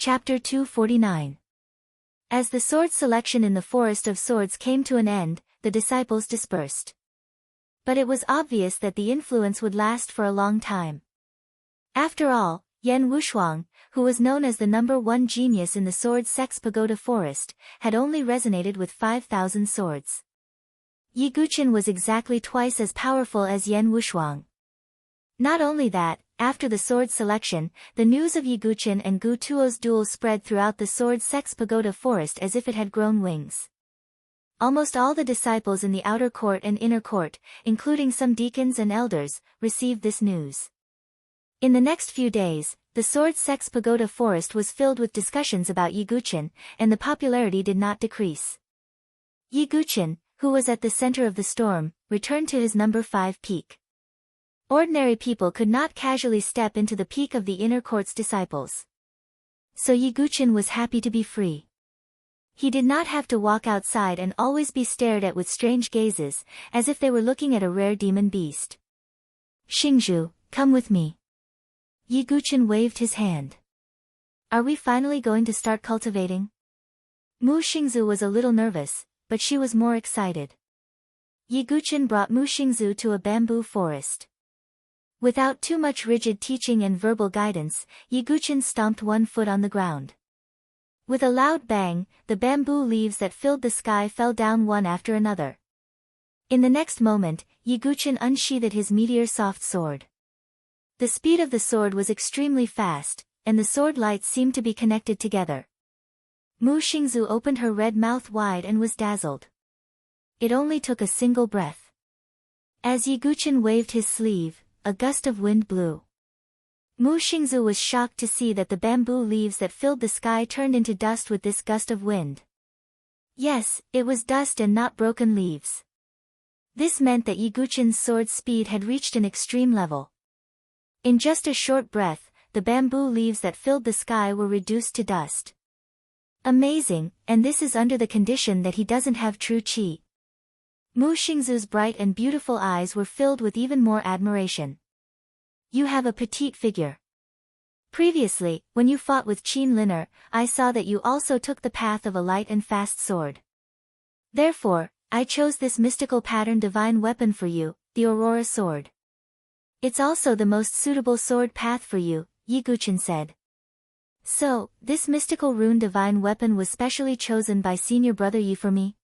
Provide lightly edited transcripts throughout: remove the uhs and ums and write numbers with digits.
Chapter 249. As the sword selection in the Forest of Swords came to an end, the disciples dispersed. But it was obvious that the influence would last for a long time. After all, Yan Wushuang, who was known as the #1 genius in the Sword Sex Pagoda Forest, had only resonated with 5,000 swords. Yi Guqin was exactly twice as powerful as Yan Wushuang. Not only that, after the sword selection, the news of Yi Guqin and Gu Tuo's duel spread throughout the Sword Sex Pagoda Forest as if it had grown wings. Almost all the disciples in the outer court and inner court, including some deacons and elders, received this news. In the next few days, the Sword Sex Pagoda Forest was filled with discussions about Yi Guqin, and the popularity did not decrease. Yi Guqin, who was at the center of the storm, returned to his #5 peak. Ordinary people could not casually step into the peak of the inner court's disciples. So Yi Guqin was happy to be free. He did not have to walk outside and always be stared at with strange gazes, as if they were looking at a rare demon beast. "Xingzhu, come with me." Yi Guqin waved his hand. "Are we finally going to start cultivating?" Mu Xingzhu was a little nervous, but she was more excited. Yi Guqin brought Mu Xingzhu to a bamboo forest. Without too much rigid teaching and verbal guidance, Yi Guqin stomped one foot on the ground. With a loud bang, the bamboo leaves that filled the sky fell down one after another. In the next moment, Yi Guqin unsheathed his meteor-soft sword. The speed of the sword was extremely fast, and the sword lights seemed to be connected together. Mu Xingzhu opened her red mouth wide and was dazzled. It only took a single breath. As Yi Guqin waved his sleeve, a gust of wind blew. Mu Xingzhu was shocked to see that the bamboo leaves that filled the sky turned into dust with this gust of wind. Yes, it was dust and not broken leaves. This meant that Yi Guqin's sword speed had reached an extreme level. In just a short breath, the bamboo leaves that filled the sky were reduced to dust. Amazing, and this is under the condition that he doesn't have true qi. Mu Xingzhu's bright and beautiful eyes were filled with even more admiration. "You have a petite figure. Previously, when you fought with Qin Liner, I saw that you also took the path of a light and fast sword. Therefore, I chose this mystical pattern divine weapon for you, the Aurora sword. It's also the most suitable sword path for you," Yi Guqin said. "So, this mystical rune divine weapon was specially chosen by senior brother Yi for me?"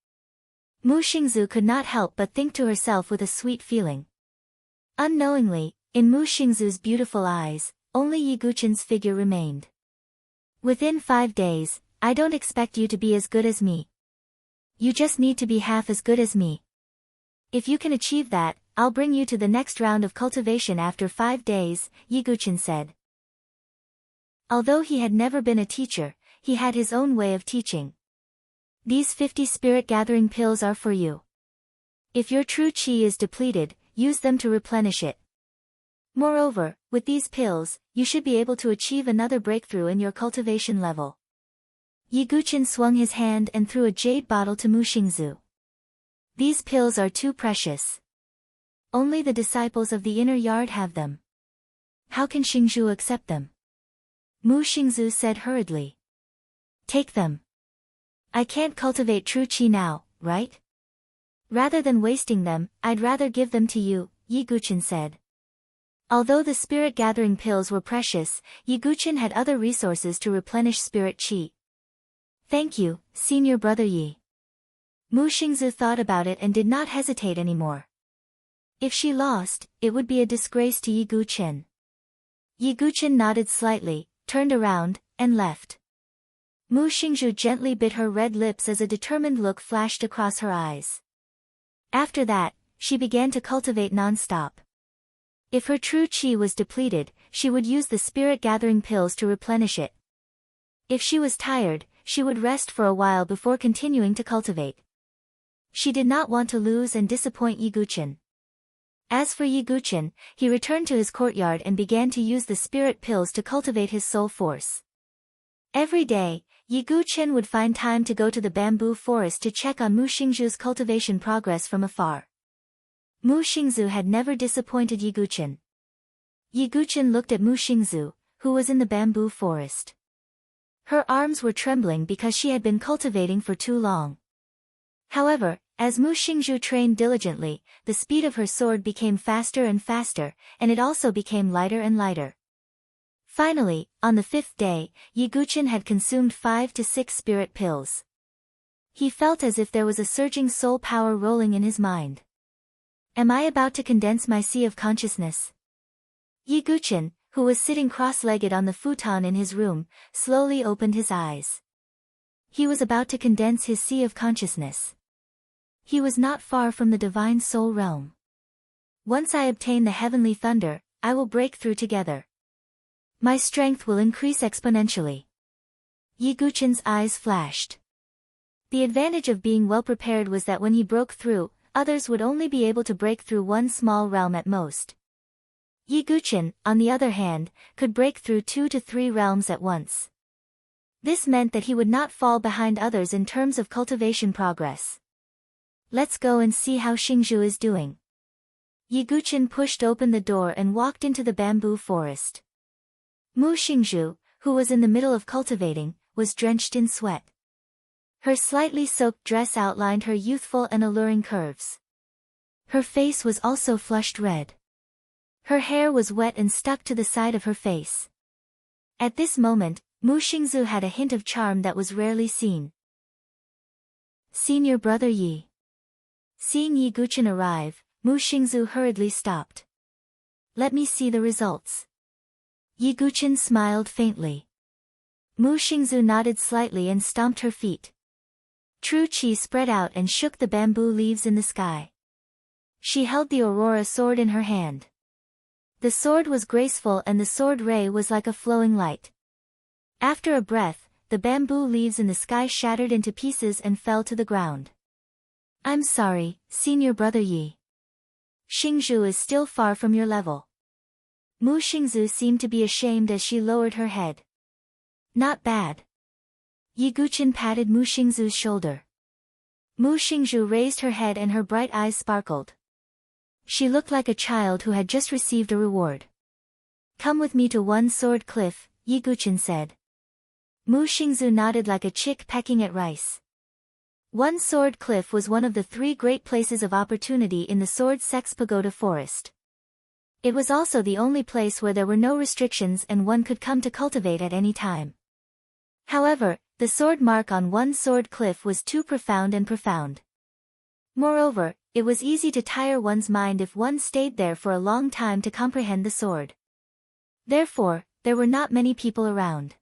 Mu Xingzhu could not help but think to herself with a sweet feeling. Unknowingly, in Mu Xingzhu's beautiful eyes, only Yi Guqin's figure remained. "Within 5 days, I don't expect you to be as good as me. You just need to be half as good as me. If you can achieve that, I'll bring you to the next round of cultivation after 5 days, Yi Guqin said. Although he had never been a teacher, he had his own way of teaching. "These 50 spirit-gathering pills are for you. If your true qi is depleted, use them to replenish it. Moreover, with these pills, you should be able to achieve another breakthrough in your cultivation level." Yi Guqin swung his hand and threw a jade bottle to Mu Xingzhu. "These pills are too precious. Only the disciples of the inner yard have them. How can Xingzhu accept them?" Mu Xingzhu said hurriedly. "Take them. I can't cultivate true qi now, right? Rather than wasting them, I'd rather give them to you," Yi Guqin said. Although the spirit-gathering pills were precious, Yi Guqin had other resources to replenish spirit qi. "Thank you, senior brother Yi." Mu Xingzhu thought about it and did not hesitate anymore. If she lost, it would be a disgrace to Yi Guqin. Yi Guqin nodded slightly, turned around, and left. Mu Xingzhu gently bit her red lips as a determined look flashed across her eyes. After that, she began to cultivate non-stop. If her true qi was depleted, she would use the spirit-gathering pills to replenish it. If she was tired, she would rest for a while before continuing to cultivate. She did not want to lose and disappoint Yi Guqin. As for Yi Guqin, he returned to his courtyard and began to use the spirit pills to cultivate his soul force. Every day, Yi Guqin would find time to go to the bamboo forest to check on Mu Xingzhu's cultivation progress from afar. Mu Xingzhu had never disappointed Yi Guqin. Yi Guqin looked at Mu Xingzhu, who was in the bamboo forest. Her arms were trembling because she had been cultivating for too long. However, as Mu Xingzhu trained diligently, the speed of her sword became faster and faster, and it also became lighter and lighter. Finally, on the 5th day, Yi Guqin had consumed 5 to 6 spirit pills. He felt as if there was a surging soul power rolling in his mind. Am I about to condense my sea of consciousness? Yi Guqin, who was sitting cross-legged on the futon in his room, slowly opened his eyes. He was about to condense his sea of consciousness. He was not far from the divine soul realm. Once I obtain the heavenly thunder, I will break through together. My strength will increase exponentially. Yi Guqin's eyes flashed. The advantage of being well prepared was that when he broke through, others would only be able to break through one small realm at most. Yi Guqin, on the other hand, could break through 2 to 3 realms at once. This meant that he would not fall behind others in terms of cultivation progress. Let's go and see how Xingzhu is doing. Yi Guqin pushed open the door and walked into the bamboo forest. Mu Xingzhu, who was in the middle of cultivating, was drenched in sweat. Her slightly soaked dress outlined her youthful and alluring curves. Her face was also flushed red. Her hair was wet and stuck to the side of her face. At this moment, Mu Xingzhu had a hint of charm that was rarely seen. Senior brother Yi. Seeing Yi Guqin arrive, Mu Xingzhu hurriedly stopped. Let me see the results. Yi Guqin smiled faintly. Mu Xingzhu nodded slightly and stomped her feet. True Qi spread out and shook the bamboo leaves in the sky. She held the Aurora sword in her hand. The sword was graceful and the sword ray was like a flowing light. After a breath, the bamboo leaves in the sky shattered into pieces and fell to the ground. I'm sorry, senior brother Yi. Xingzhu is still far from your level. Mu Xingzhu seemed to be ashamed as she lowered her head. Not bad. Yi Guqin patted Mu Xingzhu's shoulder. Mu Xingzhu raised her head and her bright eyes sparkled. She looked like a child who had just received a reward. Come with me to One Sword Cliff, Yi Guqin said. Mu Xingzhu nodded like a chick pecking at rice. One Sword Cliff was one of the 3 great places of opportunity in the Sword Sex Pagoda Forest. It was also the only place where there were no restrictions and one could come to cultivate at any time. However, the sword mark on One Sword Cliff was too profound and profound. Moreover, it was easy to tire one's mind if one stayed there for a long time to comprehend the sword. Therefore, there were not many people around.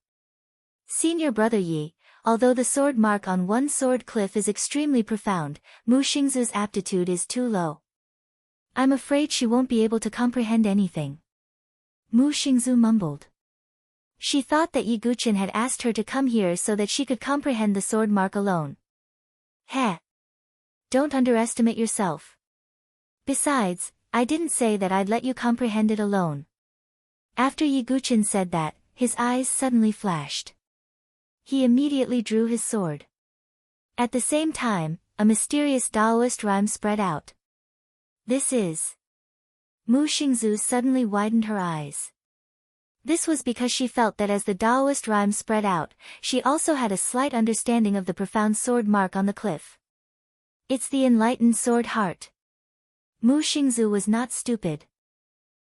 Senior brother Yi, although the sword mark on One Sword Cliff is extremely profound, Mu Xingzhu's aptitude is too low. I'm afraid she won't be able to comprehend anything. Mu Xingzhu mumbled. She thought that Yi Guqin had asked her to come here so that she could comprehend the sword mark alone. Heh. Don't underestimate yourself. Besides, I didn't say that I'd let you comprehend it alone. After Yi Guqin said that, his eyes suddenly flashed. He immediately drew his sword. At the same time, a mysterious Taoist rhyme spread out. This is. Mu Xingzhu suddenly widened her eyes. This was because she felt that as the Taoist rhyme spread out, she also had a slight understanding of the profound sword mark on the cliff. It's the enlightened sword heart. Mu Xingzhu was not stupid.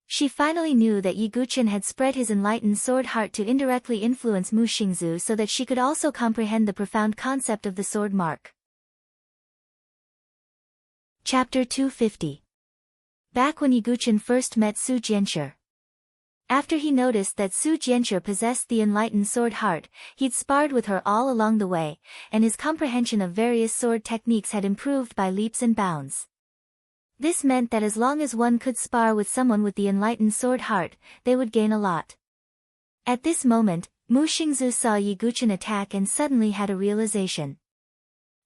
She finally knew that Yi Guqin had spread his enlightened sword heart to indirectly influence Mu Xingzhu so that she could also comprehend the profound concept of the sword mark. Chapter 250. Back when Yi Guqin first met Su Jianshi. After he noticed that Su Jianshi possessed the enlightened sword heart, he'd sparred with her all along the way, and his comprehension of various sword techniques had improved by leaps and bounds. This meant that as long as one could spar with someone with the enlightened sword heart, they would gain a lot. At this moment, Mu Xingzhu saw Yi Guqin attack and suddenly had a realization.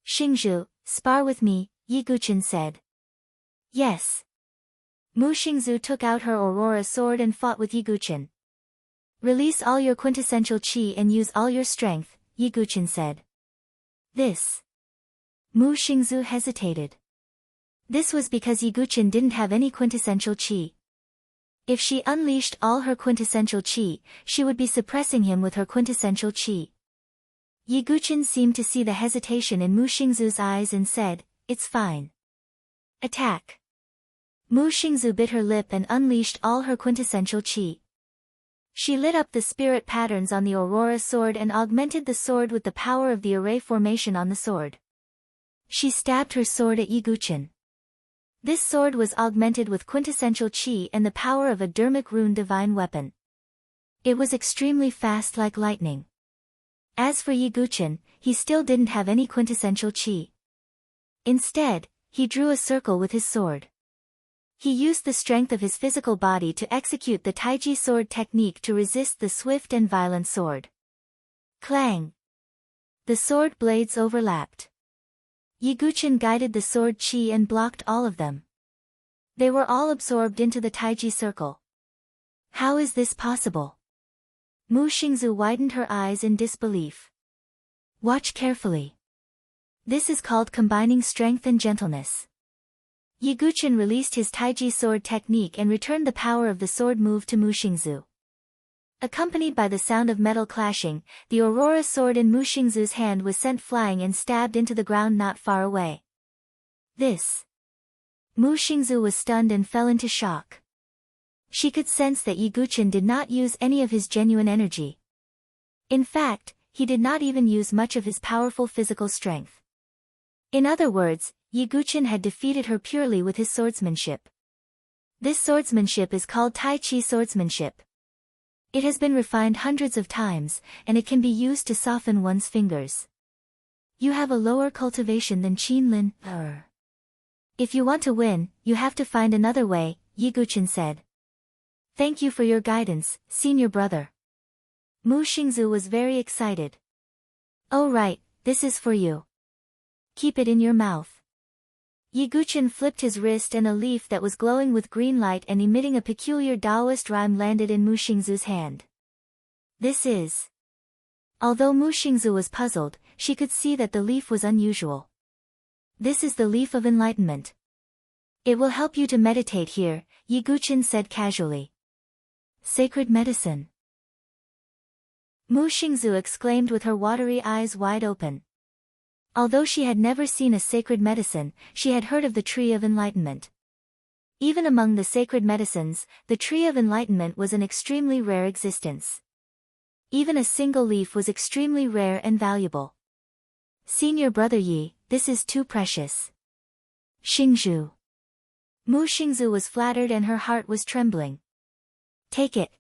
Xingzhu, spar with me, Yi Guqin said. Yes. Mu Xingzhu took out her Aurora sword and fought with Yi Guqin. Release all your quintessential qi and use all your strength, Yi Guqin said. This. Mu Xingzhu hesitated. This was because Yi Guqin didn't have any quintessential qi. If she unleashed all her quintessential qi, she would be suppressing him with her quintessential qi. Yiguchen seemed to see the hesitation in Mu Xingzu's eyes and said, "It's fine. Attack." Mu Xingzu bit her lip and unleashed all her quintessential qi. She lit up the spirit patterns on the Aurora sword and augmented the sword with the power of the array formation on the sword. She stabbed her sword at Yiguchen. This sword was augmented with quintessential qi and the power of a dermic rune divine weapon. It was extremely fast like lightning. As for Yiguchen, he still didn't have any quintessential qi. Instead, he drew a circle with his sword. He used the strength of his physical body to execute the Taiji sword technique to resist the swift and violent sword. Clang! The sword blades overlapped. Yiguchen guided the sword qi and blocked all of them. They were all absorbed into the Taiji circle. How is this possible? Mu Xingzu widened her eyes in disbelief. Watch carefully. This is called combining strength and gentleness. Yiguchen released his Taiji sword technique and returned the power of the sword move to Mu Xingzu. Accompanied by the sound of metal clashing, the Aurora sword in Mu Xingzu's hand was sent flying and stabbed into the ground not far away. This. Mu Xingzu was stunned and fell into shock. She could sense that Yiguchen did not use any of his genuine energy. In fact, he did not even use much of his powerful physical strength. In other words, Yiguchen had defeated her purely with his swordsmanship. This swordsmanship is called Tai Chi swordsmanship. It has been refined hundreds of times, and it can be used to soften one's fingers. You have a lower cultivation than Qinlin. If you want to win, you have to find another way, Yiguchen said. Thank you for your guidance, senior brother. Mu Xingzu was very excited. Oh right, this is for you. Keep it in your mouth. Yiguchen flipped his wrist and a leaf that was glowing with green light and emitting a peculiar Taoist rhyme landed in Mu Xingzu's hand. This is. Although Mu Xingzu was puzzled, she could see that the leaf was unusual. This is the leaf of enlightenment. It will help you to meditate here, Yiguchen said casually. Sacred medicine. Mu Xingzu exclaimed with her watery eyes wide open. Although she had never seen a sacred medicine, she had heard of the Tree of Enlightenment. Even among the sacred medicines, the Tree of Enlightenment was an extremely rare existence. Even a single leaf was extremely rare and valuable. Senior brother Yi, this is too precious. Xingzhu. Mu Xingzu was flattered and her heart was trembling. Take it.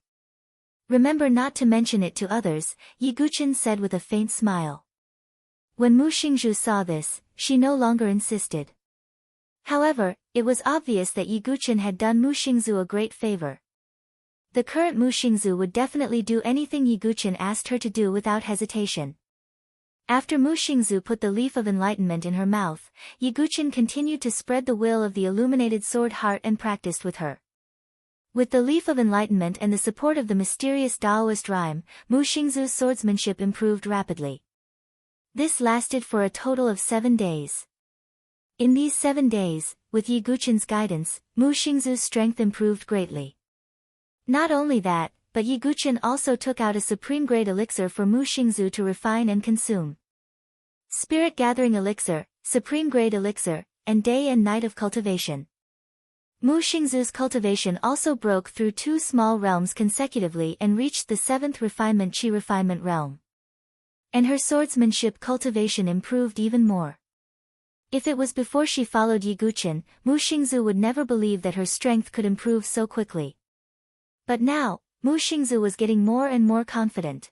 Remember not to mention it to others, Yiguchen said with a faint smile. When Mu Xingzhu saw this, she no longer insisted. However, it was obvious that Yiguchen had done Mu Xingzhu a great favor. The current Mu Xingzhu would definitely do anything Yiguchen asked her to do without hesitation. After Mu Xingzhu put the leaf of enlightenment in her mouth, Yiguchen continued to spread the will of the illuminated sword heart and practiced with her. With the leaf of enlightenment and the support of the mysterious Taoist rhyme, Mu Xingzu's swordsmanship improved rapidly. This lasted for a total of 7 days. In these 7 days, with Yiguchen's guidance, Mu Xingzu's strength improved greatly. Not only that, but Yiguchen also took out a supreme-grade elixir for Mu Xingzhu to refine and consume. Spirit-gathering elixir, supreme-grade elixir, and day and night of cultivation. Mu Xingzu's cultivation also broke through 2 small realms consecutively and reached the 7th refinement Qi refinement realm. And her swordsmanship cultivation improved even more. If it was before she followed Yiguchen, Mu Xingzhu would never believe that her strength could improve so quickly. But now, Mu Xingzhu was getting more and more confident.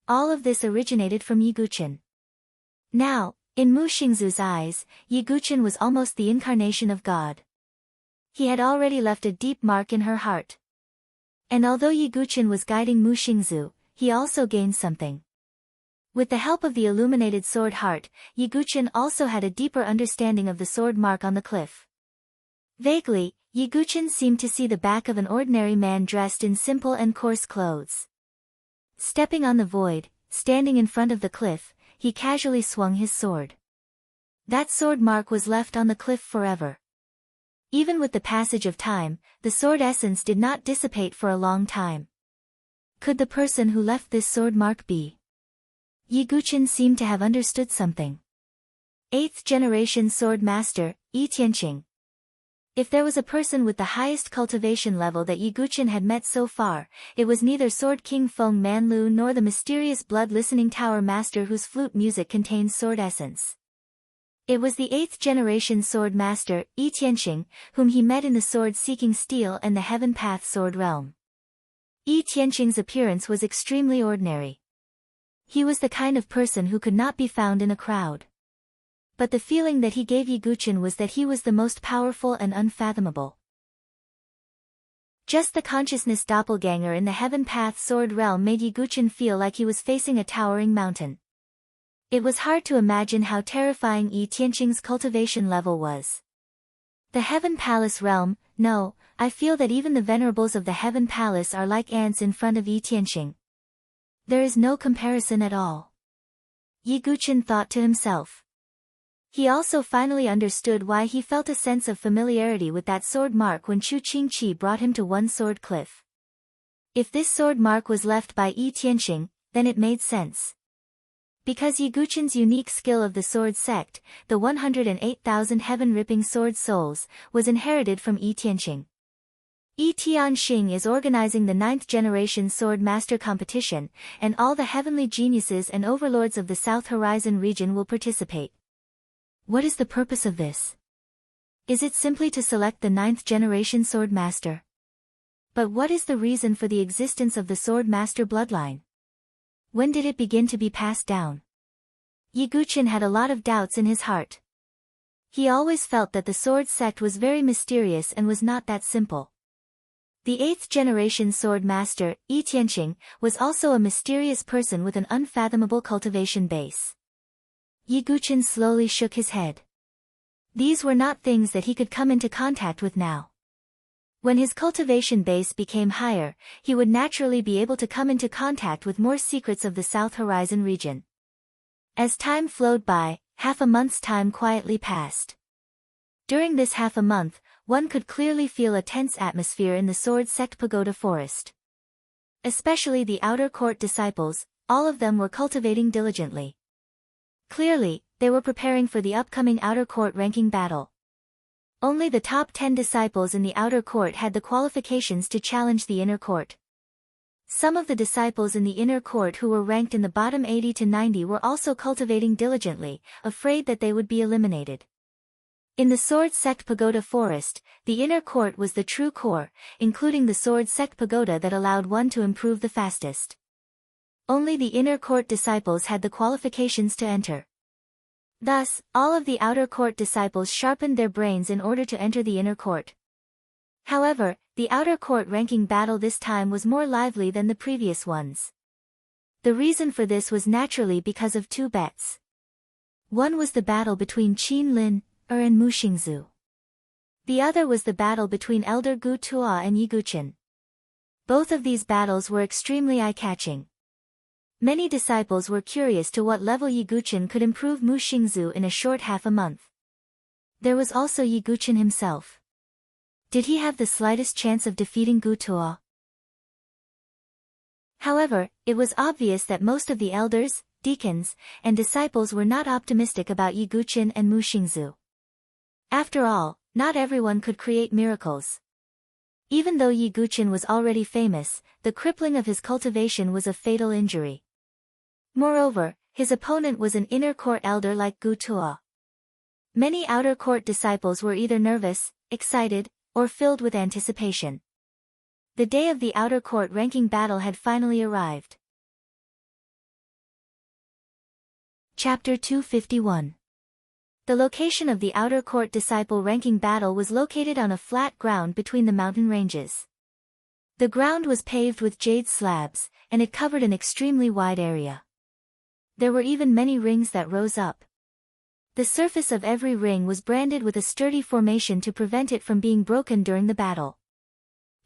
All of this originated from Yiguchen. Now, in Mu Xingzhu's eyes, Yiguchen was almost the incarnation of God. He had already left a deep mark in her heart. And although Yiguchen was guiding Mu Xingzhu, he also gained something. With the help of the illuminated sword heart, Yiguchen also had a deeper understanding of the sword mark on the cliff. Vaguely, Yiguchen seemed to see the back of an ordinary man dressed in simple and coarse clothes. Stepping on the void, standing in front of the cliff, he casually swung his sword. That sword mark was left on the cliff forever. Even with the passage of time, the sword essence did not dissipate for a long time. Could the person who left this sword mark be? Yi Guqin seemed to have understood something. 8th generation sword master, Yi Tianqing. If there was a person with the highest cultivation level that Yi Guqin had met so far, it was neither Sword King Feng Manlu nor the mysterious Blood Listening Tower master whose flute music contained sword essence. It was the 8th generation sword master, Yi Tianqing, whom he met in the sword-seeking steel and the Heaven Path sword realm. Yi Tianqing's appearance was extremely ordinary. He was the kind of person who could not be found in a crowd. But the feeling that he gave Yi Guqin was that he was the most powerful and unfathomable. Just the consciousness doppelganger in the Heaven Path sword realm made Yi Guqin feel like he was facing a towering mountain. It was hard to imagine how terrifying Yi Tianqing's cultivation level was. The Heaven Palace realm, no, I feel that even the venerables of the Heaven Palace are like ants in front of Yi Tianqing. There is no comparison at all. Yi Guqin thought to himself. He also finally understood why he felt a sense of familiarity with that sword mark when Chu Qingqi brought him to One Sword Cliff. If this sword mark was left by Yi Tianqing, then it made sense. Because Yi Guqin's unique skill of the sword sect, the 108,000 heaven-ripping sword souls, was inherited from Yi Tianqing. Yi Tianqing is organizing the 9th generation sword master competition, and all the heavenly geniuses and overlords of the South Horizon region will participate. What is the purpose of this? Is it simply to select the 9th generation sword master? But what is the reason for the existence of the sword master bloodline? When did it begin to be passed down? Yi Guqin had a lot of doubts in his heart. He always felt that the sword sect was very mysterious and was not that simple. The 8th generation sword master, Yi Tianqing, was also a mysterious person with an unfathomable cultivation base. Yi Guqin slowly shook his head. These were not things that he could come into contact with now. When his cultivation base became higher, he would naturally be able to come into contact with more secrets of the South Horizon region. As time flowed by, half a month's time quietly passed. During this half a month, one could clearly feel a tense atmosphere in the Sword Sect Pagoda Forest. Especially the outer court disciples, all of them were cultivating diligently. Clearly, they were preparing for the upcoming outer court ranking battle. Only the top 10 disciples in the outer court had the qualifications to challenge the inner court. Some of the disciples in the inner court who were ranked in the bottom 80 to 90 were also cultivating diligently, afraid that they would be eliminated. In the Sword Sect Pagoda Forest, the inner court was the true core, including the Sword Sect Pagoda that allowed one to improve the fastest. Only the inner court disciples had the qualifications to enter. Thus, all of the outer court disciples sharpened their brains in order to enter the inner court. However, the outer court ranking battle this time was more lively than the previous ones. The reason for this was naturally because of two bets. One was the battle between Qin Lin, and Mu Xingzu. The other was the battle between Elder Gu Tuo and Yi Guqin. Both of these battles were extremely eye-catching. Many disciples were curious to what level Yi Guqin could improve Mu Xingzu in a short half a month. There was also Yi Guqin himself. Did he have the slightest chance of defeating Gu Tuo? However, it was obvious that most of the elders, deacons, and disciples were not optimistic about Yi Guqin and Mu Xingzu. After all, not everyone could create miracles. Even though Yi Guqin was already famous, the crippling of his cultivation was a fatal injury. Moreover, his opponent was an inner court elder like Gu Tuo. Many outer court disciples were either nervous, excited, or filled with anticipation. The day of the outer court ranking battle had finally arrived. Chapter 251. The location of the outer court disciple ranking battle was located on a flat ground between the mountain ranges. The ground was paved with jade slabs, and it covered an extremely wide area. There were even many rings that rose up. The surface of every ring was branded with a sturdy formation to prevent it from being broken during the battle.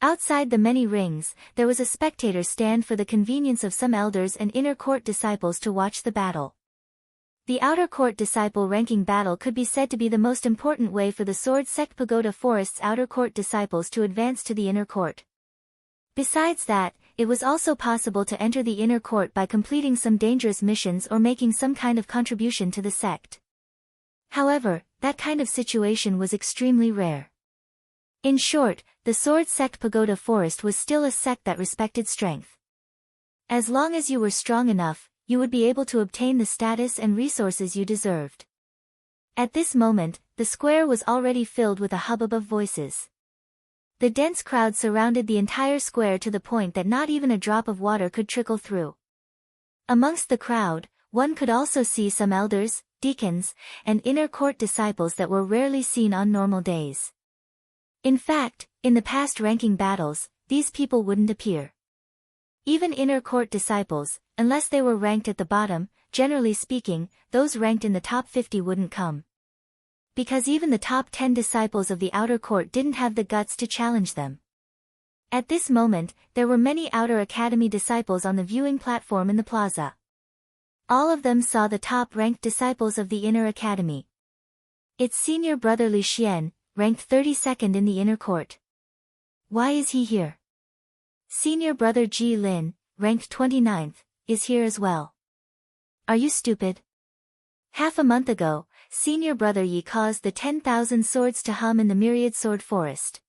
Outside the many rings, there was a spectator stand for the convenience of some elders and inner court disciples to watch the battle. The outer court disciple ranking battle could be said to be the most important way for the Sword Sect Pagoda Forest's outer court disciples to advance to the inner court. Besides that, it was also possible to enter the inner court by completing some dangerous missions or making some kind of contribution to the sect. However, that kind of situation was extremely rare. In short, the Sword Sect Pagoda Forest was still a sect that respected strength. As long as you were strong enough, you would be able to obtain the status and resources you deserved. At this moment, the square was already filled with a hubbub of voices. The dense crowd surrounded the entire square to the point that not even a drop of water could trickle through. Amongst the crowd, one could also see some elders, deacons, and inner court disciples that were rarely seen on normal days. In fact, in the past ranking battles, these people wouldn't appear. Even inner court disciples, unless they were ranked at the bottom, generally speaking, those ranked in the top 50 wouldn't come. Because even the top 10 disciples of the outer court didn't have the guts to challenge them. At this moment, there were many outer academy disciples on the viewing platform in the plaza. All of them saw the top-ranked disciples of the inner academy. Its senior brother Li Xian, ranked 32nd in the inner court. Why is he here? Senior brother Ji Lin, ranked 29th, is here as well. Are you stupid? Half a month ago, senior brother Yi caused the 10,000 swords to hum in the myriad sword forest.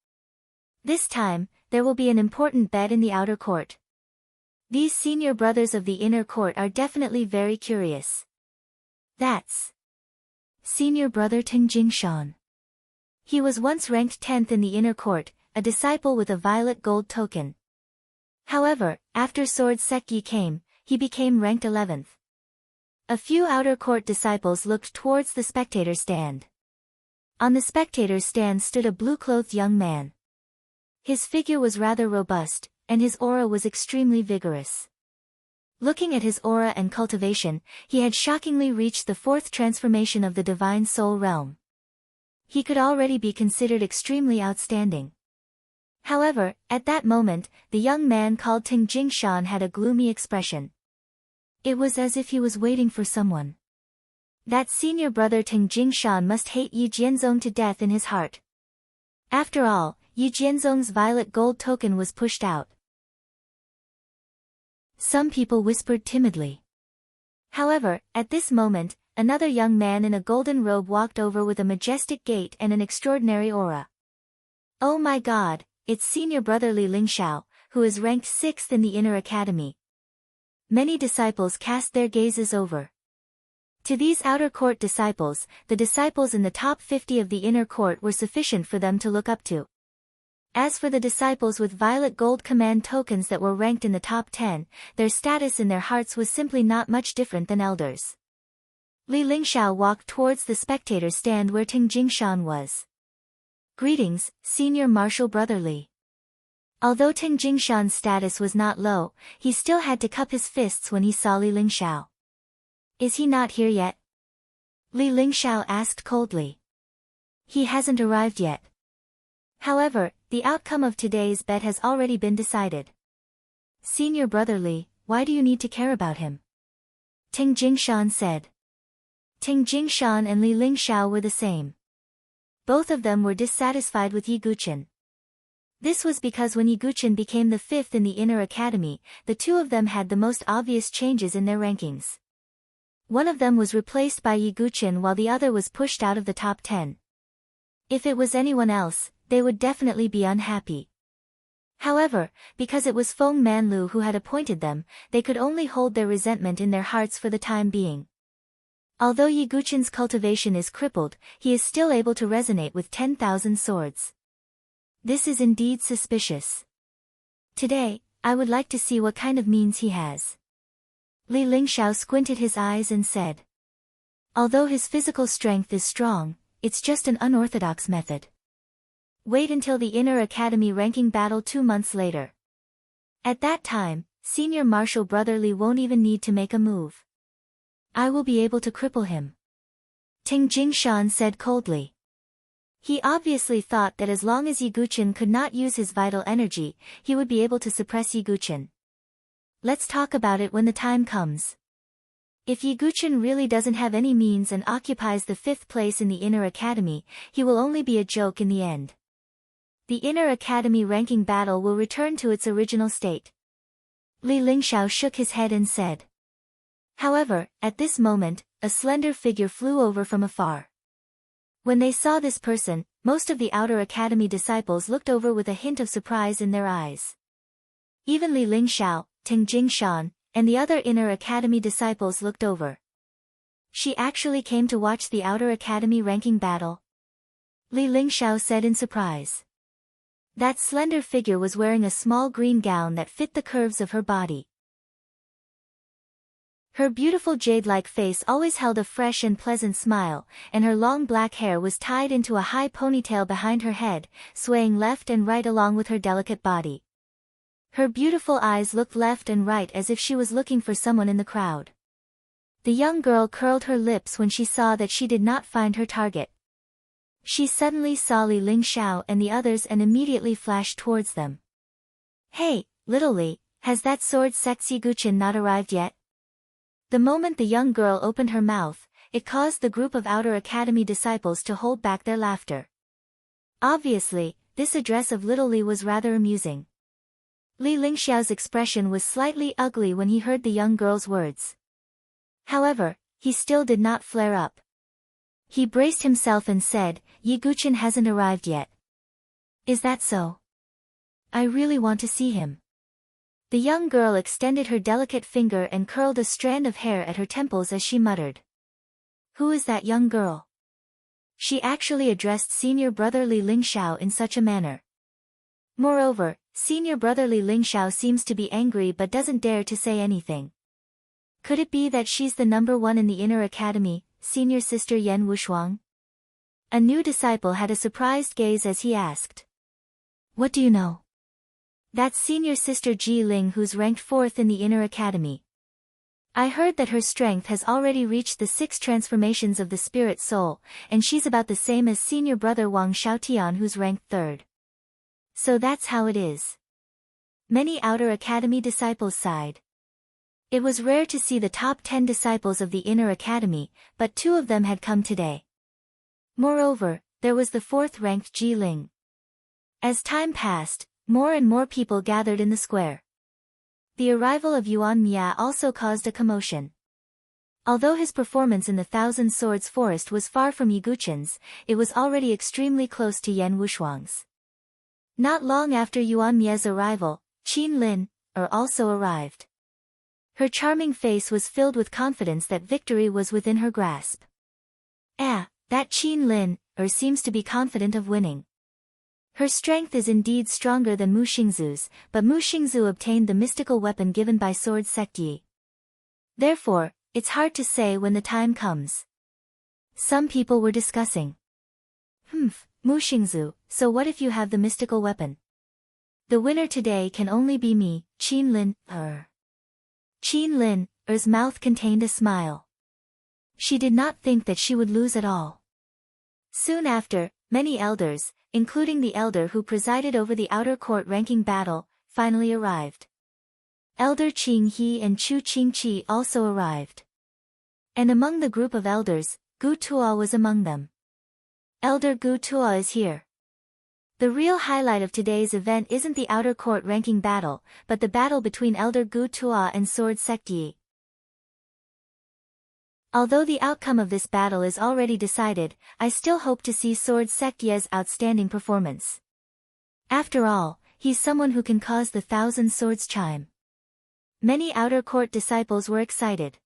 This time, there will be an important bet in the outer court. These senior brothers of the inner court are definitely very curious. That's senior brother Ting Jingshan. He was once ranked 10th in the inner court, a disciple with a violet gold token. However, after Sword Sect Yi came, he became ranked 11th. A few outer court disciples looked towards the spectator stand. On the spectator stand stood a blue-clothed young man. His figure was rather robust, and his aura was extremely vigorous. Looking at his aura and cultivation, he had shockingly reached the 4th transformation of the Divine Soul Realm. He could already be considered extremely outstanding. However, at that moment, the young man called Ting Jingshan had a gloomy expression. It was as if he was waiting for someone. That senior brother Ting Jingshan must hate Yi Jianzong to death in his heart. After all, Yi Jianzong's violet gold token was pushed out. Some people whispered timidly. However, at this moment, another young man in a golden robe walked over with a majestic gait and an extraordinary aura. Oh my god, it's senior brother Li Lingxiao, who is ranked 6th in the inner academy. Many disciples cast their gazes over. To these outer court disciples, the disciples in the top 50 of the inner court were sufficient for them to look up to. As for the disciples with violet gold command tokens that were ranked in the top 10, their status in their hearts was simply not much different than elders. Li Lingxiao walked towards the spectator stand where Ting Jingshan was. Greetings, senior martial brother Li. Although Ting Jingshan's status was not low, he still had to cup his fists when he saw Li Lingxiao. Is he not here yet? Li Lingxiao asked coldly. He hasn't arrived yet. However, the outcome of today's bet has already been decided. Senior brother Li, why do you need to care about him? Ting Jingshan said. Ting Jingshan and Li Lingxiao were the same. Both of them were dissatisfied with Yi Guqin. This was because when Yi Guqin became the 5th in the inner academy, the two of them had the most obvious changes in their rankings. One of them was replaced by Yi Guqin while the other was pushed out of the top 10. If it was anyone else, they would definitely be unhappy. However, because it was Feng Manlu who had appointed them, they could only hold their resentment in their hearts for the time being. Although Yi Guqin's cultivation is crippled, he is still able to resonate with 10,000 swords. This is indeed suspicious. Today, I would like to see what kind of means he has. Li Lingxiao squinted his eyes and said. Although his physical strength is strong, it's just an unorthodox method. Wait until the inner academy ranking battle 2 months later. At that time, senior martial brother Li won't even need to make a move. I will be able to cripple him. Ting Jingshan said coldly. He obviously thought that as long as Yi Guqin could not use his vital energy, he would be able to suppress Yi Guqin. Let's talk about it when the time comes. If Yi Guqin really doesn't have any means and occupies the 5th place in the inner academy, he will only be a joke in the end. The inner academy ranking battle will return to its original state. Li Lingxiao shook his head and said. However, at this moment, a slender figure flew over from afar. When they saw this person, most of the outer academy disciples looked over with a hint of surprise in their eyes. Even Li Lingxiao, Teng Jingshan, and the other inner academy disciples looked over. She actually came to watch the outer academy ranking battle? Li Lingxiao said in surprise. That slender figure was wearing a small green gown that fit the curves of her body. Her beautiful jade-like face always held a fresh and pleasant smile, and her long black hair was tied into a high ponytail behind her head, swaying left and right along with her delicate body. Her beautiful eyes looked left and right as if she was looking for someone in the crowd. The young girl curled her lips when she saw that she did not find her target. She suddenly saw Li Lingxiao and the others and immediately flashed towards them. Hey, little Li, has that sword sexy Guqin not arrived yet? The moment the young girl opened her mouth, it caused the group of outer academy disciples to hold back their laughter. Obviously, this address of little Li was rather amusing. Li Lingxiao's expression was slightly ugly when he heard the young girl's words. However, he still did not flare up. He braced himself and said, Yi Guqin hasn't arrived yet. Is that so? I really want to see him. The young girl extended her delicate finger and curled a strand of hair at her temples as she muttered. Who is that young girl? She actually addressed senior brother Li Lingxiao in such a manner. Moreover, senior brother Li Lingxiao seems to be angry but doesn't dare to say anything. Could it be that she's the number one in the inner academy, senior sister Yan Wushuang? A new disciple had a surprised gaze as he asked. What do you know? That's senior sister Ji Ling, who's ranked 4th in the inner academy. I heard that her strength has already reached the 6 transformations of the spirit soul, and she's about the same as senior brother Wang Xiaotian, who's ranked 3rd. So that's how it is. Many outer academy disciples sighed. It was rare to see the top 10 disciples of the inner academy, but 2 of them had come today. Moreover, there was the 4th ranked Ji Ling. As time passed, more and more people gathered in the square. The arrival of Yuan Mia also caused a commotion. Although his performance in the Thousand Swords Forest was far from Yi Guqin's, it was already extremely close to Yan Wushuang's. Not long after Yuan Mia's arrival, Qin Lin also arrived. Her charming face was filled with confidence that victory was within her grasp. That Qin Lin seems to be confident of winning. Her strength is indeed stronger than Mu Xingzu's, but Mu Xingzu obtained the mystical weapon given by sword sect Yi. Therefore, it's hard to say when the time comes. Some people were discussing. Mu Xingzu, so what if you have the mystical weapon? The winner today can only be me, Qin Lin. Qin Lin's mouth contained a smile. She did not think that she would lose at all. Soon after, many elders, including the elder who presided over the outer court ranking battle, finally arrived. Elder Qing He and Chu Qingqi also arrived. And among the group of elders, Gu Tuo was among them. Elder Gu Tuo is here. The real highlight of today's event isn't the outer court ranking battle, but the battle between Elder Gu Tuo and Sword Sect Yi. Although the outcome of this battle is already decided, I still hope to see Sword Sect Ye's outstanding performance. After all, he's someone who can cause the 1,000 swords chime. Many outer court disciples were excited.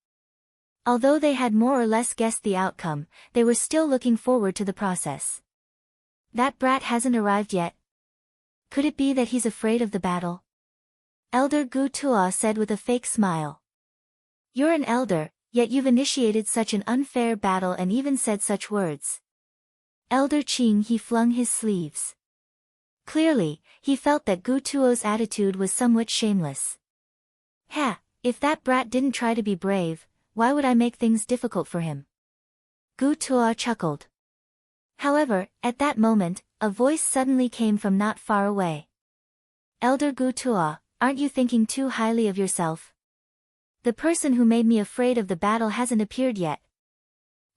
Although they had more or less guessed the outcome, they were still looking forward to the process. That brat hasn't arrived yet. Could it be that he's afraid of the battle? Elder Gu Tuo said with a fake smile. You're an elder, yet you've initiated such an unfair battle and even said such words. Elder Qing He flung his sleeves. Clearly, he felt that Gu Tuo's attitude was somewhat shameless. If that brat didn't try to be brave, why would I make things difficult for him? Gu Tuo chuckled. However, at that moment, a voice suddenly came from not far away. Elder Gu Tuo, aren't you thinking too highly of yourself? The person who made me afraid of the battle hasn't appeared yet.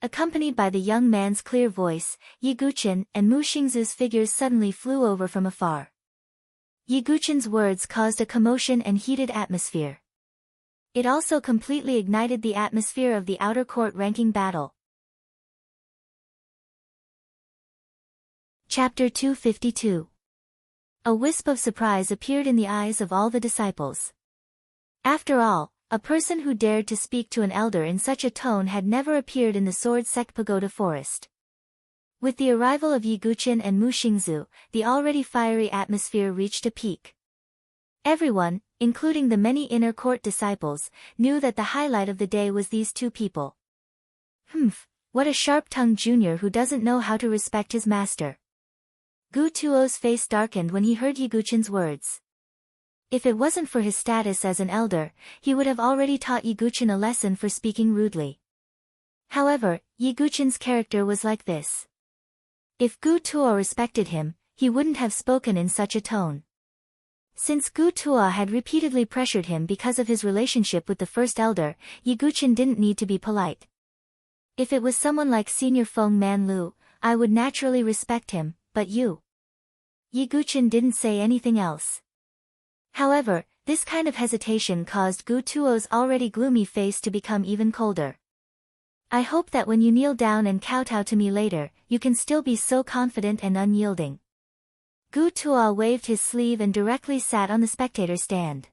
Accompanied by the young man's clear voice, Yi Guqin and Mu Xingzu's figures suddenly flew over from afar. Yiguchen's words caused a commotion and heated atmosphere. It also completely ignited the atmosphere of the outer court ranking battle. Chapter 252. A wisp of surprise appeared in the eyes of all the disciples. After all, a person who dared to speak to an elder in such a tone had never appeared in the Sword Sect Pagoda Forest. With the arrival of Yiguchen and Mu Xingzu, the already fiery atmosphere reached a peak. Everyone, including the many inner court disciples, knew that the highlight of the day was these two people. What a sharp-tongued junior who doesn't know how to respect his master. Gu Tuo's face darkened when he heard Yiguchen's words. If it wasn't for his status as an elder, he would have already taught Yiguchen a lesson for speaking rudely. However, Yiguchen's character was like this. If Gu Tuo respected him, he wouldn't have spoken in such a tone. Since Gu Tuo had repeatedly pressured him because of his relationship with the first elder, Yiguchen didn't need to be polite. If it was someone like Senior Feng Manlu, I would naturally respect him, but you. Yiguchen didn't say anything else. However, this kind of hesitation caused Gu Tuo's already gloomy face to become even colder. I hope that when you kneel down and kowtow to me later, you can still be so confident and unyielding. Gu Tuo waved his sleeve and directly sat on the spectator stand.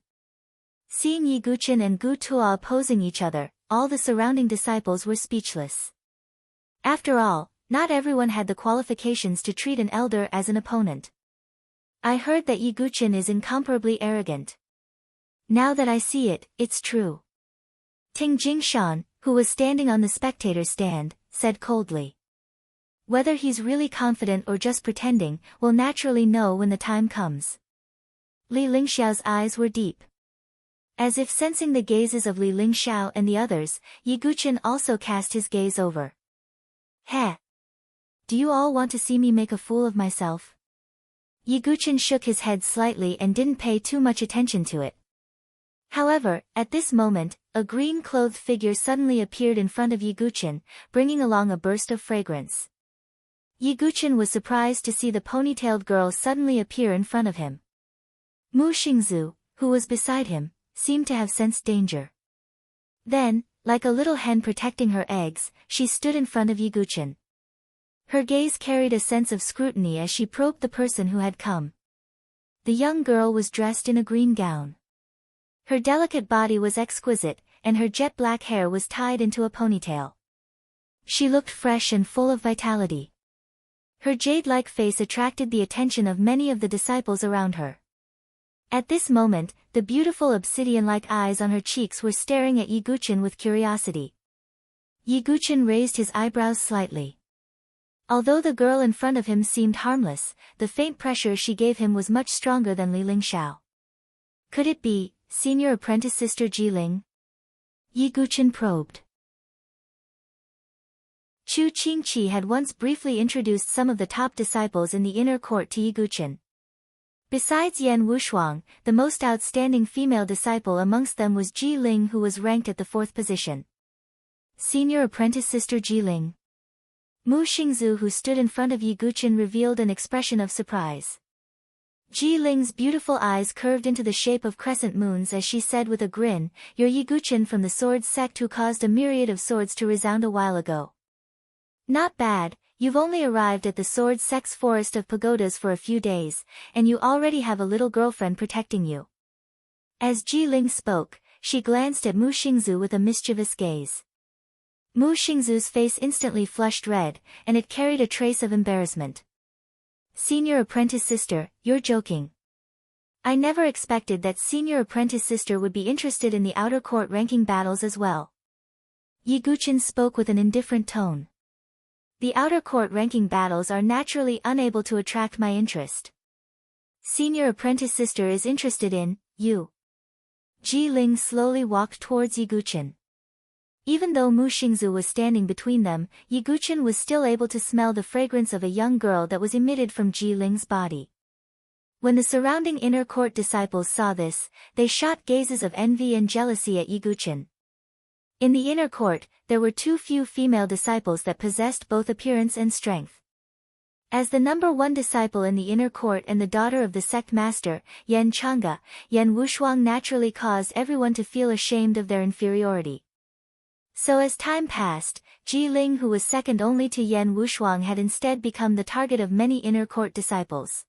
Seeing Yiguchen and Gu Tuo opposing each other, all the surrounding disciples were speechless. After all, not everyone had the qualifications to treat an elder as an opponent. I heard that Yiguchen is incomparably arrogant. Now that I see it, it's true. Ting Jingshan, who was standing on the spectator stand, said coldly. Whether he's really confident or just pretending, we'll naturally know when the time comes. Li Lingxiao's eyes were deep. As if sensing the gazes of Li Lingxiao and the others, Yiguchen also cast his gaze over. Heh! Do you all want to see me make a fool of myself? Yiguchen shook his head slightly and didn't pay too much attention to it. However, at this moment, a green-clothed figure suddenly appeared in front of Yiguchen, bringing along a burst of fragrance. Yiguchen was surprised to see the ponytailed girl suddenly appear in front of him. Mu Xingzu, who was beside him, seemed to have sensed danger. Then, like a little hen protecting her eggs, she stood in front of Yiguchen. Her gaze carried a sense of scrutiny as she probed the person who had come. The young girl was dressed in a green gown. Her delicate body was exquisite, and her jet-black hair was tied into a ponytail. She looked fresh and full of vitality. Her jade-like face attracted the attention of many of the disciples around her. At this moment, the beautiful obsidian-like eyes on her cheeks were staring at Yiguchen with curiosity. Yiguchen raised his eyebrows slightly. Although the girl in front of him seemed harmless, the faint pressure she gave him was much stronger than Li Lingxiao. Could it be senior apprentice sister Jiling? Yiguchen probed. Chu Qingqi had once briefly introduced some of the top disciples in the inner court to Yiguchen. Besides Yan Wushuang, the most outstanding female disciple amongst them was Jiling, who was ranked at the 4th position. Senior apprentice sister Jiling. Mu Xingzu, who stood in front of Yiguchen, revealed an expression of surprise. Jiling's beautiful eyes curved into the shape of crescent moons as she said with a grin, "You're Yiguchen from the Sword Sect who caused a myriad of swords to resound a while ago. Not bad, you've only arrived at the Sword Sect's forest of pagodas for a few days, and you already have a little girlfriend protecting you." As Jiling spoke, she glanced at Mu Xingzu with a mischievous gaze. Mu Xingzu's face instantly flushed red, and it carried a trace of embarrassment. "Senior apprentice sister, you're joking. I never expected that senior apprentice sister would be interested in the outer court ranking battles as well." Yiguchen spoke with an indifferent tone. "The outer court ranking battles are naturally unable to attract my interest. Senior apprentice sister is interested in you." Jiling slowly walked towards Yiguchen. Even though Mu Xingzu was standing between them, Yiguchen was still able to smell the fragrance of a young girl that was emitted from Jiling's body. When the surrounding inner court disciples saw this, they shot gazes of envy and jealousy at Yiguchen. In the inner court, there were too few female disciples that possessed both appearance and strength. As the number one disciple in the inner court and the daughter of the sect master, Yan Chang'e, Yan Wushuang naturally caused everyone to feel ashamed of their inferiority. So as time passed, Ji Ling, who was second only to Yan Wushuang, had instead become the target of many inner court disciples.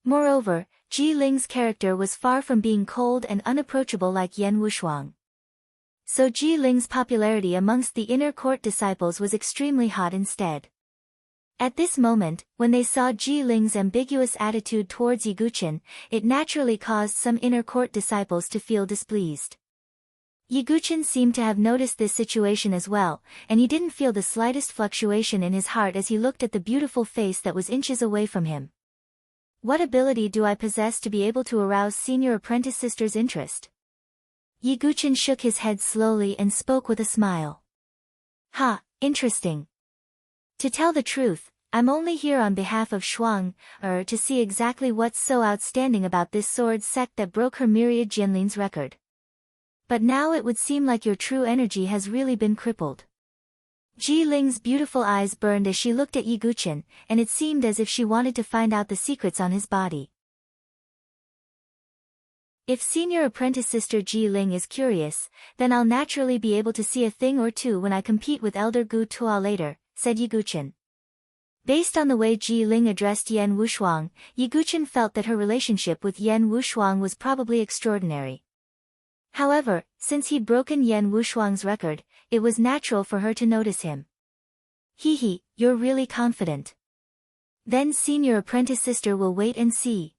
Moreover, Ji Ling's character was far from being cold and unapproachable like Yan Wushuang. So Ji Ling's popularity amongst the inner court disciples was extremely hot instead. At this moment, when they saw Ji Ling's ambiguous attitude towards Yiguchen, it naturally caused some inner court disciples to feel displeased. Yiguchen seemed to have noticed this situation as well, and he didn't feel the slightest fluctuation in his heart as he looked at the beautiful face that was inches away from him. What ability do I possess to be able to arouse senior apprentice sister's interest? Yiguchen shook his head slowly and spoke with a smile. Ha, interesting. To tell the truth, I'm only here on behalf of Shuang, to see exactly what's so outstanding about this sword sect that broke her myriad Jianlin's record. But now it would seem like your true energy has really been crippled. Ji Ling's beautiful eyes burned as she looked at Yiguchen, and it seemed as if she wanted to find out the secrets on his body. If senior apprentice sister Ji Ling is curious, then I'll naturally be able to see a thing or two when I compete with Elder Gu Tuo later, said Yiguchen. Based on the way Ji Ling addressed Yan Wushuang, Yiguchen felt that her relationship with Yan Wushuang was probably extraordinary. However, since he'd broken Yan Wushuang's record, it was natural for her to notice him. Hee, you're really confident. Then senior apprentice sister will wait and see.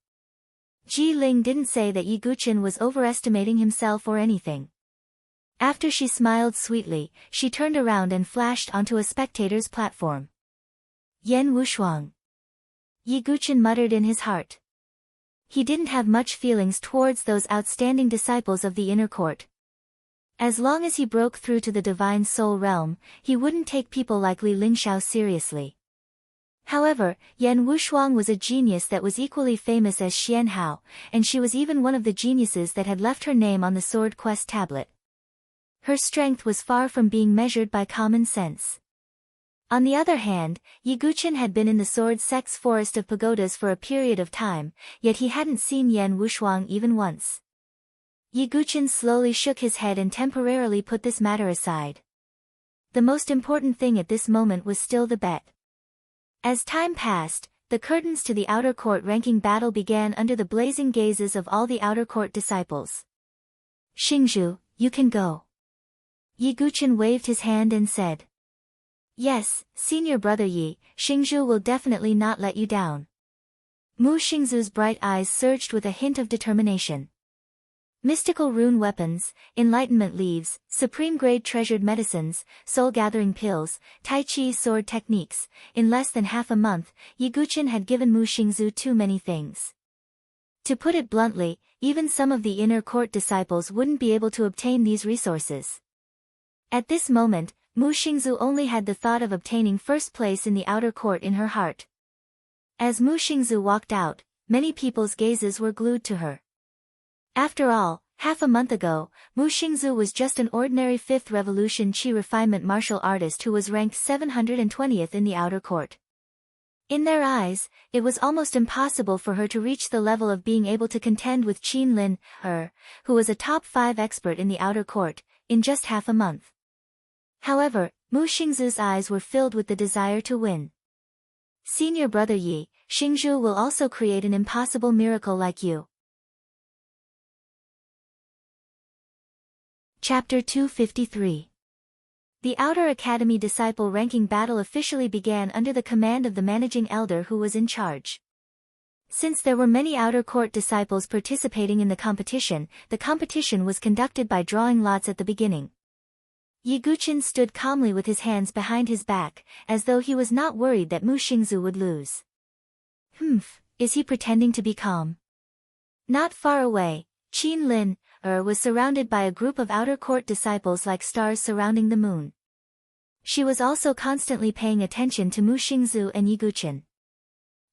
Ji Ling didn't say that Yiguchen was overestimating himself or anything. After she smiled sweetly, she turned around and flashed onto a spectator's platform. Yan Wushuang. Yiguchen muttered in his heart. He didn't have much feelings towards those outstanding disciples of the inner court. As long as he broke through to the divine soul realm, he wouldn't take people like Li Lingxiao seriously. However, Yan Wushuang was a genius that was equally famous as Xian Hao, and she was even one of the geniuses that had left her name on the Sword Quest tablet. Her strength was far from being measured by common sense. On the other hand, Yiguchen had been in the Sword Sect's forest of pagodas for a period of time, yet he hadn't seen Yan Wushuang even once. Yiguchen slowly shook his head and temporarily put this matter aside. The most important thing at this moment was still the bet. As time passed, the curtains to the outer court ranking battle began under the blazing gazes of all the outer court disciples. Xingzhu, you can go. Yiguchen waved his hand and said. Yes, senior brother Yi, Xingzhu will definitely not let you down. Mu Xingzhu's bright eyes surged with a hint of determination. Mystical rune weapons, enlightenment leaves, supreme-grade treasured medicines, soul-gathering pills, Tai Chi sword techniques. In less than half a month, Yiguchen had given Mu Xingzhu too many things. To put it bluntly, even some of the inner court disciples wouldn't be able to obtain these resources. At this moment, Mu Xingzhu only had the thought of obtaining first place in the outer court in her heart. As Mu Xingzhu walked out, many people's gazes were glued to her. After all, half a month ago, Mu Xingzhu was just an ordinary 5th Revolution Qi refinement martial artist who was ranked 720th in the outer court. In their eyes, it was almost impossible for her to reach the level of being able to contend with Qin Lin, who was a top 5 expert in the outer court, in just half a month. However, Mu Xingzhu's eyes were filled with the desire to win. Senior brother Yi, Xingzhu will also create an impossible miracle like you. Chapter 253. The Outer Academy disciple ranking battle officially began under the command of the managing elder who was in charge. Since there were many outer court disciples participating in the competition was conducted by drawing lots at the beginning. Yiguchen stood calmly with his hands behind his back, as though he was not worried that Mu Xingzhu would lose. Is he pretending to be calm? Not far away, Qin Lin, was surrounded by a group of outer court disciples like stars surrounding the moon. She was also constantly paying attention to Mu Xingzhu and Yiguchen.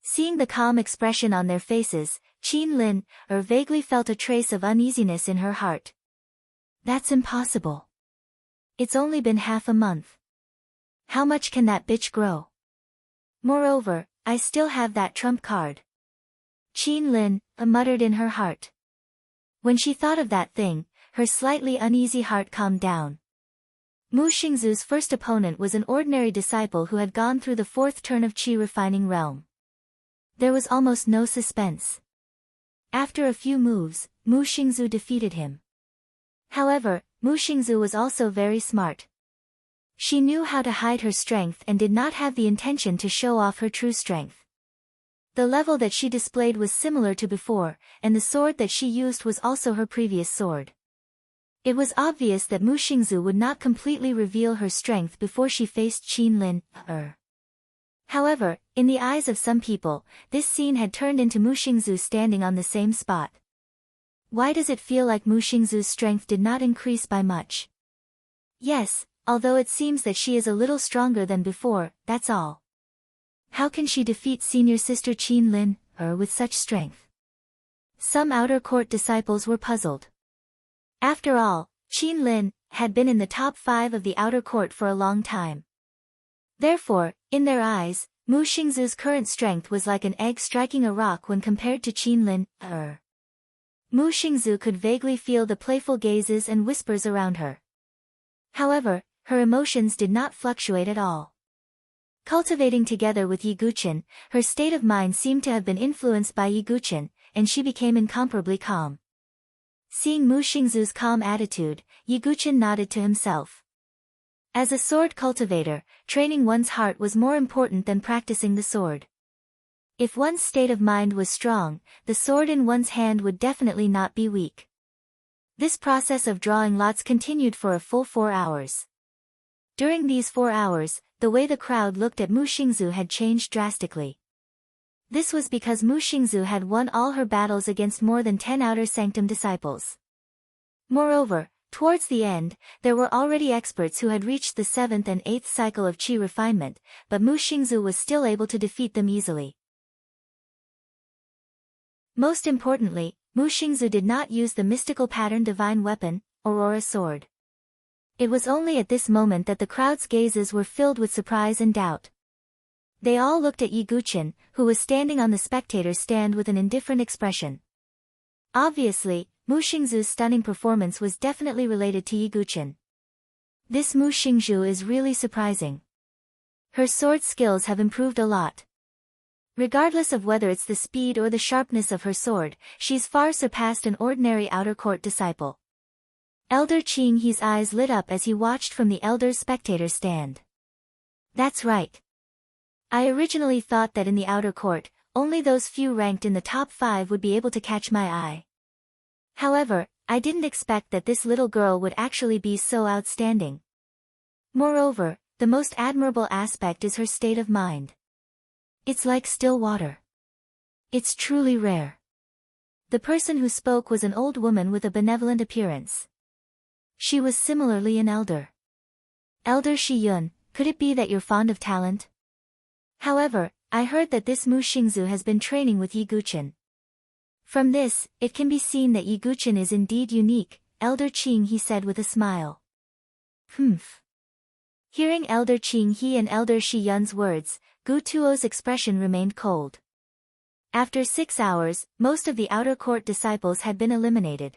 Seeing the calm expression on their faces, Qin Lin, vaguely felt a trace of uneasiness in her heart. That's impossible. It's only been half a month. How much can that bitch grow? Moreover, I still have that trump card. Qin Lin muttered in her heart. When she thought of that thing, her slightly uneasy heart calmed down. Mu Xingzu's first opponent was an ordinary disciple who had gone through the fourth turn of Qi refining realm. There was almost no suspense. After a few moves, Mu Xingzu defeated him. However, Mu Xingzu was also very smart. She knew how to hide her strength and did not have the intention to show off her true strength. The level that she displayed was similar to before, and the sword that she used was also her previous sword. It was obvious that Mu Xingzu would not completely reveal her strength before she faced Qin Lin. However, in the eyes of some people, this scene had turned into Mu Xingzu standing on the same spot. Why does it feel like Mu Xingzu's strength did not increase by much? Yes, although it seems that she is a little stronger than before, that's all. How can she defeat senior sister Qin Lin, with such strength? Some outer court disciples were puzzled. After all, Qin Lin had been in the top 5 of the outer court for a long time. Therefore, in their eyes, Mu Xingzu's current strength was like an egg striking a rock when compared to Qin Lin. Mu Xingzu could vaguely feel the playful gazes and whispers around her. However, her emotions did not fluctuate at all. Cultivating together with Yi Guqin, her state of mind seemed to have been influenced by Yi Guqin, and she became incomparably calm. Seeing Mu Xingzu's calm attitude, Yi Guqin nodded to himself. As a sword cultivator, training one's heart was more important than practicing the sword. If one's state of mind was strong, the sword in one's hand would definitely not be weak. This process of drawing lots continued for a full 4 hours. During these 4 hours, the way the crowd looked at Mu Xingzu had changed drastically. This was because Mu Xingzu had won all her battles against more than 10 outer sanctum disciples. Moreover, towards the end, there were already experts who had reached the 7th and 8th cycle of Qi refinement, but Mu Xingzu was still able to defeat them easily. Most importantly, Mu Xingzu did not use the mystical pattern divine weapon, Aurora sword. It was only at this moment that the crowd's gazes were filled with surprise and doubt. They all looked at Yi Guqin, who was standing on the spectator's stand with an indifferent expression. Obviously, Mu Xingzu's stunning performance was definitely related to Yi Guqin. This Mu Xingzu is really surprising. Her sword skills have improved a lot. Regardless of whether it's the speed or the sharpness of her sword, she's far surpassed an ordinary outer court disciple. Elder Qing He's eyes lit up as he watched from the elder's spectator stand. That's right. I originally thought that in the outer court, only those few ranked in the top 5 would be able to catch my eye. However, I didn't expect that this little girl would actually be so outstanding. Moreover, the most admirable aspect is her state of mind. It's like still water. It's truly rare. The person who spoke was an old woman with a benevolent appearance. She was similarly an elder. Elder Shi Yun, could it be that you're fond of talent? However, I heard that this Mu Xingzu has been training with Yi Guqin. From this, it can be seen that Yi Guqin is indeed unique, Elder Qing He said with a smile. Humph. Hearing Elder Qing He and Elder Shi Yun's words, Gu Tuo's expression remained cold. After 6 hours, most of the outer court disciples had been eliminated.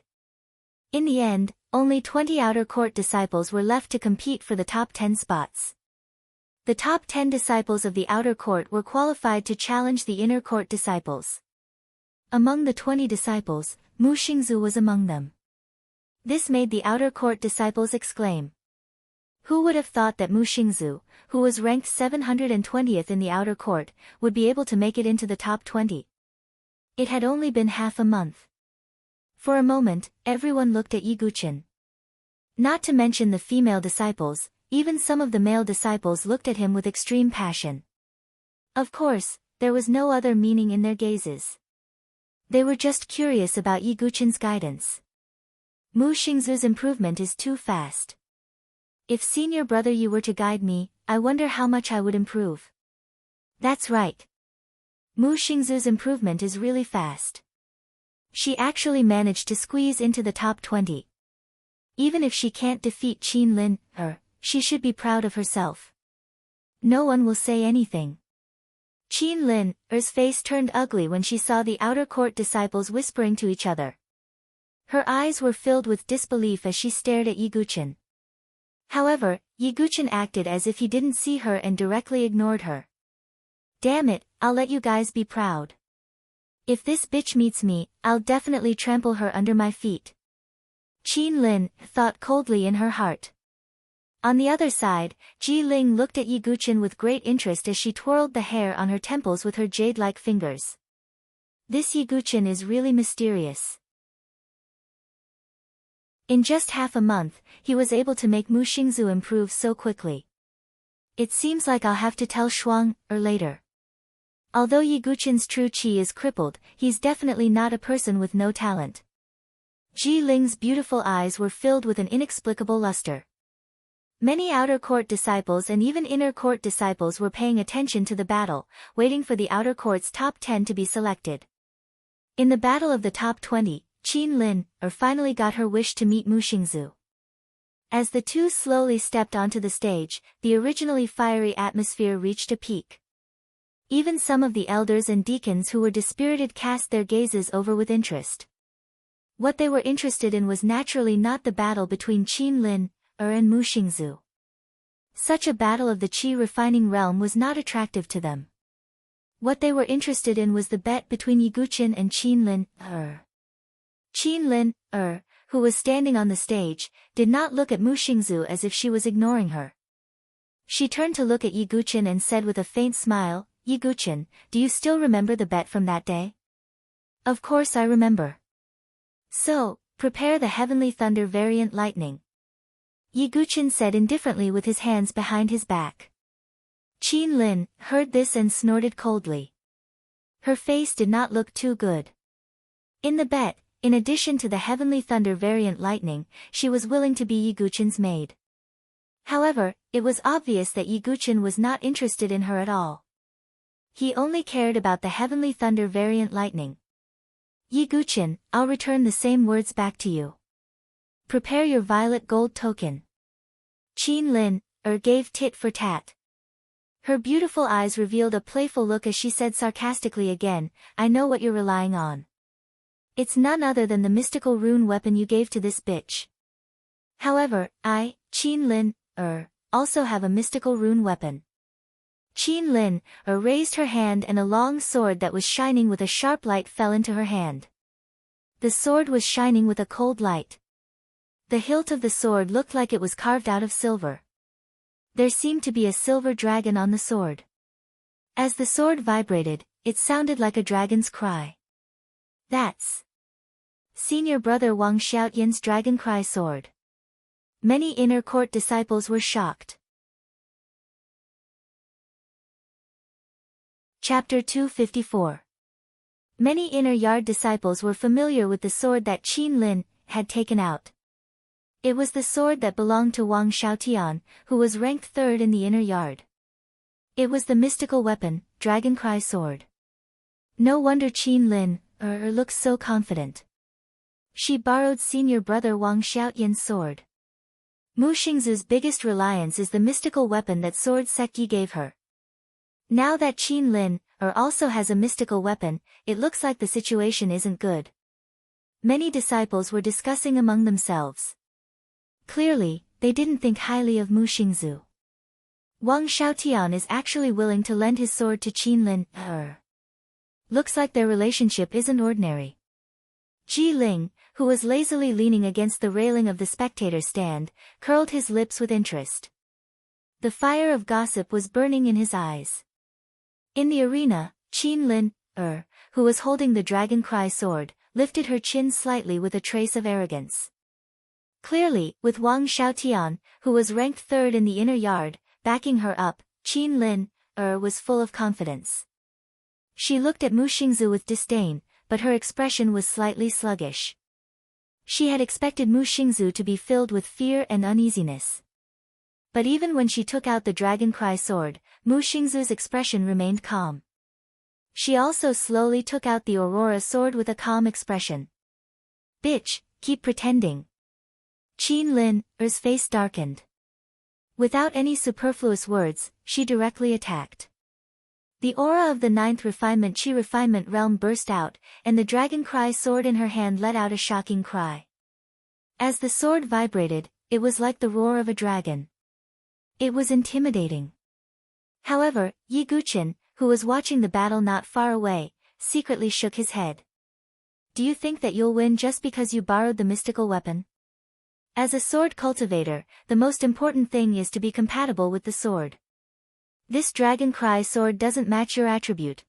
In the end, only 20 outer court disciples were left to compete for the top 10 spots. The top 10 disciples of the outer court were qualified to challenge the inner court disciples. Among the 20 disciples, Mu Xingzu was among them. This made the outer court disciples exclaim. Who would have thought that Mu Xingzu, who was ranked 720th in the outer court, would be able to make it into the top 20? It had only been half a month. For a moment, everyone looked at Yi Guqin. Not to mention the female disciples, even some of the male disciples looked at him with extreme passion. Of course, there was no other meaning in their gazes. They were just curious about Yi Guqin's guidance. Mu Xingzu's improvement is too fast. If senior brother you were to guide me, I wonder how much I would improve. That's right. Mu Xingzu's improvement is really fast. She actually managed to squeeze into the top 20. Even if she can't defeat Qin Lin, she should be proud of herself. No one will say anything. Qin Lin's face turned ugly when she saw the outer court disciples whispering to each other. Her eyes were filled with disbelief as she stared at Yiguchen. However, Yiguchen acted as if he didn't see her and directly ignored her. Damn it, I'll let you guys be proud. If this bitch meets me, I'll definitely trample her under my feet. Qin Lin thought coldly in her heart. On the other side, Ji Ling looked at Yiguchen with great interest as she twirled the hair on her temples with her jade-like fingers. This Yiguchen is really mysterious. In just half a month, he was able to make Mu Xingzu improve so quickly. It seems like I'll have to tell Shuang later. Although Yiguchen's true qi is crippled, he's definitely not a person with no talent. Ji Ling's beautiful eyes were filled with an inexplicable luster. Many outer court disciples and even inner court disciples were paying attention to the battle, waiting for the outer court's top 10 to be selected. In the battle of the top 20, Qin Lin finally got her wish to meet Mu Xingzu. As the two slowly stepped onto the stage, the originally fiery atmosphere reached a peak. Even some of the elders and deacons who were dispirited cast their gazes over with interest. What they were interested in was naturally not the battle between Qin Lin and Mu Xingzu. Such a battle of the qi refining realm was not attractive to them. What they were interested in was the bet between Yiguchen and Qin Lin. Qin Lin, who was standing on the stage, did not look at Mu Xingzu as if she was ignoring her. She turned to look at Yiguchen and said with a faint smile, Yiguchen, do you still remember the bet from that day? Of course I remember. So, prepare the heavenly thunder variant lightning. Yiguchen said indifferently with his hands behind his back. Qin Lin heard this and snorted coldly. Her face did not look too good. In the bet, in addition to the heavenly thunder variant lightning, she was willing to be Yiguchen's maid. However, it was obvious that Yiguchen was not interested in her at all. He only cared about the heavenly thunder variant lightning. Yiguchen, I'll return the same words back to you. Prepare your violet gold token. Qin Lin gave tit for tat. Her beautiful eyes revealed a playful look as she said sarcastically again, I know what you're relying on. It's none other than the mystical rune weapon you gave to this bitch. However, I, Qin Lin, also have a mystical rune weapon. Qin Lin raised her hand and a long sword that was shining with a sharp light fell into her hand. The sword was shining with a cold light. The hilt of the sword looked like it was carved out of silver. There seemed to be a silver dragon on the sword. As the sword vibrated, it sounded like a dragon's cry. That's Senior Brother Wang Xiaotian's dragon cry sword. Many inner court disciples were shocked. Chapter 254. Many inner yard disciples were familiar with the sword that Qin Lin had taken out. It was the sword that belonged to Wang Xiaotian, who was ranked third in the inner yard. It was the mystical weapon, Dragon Cry Sword. No wonder Qin Lin looks so confident. She borrowed senior brother Wang Xiaotian's sword. Mu Xingzu's biggest reliance is the mystical weapon that Sword Sekyi gave her. Now that Qin Lin also has a mystical weapon, it looks like the situation isn't good. Many disciples were discussing among themselves. Clearly, they didn't think highly of Mu Xingzu. Wang Xiaotian is actually willing to lend his sword to Qin Lin. Looks like their relationship isn't ordinary. Ji Ling, who was lazily leaning against the railing of the spectator stand, curled his lips with interest. The fire of gossip was burning in his eyes. In the arena, Qin Lin, who was holding the Dragon Cry sword, lifted her chin slightly with a trace of arrogance. Clearly, with Wang Xiaotian, who was ranked third in the inner yard, backing her up, Qin Lin, was full of confidence. She looked at Mu Xingzu with disdain, but her expression was slightly sluggish. She had expected Mu Xingzu to be filled with fear and uneasiness. But even when she took out the Dragon Cry sword, Mu Xingzu's expression remained calm. She also slowly took out the Aurora sword with a calm expression. Bitch, keep pretending. Qin Lin's face darkened. Without any superfluous words, she directly attacked. The aura of the ninth refinement chi refinement realm burst out, and the dragon cry sword in her hand let out a shocking cry. As the sword vibrated, it was like the roar of a dragon. It was intimidating. However, Yi Guqin, who was watching the battle not far away, secretly shook his head. Do you think that you'll win just because you borrowed the mystical weapon? As a sword cultivator, the most important thing is to be compatible with the sword. This dragon cry sword doesn't match your attribute.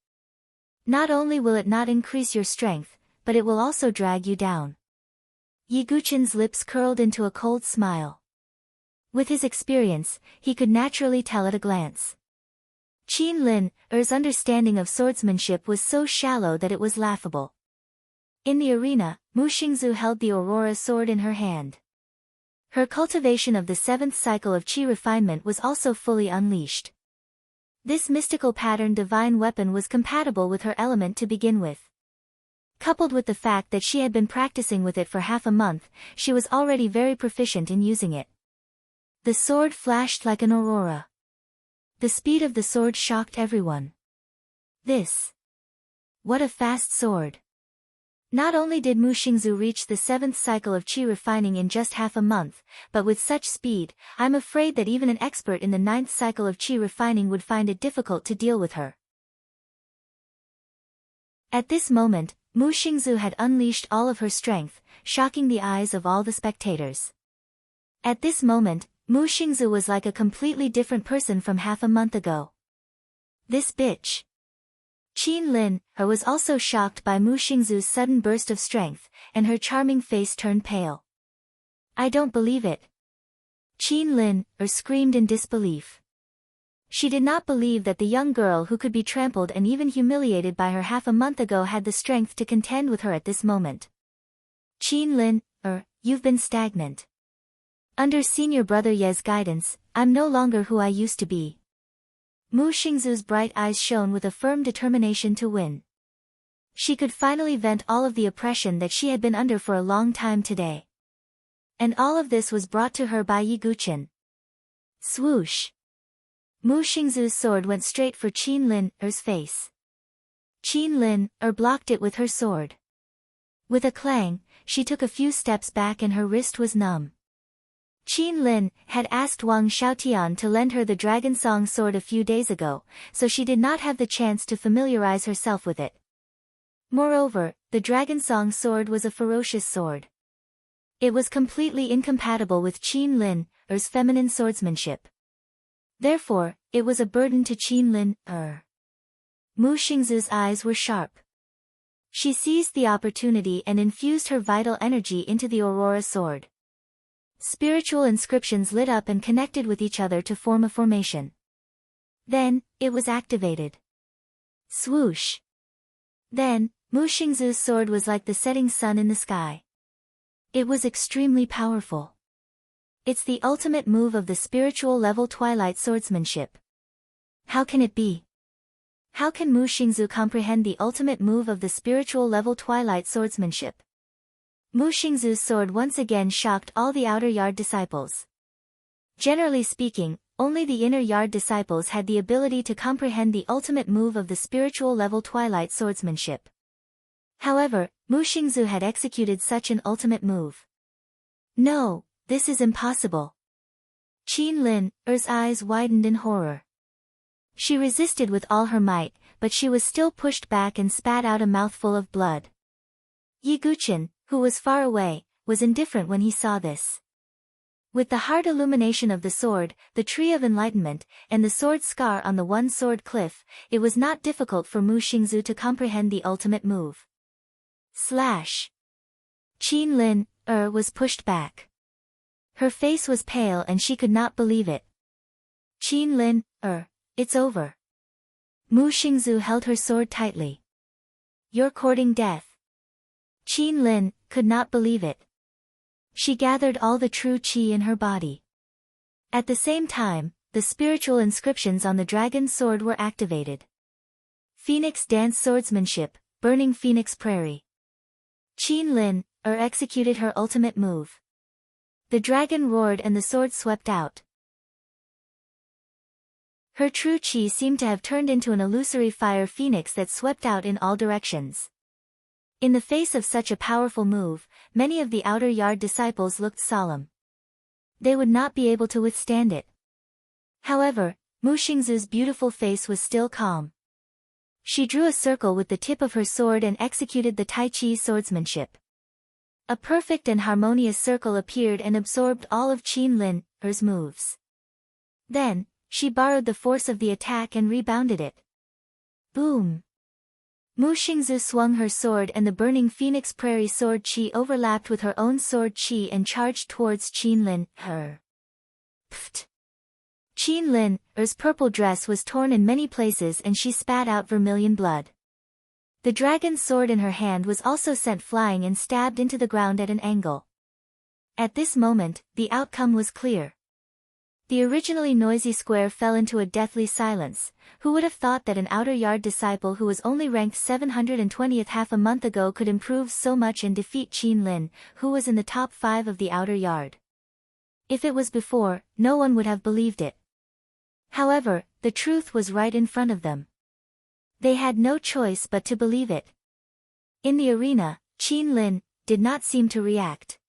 Not only will it not increase your strength, but it will also drag you down. Yi Guqin's lips curled into a cold smile. With his experience, he could naturally tell at a glance. Qin Lin Er's understanding of swordsmanship was so shallow that it was laughable. In the arena, Mu Xingzu held the Aurora sword in her hand. Her cultivation of the seventh cycle of Qi refinement was also fully unleashed. This mystical pattern divine weapon was compatible with her element to begin with. Coupled with the fact that she had been practicing with it for half a month, she was already very proficient in using it. The sword flashed like an aurora. The speed of the sword shocked everyone. What a fast sword! Not only did Mu Xingzu reach the seventh cycle of Qi refining in just half a month, but with such speed, I'm afraid that even an expert in the ninth cycle of Qi refining would find it difficult to deal with her. At this moment, Mu Xingzu had unleashed all of her strength, shocking the eyes of all the spectators. At this moment, Mu Xingzu was like a completely different person from half a month ago. This bitch. Qin Lin was also shocked by Mu Xingzu's sudden burst of strength, and her charming face turned pale. I don't believe it. Qin Lin screamed in disbelief. She did not believe that the young girl who could be trampled and even humiliated by her half a month ago had the strength to contend with her at this moment. Qin Lin, you've been stagnant. Under senior brother Ye's guidance, I'm no longer who I used to be. Mu Xingzu's bright eyes shone with a firm determination to win. She could finally vent all of the oppression that she had been under for a long time today. And all of this was brought to her by Yi Guqin. Swoosh! Mu Xingzu's sword went straight for Qin Lin's face. Qin Lin blocked it with her sword. With a clang, she took a few steps back and her wrist was numb. Qin Lin had asked Wang Xiaotian to lend her the Dragon Song sword a few days ago, so she did not have the chance to familiarize herself with it. Moreover, the Dragon Song sword was a ferocious sword. It was completely incompatible with Qin Lin's feminine swordsmanship. Therefore, it was a burden to Qin Lin. Mu Xingzu's eyes were sharp. She seized the opportunity and infused her vital energy into the Aurora sword. Spiritual inscriptions lit up and connected with each other to form a formation. Then, it was activated. Swoosh! Then, Mu Xingzu's sword was like the setting sun in the sky. It was extremely powerful. It's the ultimate move of the spiritual level twilight swordsmanship. How can it be? How can Mu Xingzu comprehend the ultimate move of the spiritual level twilight swordsmanship? Mu Xingzu's sword once again shocked all the outer yard disciples. Generally speaking, only the inner yard disciples had the ability to comprehend the ultimate move of the spiritual level twilight swordsmanship. However, Mu Xingzu had executed such an ultimate move. No, this is impossible. Qin Lin's eyes widened in horror. She resisted with all her might, but she was still pushed back and spat out a mouthful of blood. Yi Guqin, who was far away, was indifferent when he saw this. With the heart illumination of the sword, the tree of enlightenment, and the sword scar on the one sword cliff, it was not difficult for Mu Xingzu to comprehend the ultimate move. Slash! Qin Lin was pushed back. Her face was pale and she could not believe it. Qin Lin, it's over. Mu Xingzu held her sword tightly. You're courting death. Qin Lin could not believe it. She gathered all the true qi in her body. At the same time, the spiritual inscriptions on the dragon's sword were activated. Phoenix Dance Swordsmanship, Burning Phoenix Prairie. Qin Lin executed her ultimate move. The dragon roared and the sword swept out. Her true chi seemed to have turned into an illusory fire phoenix that swept out in all directions. In the face of such a powerful move, many of the outer yard disciples looked solemn. They would not be able to withstand it. However, Mu Xingzu's beautiful face was still calm. She drew a circle with the tip of her sword and executed the Tai Chi swordsmanship. A perfect and harmonious circle appeared and absorbed all of Qin Lin's moves. Then, she borrowed the force of the attack and rebounded it. Boom! Mu Xingzu swung her sword and the burning phoenix prairie sword chi overlapped with her own sword chi and charged towards Qin Lin's. Pfft! Qin Lin's purple dress was torn in many places and she spat out vermilion blood. The dragon's sword in her hand was also sent flying and stabbed into the ground at an angle. At this moment, the outcome was clear. The originally noisy square fell into a deathly silence. Who would have thought that an outer yard disciple who was only ranked 720th half a month ago could improve so much and defeat Qin Lin, who was in the top 5 of the outer yard? If it was before, no one would have believed it. However, the truth was right in front of them. They had no choice but to believe it. In the arena, Qin Lin did not seem to react.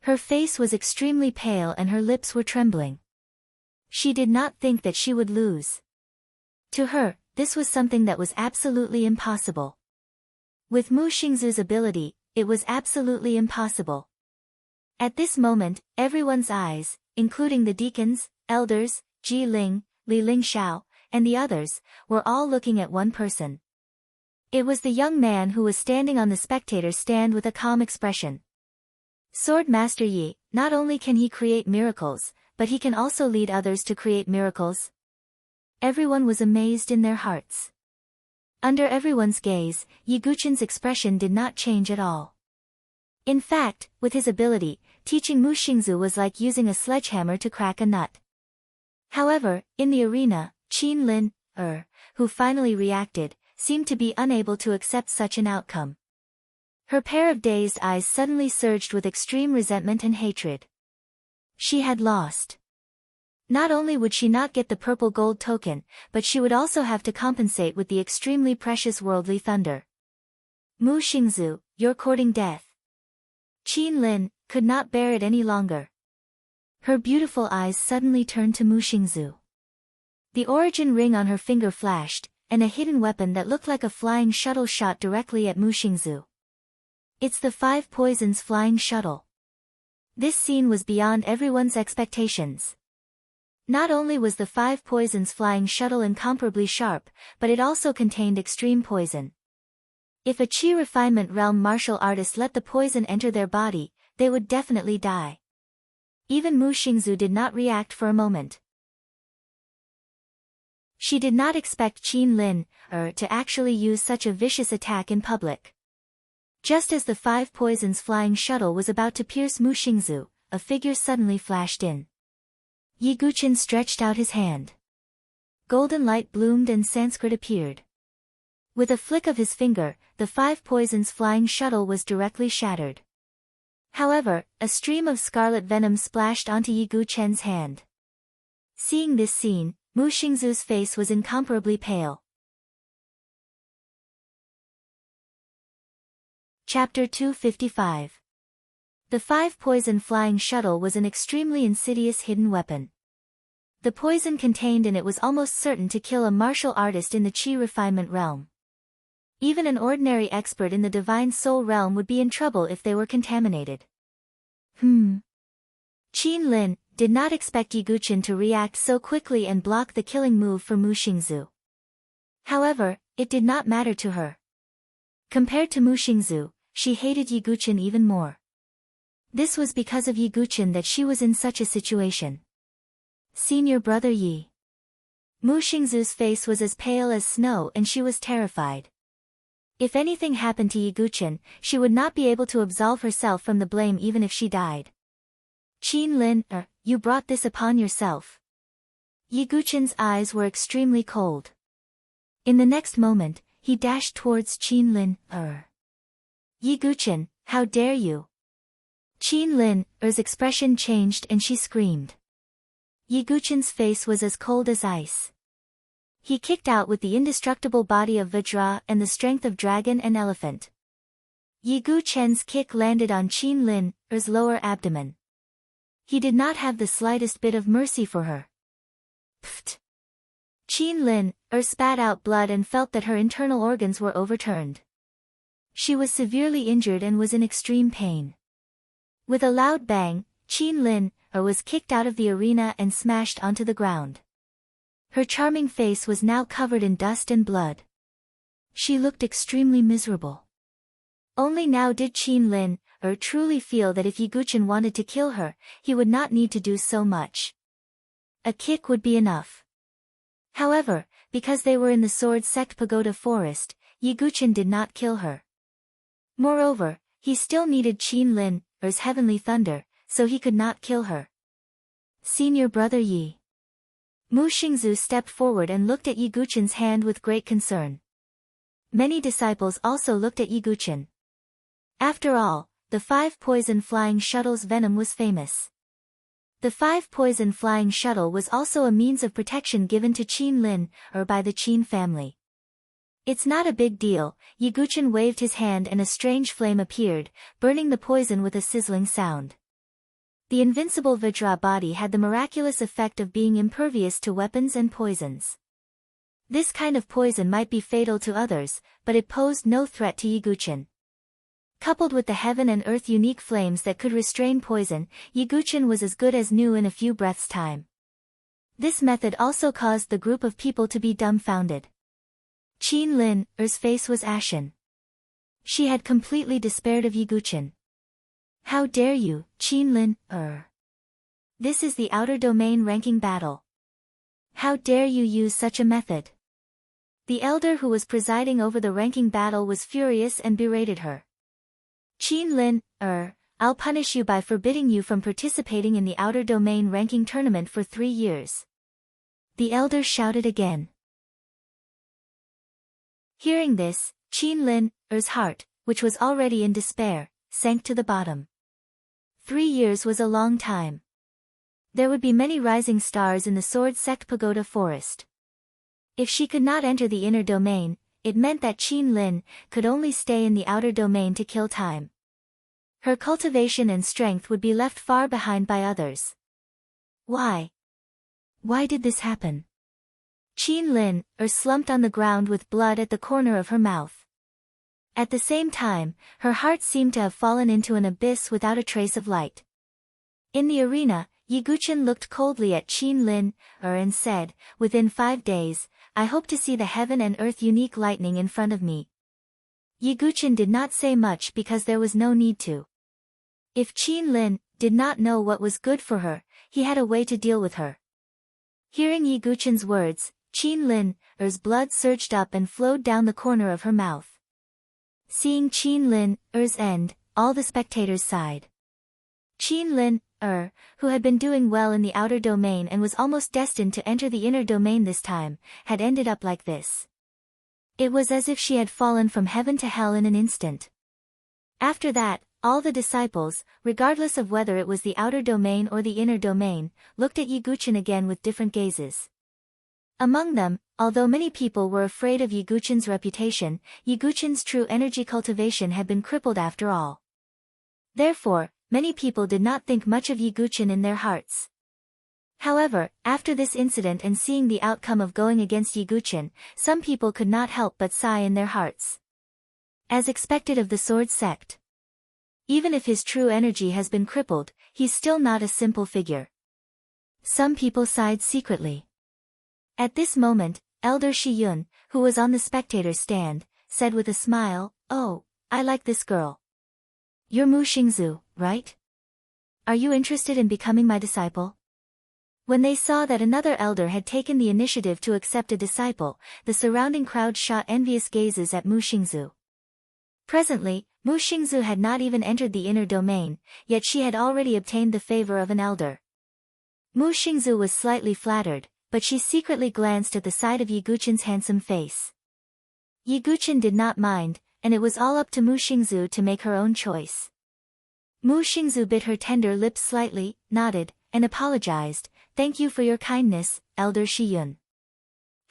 Her face was extremely pale and her lips were trembling. She did not think that she would lose. To her, this was something that was absolutely impossible. With Mu Xingzu's ability, it was absolutely impossible. At this moment, everyone's eyes, including the deacons, elders, Ji Ling, Li Lingxiao, and the others, were all looking at one person. It was the young man who was standing on the spectator's stand with a calm expression. Sword Master Yi, not only can he create miracles, but he can also lead others to create miracles. Everyone was amazed in their hearts. Under everyone's gaze, Yi Guqin's expression did not change at all. In fact, with his ability, teaching Mu Xingzu was like using a sledgehammer to crack a nut. However, in the arena, Qin Lin, who finally reacted, seemed to be unable to accept such an outcome. Her pair of dazed eyes suddenly surged with extreme resentment and hatred. She had lost. Not only would she not get the purple gold token, but she would also have to compensate with the extremely precious worldly thunder. Mu Xingzu, you're courting death. Qin Lin could not bear it any longer. Her beautiful eyes suddenly turned to Mu Xingzu. The origin ring on her finger flashed, and a hidden weapon that looked like a flying shuttle shot directly at Mu Xingzu. It's the 5 poisons flying shuttle. This scene was beyond everyone's expectations. Not only was the 5 poisons flying shuttle incomparably sharp, but it also contained extreme poison. If a Qi refinement realm martial artist let the poison enter their body, they would definitely die. Even Mu Xingzu did not react for a moment. She did not expect Qin Lin, to actually use such a vicious attack in public. Just as the 5 poisons flying shuttle was about to pierce Mu Xingzu, a figure suddenly flashed in. Yi Guqin stretched out his hand. Golden light bloomed and Sanskrit appeared. With a flick of his finger, the 5 poisons flying shuttle was directly shattered. However, a stream of scarlet venom splashed onto Yi Guqin's hand. Seeing this scene, Mu Xingzu's face was incomparably pale. Chapter 255. The 5 poison flying shuttle was an extremely insidious hidden weapon. The poison contained in it was almost certain to kill a martial artist in the Qi refinement realm. Even an ordinary expert in the divine soul realm would be in trouble if they were contaminated. Qin Lin did not expect Yi Guqin to react so quickly and block the killing move for Mu Xingzu. However, it did not matter to her. Compared to Mu Xingzu, she hated Yi Guqin even more. This was because of Yi Guqin that she was in such a situation. Senior brother Yi. Mu Xingzu's face was as pale as snow and she was terrified. If anything happened to Yi Guqin, she would not be able to absolve herself from the blame even if she died. Qin Lin, you brought this upon yourself. Yi Guqin's eyes were extremely cold. In the next moment, he dashed towards Qin Lin, Yi Guqin, how dare you? Qin Lin's expression changed and she screamed. Yi Guqin's face was as cold as ice. He kicked out with the indestructible body of Vajra and the strength of dragon and elephant. Yi Guchen's kick landed on Qin Lin's lower abdomen. He did not have the slightest bit of mercy for her. Pfft! Qin Lin spat out blood and felt that her internal organs were overturned. She was severely injured and was in extreme pain. With a loud bang, Qin Lin was kicked out of the arena and smashed onto the ground. Her charming face was now covered in dust and blood. She looked extremely miserable. Only now did Qin Lin truly feel that if Yi Guchen wanted to kill her, he would not need to do so much. A kick would be enough. However, because they were in the Sword Sect Pagoda Forest, Yi Guchen did not kill her. Moreover, he still needed Qin Lin's heavenly thunder, so he could not kill her. Senior brother Yi. Mu Xingzu stepped forward and looked at Yi Guchen's hand with great concern. Many disciples also looked at Yi Guchen. After all, the 5 poison flying shuttle's venom was famous. The 5 poison flying shuttle was also a means of protection given to Qin Lin by the Qin family. It's not a big deal. Yi Guchen waved his hand and a strange flame appeared, burning the poison with a sizzling sound. The invincible Vajra body had the miraculous effect of being impervious to weapons and poisons. This kind of poison might be fatal to others, but it posed no threat to Yi Guchen. Coupled with the heaven and earth unique flames that could restrain poison, Yi Guchen was as good as new in a few breaths' time. This method also caused the group of people to be dumbfounded. Qin Lin's face was ashen. She had completely despaired of Yi Guchen. How dare you, Qin Lin? This is the outer domain ranking battle. How dare you use such a method? The elder who was presiding over the ranking battle was furious and berated her. Qin Lin, I'll punish you by forbidding you from participating in the outer domain ranking tournament for 3 years. The elder shouted again. Hearing this, Qin Lin's heart, which was already in despair, sank to the bottom. 3 years was a long time. There would be many rising stars in the Sword Sect Pagoda Forest. If she could not enter the inner domain, it meant that Qin Lin could only stay in the outer domain to kill time. Her cultivation and strength would be left far behind by others. Why? Why did this happen? Qin Lin slumped on the ground with blood at the corner of her mouth. At the same time, her heart seemed to have fallen into an abyss without a trace of light. In the arena, Yi Guchen looked coldly at Qin Lin and said, "Within 5 days, I hope to see the heaven and earth unique lightning in front of me." Yi Guchen did not say much because there was no need to. If Qin Lin did not know what was good for her, he had a way to deal with her. Hearing Yi Guchen's words, Qin Lin's blood surged up and flowed down the corner of her mouth. Seeing Qin Lin's end, all the spectators sighed. Qin Lin, who had been doing well in the outer domain and was almost destined to enter the inner domain this time, had ended up like this. It was as if she had fallen from heaven to hell in an instant. After that, all the disciples, regardless of whether it was the outer domain or the inner domain, looked at Yi Guchen again with different gazes. Among them, although many people were afraid of Yi Guchen's reputation, Yi Guchen's true energy cultivation had been crippled after all. Therefore, many people did not think much of Yi Guchen in their hearts. However, after this incident and seeing the outcome of going against Yi Guchen, some people could not help but sigh in their hearts. As expected of the Sword Sect. Even if his true energy has been crippled, he's still not a simple figure. Some people sighed secretly. At this moment, Elder Shiyun, who was on the spectator's stand, said with a smile, "Oh, I like this girl. You're Mu Xingzu, right? Are you interested in becoming my disciple?" When they saw that another elder had taken the initiative to accept a disciple, the surrounding crowd shot envious gazes at Mu Xingzu. Presently, Mu Xingzu had not even entered the inner domain, yet she had already obtained the favor of an elder. Mu Xingzu was slightly flattered, but she secretly glanced at the side of Yi Guchen's handsome face. Yi Guchen did not mind, and it was all up to Mu Xingzu to make her own choice. Mu Xingzu bit her tender lips slightly, nodded, and apologized, "Thank you for your kindness, Elder Shiyun."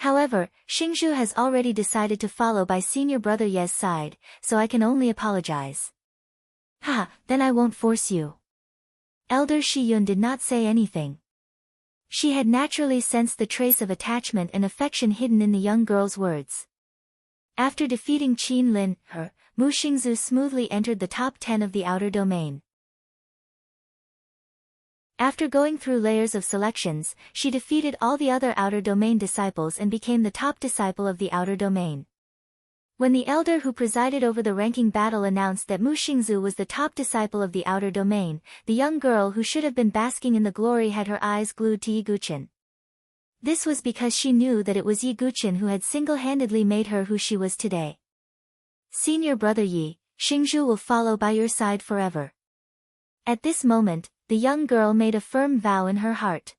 However, Xingzhu has already decided to follow by senior brother Ye's side, so I can only apologize. Ha, then I won't force you. Elder Shiyun did not say anything. She had naturally sensed the trace of attachment and affection hidden in the young girl's words. After defeating Qin Lin, Mu Xingzhu smoothly entered the top 10 of the outer domain. After going through layers of selections, she defeated all the other outer domain disciples and became the top disciple of the outer domain. When the elder who presided over the ranking battle announced that Mu Xingzhu was the top disciple of the outer domain, the young girl who should have been basking in the glory had her eyes glued to Yi Guqin. This was because she knew that it was Yi Guqin who had single-handedly made her who she was today. Senior brother Yi, Xingzhu will follow by your side forever. At this moment, the young girl made a firm vow in her heart.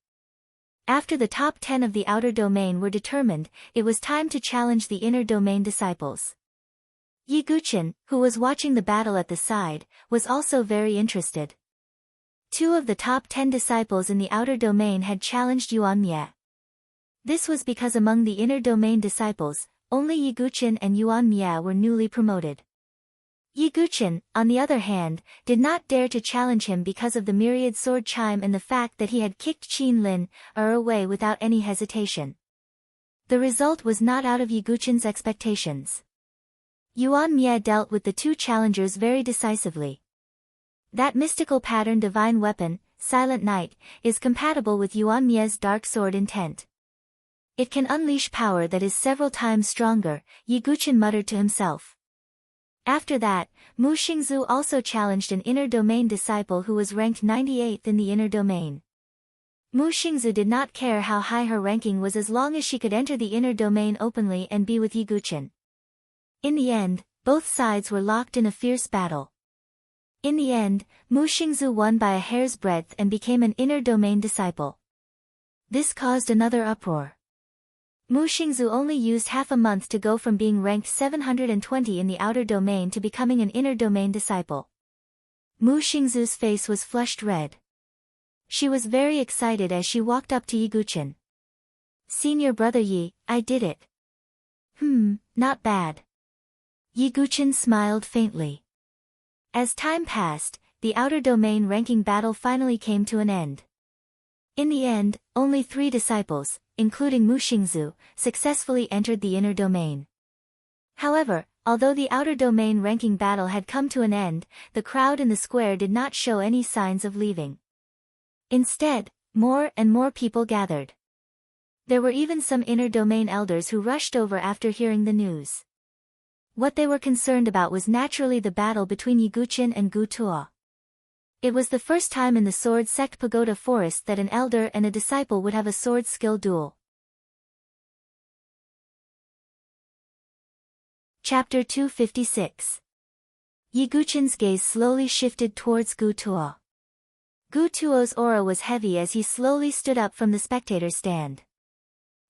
After the top 10 of the outer domain were determined, it was time to challenge the inner domain disciples. Yi Guqin, who was watching the battle at the side, was also very interested. 2 of the top 10 disciples in the outer domain had challenged Yuan Mie. This was because among the inner domain disciples, only Yi Guqin and Yuan Mie were newly promoted. Yi Guqin, on the other hand, did not dare to challenge him because of the myriad sword chime and the fact that he had kicked Qin Lin away without any hesitation. The result was not out of Yi Guqin's expectations. Yuan Mie dealt with the 2 challengers very decisively. That mystical pattern divine weapon, Silent Night, is compatible with Yuan Mie's dark sword intent. It can unleash power that is several times stronger, Yi Guqin muttered to himself. After that, Mu Xingzhu also challenged an inner domain disciple who was ranked 98th in the inner domain. Mu Xingzhu did not care how high her ranking was as long as she could enter the inner domain openly and be with Yi Guqin. In the end, both sides were locked in a fierce battle. In the end, Mu Xingzhu won by a hair's breadth and became an inner domain disciple. This caused another uproar. Mu Xingzhu only used half a month to go from being ranked 720 in the outer domain to becoming an inner domain disciple. Mu Xingzhu's face was flushed red. She was very excited as she walked up to Yi Guqin. Senior brother Yi, I did it. Not bad. Yi Guqin smiled faintly. As time passed, the outer domain ranking battle finally came to an end. In the end, only 3 disciples, including Mu Xingzhu, successfully entered the inner domain. However, although the outer domain ranking battle had come to an end, the crowd in the square did not show any signs of leaving. Instead, more and more people gathered. There were even some inner domain elders who rushed over after hearing the news. What they were concerned about was naturally the battle between Yi Guqin and Gu Tuo. It was the first time in the Sword Sect Pagoda Forest that an elder and a disciple would have a sword skill duel. Chapter 256. Yi Guqin's gaze slowly shifted towards Gu Tuo. Gu Tuo's aura was heavy as he slowly stood up from the spectator stand.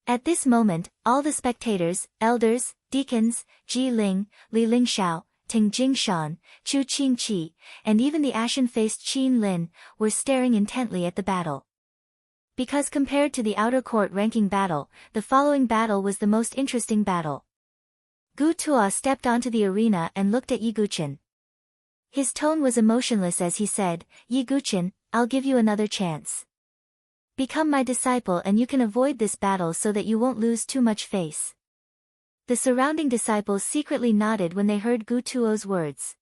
At this moment, all the spectators, elders, deacons, Ji Ling, Li Lingxiao, Ting Jingshan, Chu Qingqi, and even the ashen-faced Qin Lin, were staring intently at the battle. Because compared to the outer court ranking battle, the following battle was the most interesting battle. Gu Tuo stepped onto the arena and looked at Yi Guqin. His tone was emotionless as he said, Yi Guqin, I'll give you another chance. Become my disciple and you can avoid this battle so that you won't lose too much face. The surrounding disciples secretly nodded when they heard Gu Tuo's words.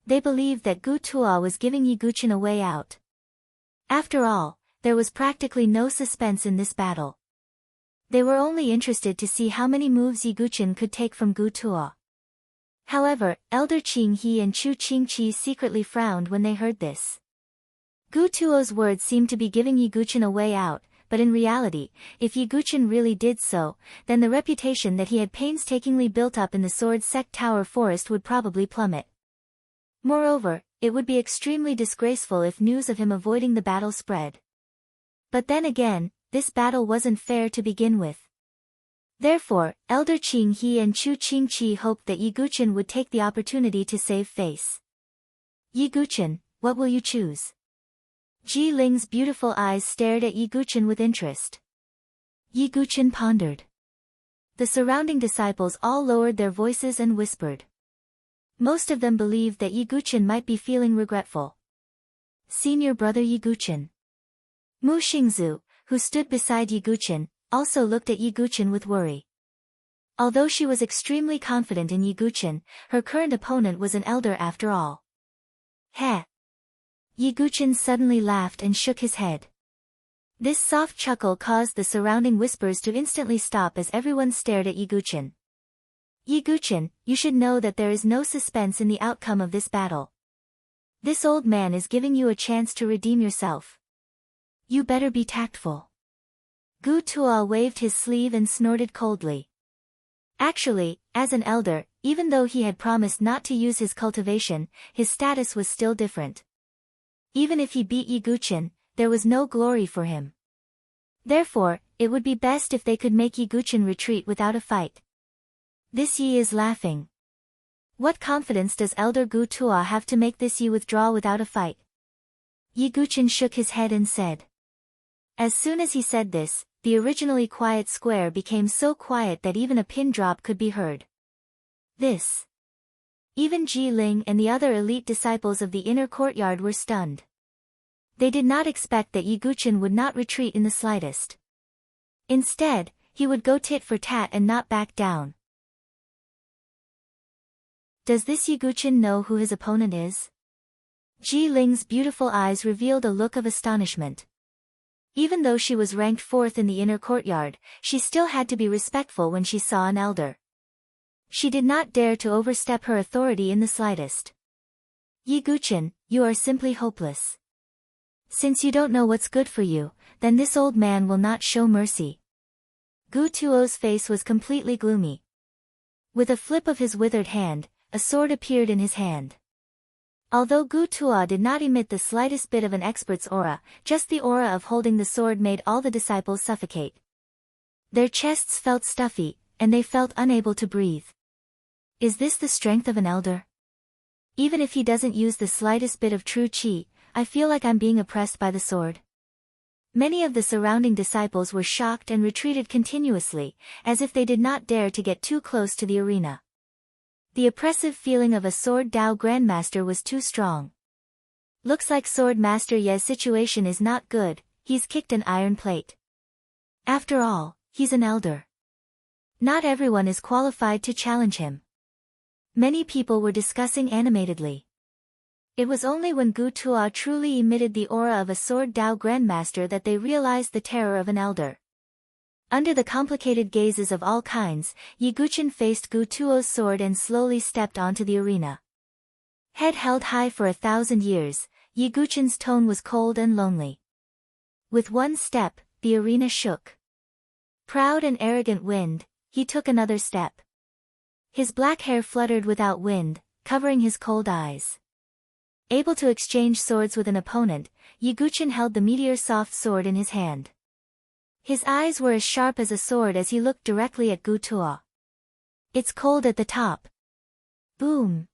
They believed that Gu Tuo was giving Yi Guqin a way out. After all, there was practically no suspense in this battle. They were only interested to see how many moves Yi Guqin could take from Gu Tuo. However, Elder Qing He and Chu Qingqi secretly frowned when they heard this. Gu Tuo's words seemed to be giving Yi Guqin a way out, but in reality, if Yi Guqin really did so, then the reputation that he had painstakingly built up in the Sword Sect Tower Forest would probably plummet. Moreover, it would be extremely disgraceful if news of him avoiding the battle spread. But then again, this battle wasn't fair to begin with. Therefore, Elder Qing He and Chu Qingqi hoped that Yi Guqin would take the opportunity to save face. Yi Guqin, what will you choose? Ji Ling's beautiful eyes stared at Yi Guqin with interest. Yi Guqin pondered. The surrounding disciples all lowered their voices and whispered. Most of them believed that Yiguchen might be feeling regretful. Senior brother Yiguchen. Mu Xingzu, who stood beside Yiguchen, also looked at Yiguchen with worry. Although she was extremely confident in Yiguchen, her current opponent was an elder after all. Heh! Yiguchen suddenly laughed and shook his head. This soft chuckle caused the surrounding whispers to instantly stop as everyone stared at Yiguchen. Yiguchen, you should know that there is no suspense in the outcome of this battle. This old man is giving you a chance to redeem yourself. You better be tactful. Gu Tuo waved his sleeve and snorted coldly. Actually, as an elder, even though he had promised not to use his cultivation, his status was still different. Even if he beat Yiguchen, there was no glory for him. Therefore, it would be best if they could make Yiguchen retreat without a fight. This Yi is laughing. What confidence does Elder Gu Tuo have to make this Yi withdraw without a fight? Yiguchen shook his head and said. As soon as he said this, the originally quiet square became so quiet that even a pin drop could be heard. This. Even Ji Ling and the other elite disciples of the inner courtyard were stunned. They did not expect that Yiguchen would not retreat in the slightest. Instead, he would go tit for tat and not back down. Does this Yiguchen know who his opponent is? Ji Ling's beautiful eyes revealed a look of astonishment. Even though she was ranked 4th in the inner courtyard, she still had to be respectful when she saw an elder. She did not dare to overstep her authority in the slightest. Yiguchen, you are simply hopeless. Since you don't know what's good for you, then this old man will not show mercy. Gu Tuo's face was completely gloomy. With a flip of his withered hand, a sword appeared in his hand. Although Gu Tuo did not emit the slightest bit of an expert's aura, just the aura of holding the sword made all the disciples suffocate. Their chests felt stuffy, and they felt unable to breathe. Is this the strength of an elder? Even if he doesn't use the slightest bit of true qi, I feel like I'm being oppressed by the sword. Many of the surrounding disciples were shocked and retreated continuously, as if they did not dare to get too close to the arena. The oppressive feeling of a Sword Dao Grandmaster was too strong. Looks like Sword Master Ye's situation is not good, he's kicked an iron plate. After all, he's an elder. Not everyone is qualified to challenge him. Many people were discussing animatedly. It was only when Gu Tuo truly emitted the aura of a Sword Dao Grandmaster that they realized the terror of an elder. Under the complicated gazes of all kinds, Yiguchen faced Gu Tuo's sword and slowly stepped onto the arena. Head held high for 1,000 years, Yiguchen's tone was cold and lonely. With one step, the arena shook. Proud and arrogant wind, he took another step. His black hair fluttered without wind, covering his cold eyes. Able to exchange swords with an opponent, Yiguchen held the meteor-soft sword in his hand. His eyes were as sharp as a sword as he looked directly at Gu Tuo. It's cold at the top. Boom.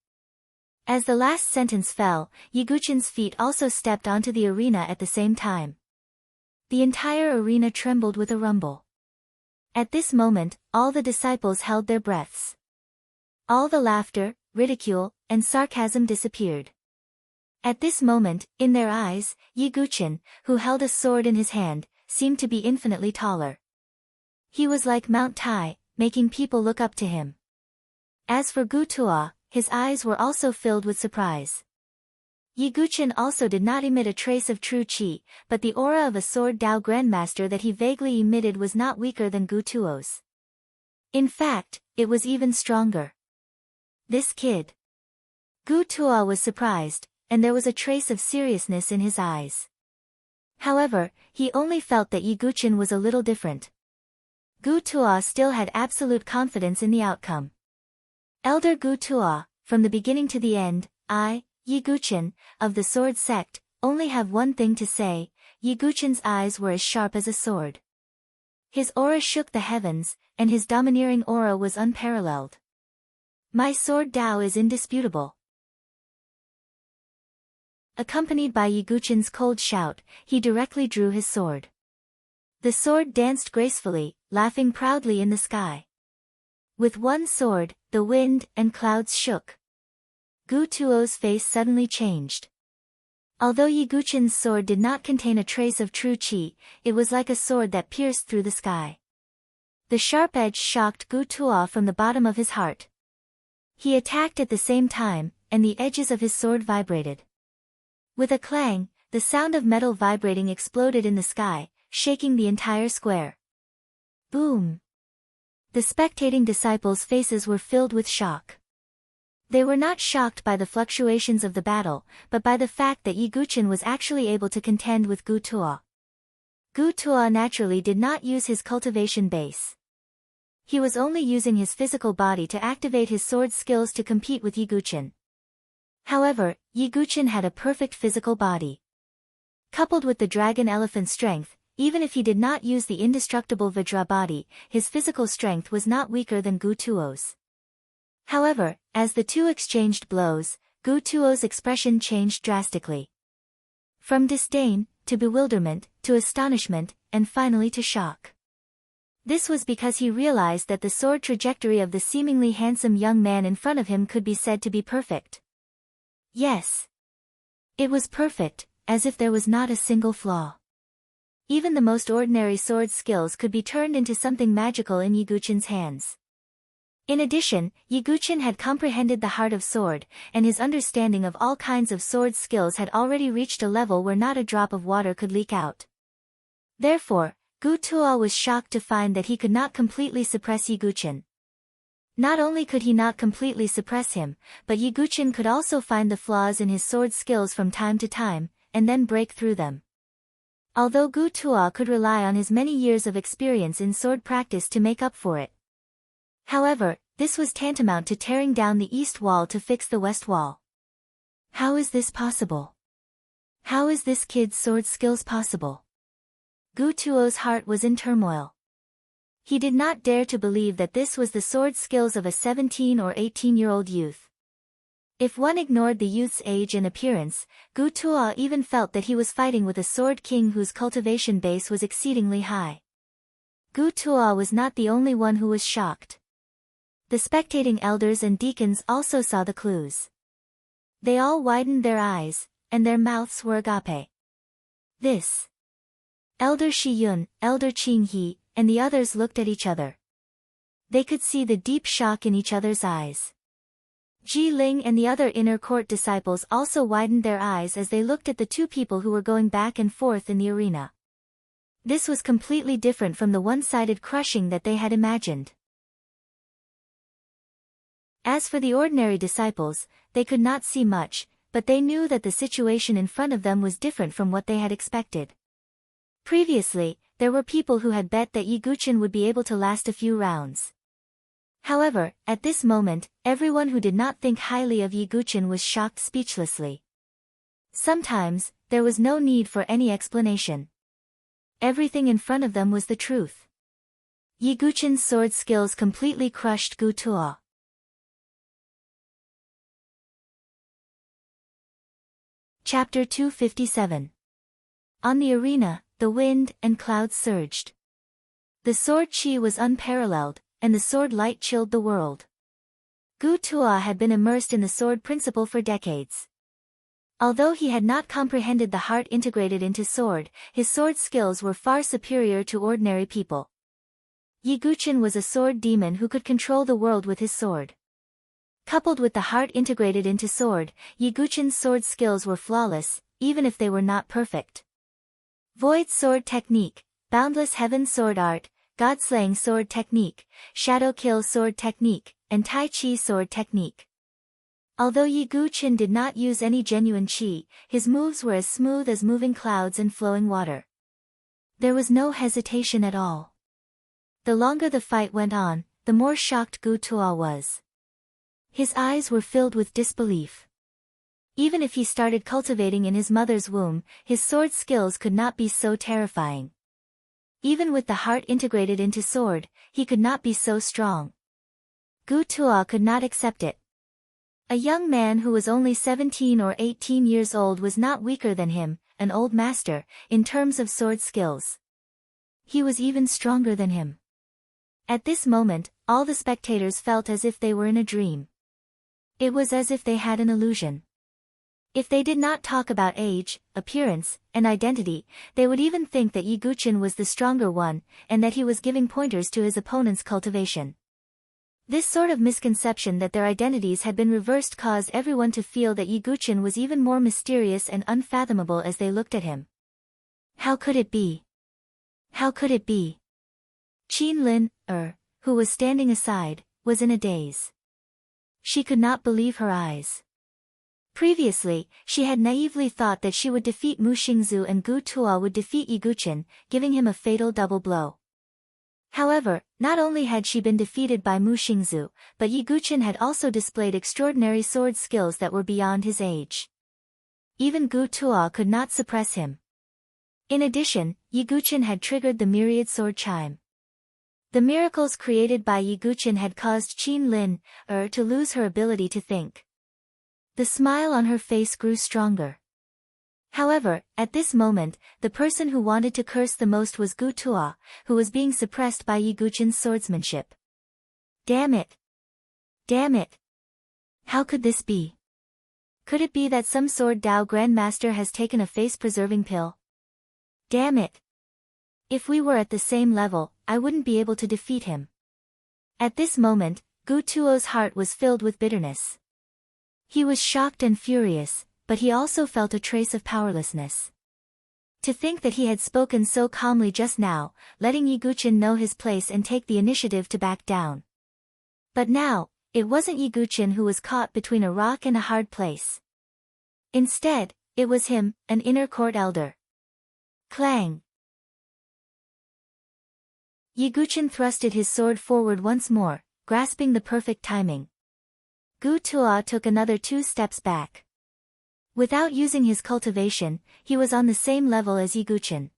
As the last sentence fell, Yiguchen's feet also stepped onto the arena at the same time. The entire arena trembled with a rumble. At this moment, all the disciples held their breaths. All the laughter, ridicule, and sarcasm disappeared. At this moment, in their eyes, Yiguchen, who held a sword in his hand, seemed to be infinitely taller. He was like Mount Tai, making people look up to him. As for Gu Tuo, his eyes were also filled with surprise. Yiguchen also did not emit a trace of true qi, but the aura of a Sword Dao Grandmaster that he vaguely emitted was not weaker than Gu Tuo's. In fact, it was even stronger. This kid. Gu Tuo was surprised, and there was a trace of seriousness in his eyes. However, he only felt that Yiguchen was a little different. Gu Tuo still had absolute confidence in the outcome. Elder Gu Tuo, from the beginning to the end, I, Yiguchen, of the Sword Sect, only have one thing to say. Yiguchen's eyes were as sharp as a sword. His aura shook the heavens, and his domineering aura was unparalleled. My Sword Dao is indisputable. Accompanied by Yiguchen's cold shout, he directly drew his sword. The sword danced gracefully, laughing proudly in the sky. With one sword, the wind and clouds shook. Gu Tuo's face suddenly changed. Although Yi Guqin's sword did not contain a trace of true qi, it was like a sword that pierced through the sky. The sharp edge shocked Gu Tuo from the bottom of his heart. He attacked at the same time, and the edges of his sword vibrated. With a clang, the sound of metal vibrating exploded in the sky, shaking the entire square. Boom! The spectating disciples' faces were filled with shock. They were not shocked by the fluctuations of the battle, but by the fact that Yi Guqin was actually able to contend with Gu Tuo. Gu Tuo naturally did not use his cultivation base. He was only using his physical body to activate his sword skills to compete with Yi Guqin. However, Yi Guqin had a perfect physical body. Coupled with the dragon elephant strength, even if he did not use the indestructible Vajra body, his physical strength was not weaker than Gu Tuo's. However, as the two exchanged blows, Gu Tuo's expression changed drastically. From disdain, to bewilderment, to astonishment, and finally to shock. This was because he realized that the sword trajectory of the seemingly handsome young man in front of him could be said to be perfect. Yes. It was perfect, as if there was not a single flaw. Even the most ordinary sword skills could be turned into something magical in Yi Guqin's hands. In addition, Yi Guqin had comprehended the heart of sword, and his understanding of all kinds of sword skills had already reached a level where not a drop of water could leak out. Therefore, Gu Tuo was shocked to find that he could not completely suppress Yi Guqin. Not only could he not completely suppress him, but Yi Guqin could also find the flaws in his sword skills from time to time, and then break through them. Although Gu Tuo could rely on his many years of experience in sword practice to make up for it. However, this was tantamount to tearing down the east wall to fix the west wall. How is this possible? How is this kid's sword skills possible? Gu Tuo's heart was in turmoil. He did not dare to believe that this was the sword skills of a 17 or 18-year-old youth. If one ignored the youth's age and appearance, Gu Tuo even felt that he was fighting with a sword king whose cultivation base was exceedingly high. Gu Tuo was not the only one who was shocked. The spectating elders and deacons also saw the clues. They all widened their eyes, and their mouths were agape. This. Elder Shi Yun, Elder Qing He, and the others looked at each other. They could see the deep shock in each other's eyes. Ji Ling and the other inner court disciples also widened their eyes as they looked at the two people who were going back and forth in the arena. This was completely different from the one-sided crushing that they had imagined. As for the ordinary disciples, they could not see much, but they knew that the situation in front of them was different from what they had expected. Previously, there were people who had bet that Yi Guqin would be able to last a few rounds. However, at this moment, everyone who did not think highly of Yi Guqin was shocked speechlessly. Sometimes, there was no need for any explanation. Everything in front of them was the truth. Yi Guqin's sword skills completely crushed Gu Tuo. Chapter 257. On the arena, the wind and clouds surged. The sword chi was unparalleled, and the sword light chilled the world. Gu Tuo had been immersed in the sword principle for decades. Although he had not comprehended the heart integrated into sword, his sword skills were far superior to ordinary people. Yi Guqin was a sword demon who could control the world with his sword. Coupled with the heart integrated into sword, Yi Guqin's sword skills were flawless, even if they were not perfect. Void sword technique, boundless heaven sword art, god-slaying sword technique, shadow kill sword technique, and tai chi sword technique. Although Yi Guqin did not use any genuine chi, his moves were as smooth as moving clouds and flowing water. There was no hesitation at all. The longer the fight went on, the more shocked Gu Tuo was. His eyes were filled with disbelief. Even if he started cultivating in his mother's womb, his sword skills could not be so terrifying. Even with the heart integrated into sword, he could not be so strong. Gu Tuo could not accept it. A young man who was only 17 or 18 years old was not weaker than him, an old master, in terms of sword skills. He was even stronger than him. At this moment, all the spectators felt as if they were in a dream. It was as if they had an illusion. If they did not talk about age, appearance, and identity, they would even think that Yiguchin was the stronger one, and that he was giving pointers to his opponent's cultivation. This sort of misconception that their identities had been reversed caused everyone to feel that Yiguchin was even more mysterious and unfathomable as they looked at him. How could it be? How could it be? Qin Lin, who was standing aside, was in a daze. She could not believe her eyes. Previously, she had naively thought that she would defeat Mu Xingzu and Gu Tuo would defeat Yiguchin, giving him a fatal double blow. However, not only had she been defeated by Mu Xingzu, but Yiguchin had also displayed extraordinary sword skills that were beyond his age. Even Gu Tuo could not suppress him. In addition, Yiguchin had triggered the myriad sword chime. The miracles created by Yiguchin had caused Qin Lin, to lose her ability to think. The smile on her face grew stronger. However, at this moment, the person who wanted to curse the most was Gu Tuo, who was being suppressed by Yiguchin's swordsmanship. Damn it! Damn it! How could this be? Could it be that some sword Dao Grandmaster has taken a face-preserving pill? Damn it! If we were at the same level, I wouldn't be able to defeat him. At this moment, Gu Tuo's heart was filled with bitterness. He was shocked and furious, but he also felt a trace of powerlessness. To think that he had spoken so calmly just now, letting Yiguchin know his place and take the initiative to back down. But now, it wasn't Yiguchin who was caught between a rock and a hard place. Instead, it was him, an inner court elder. Clang! Yiguchin thrusted his sword forward once more, grasping the perfect timing. Gu Tuo took another 2 steps back. Without using his cultivation, he was on the same level as Yiguchin.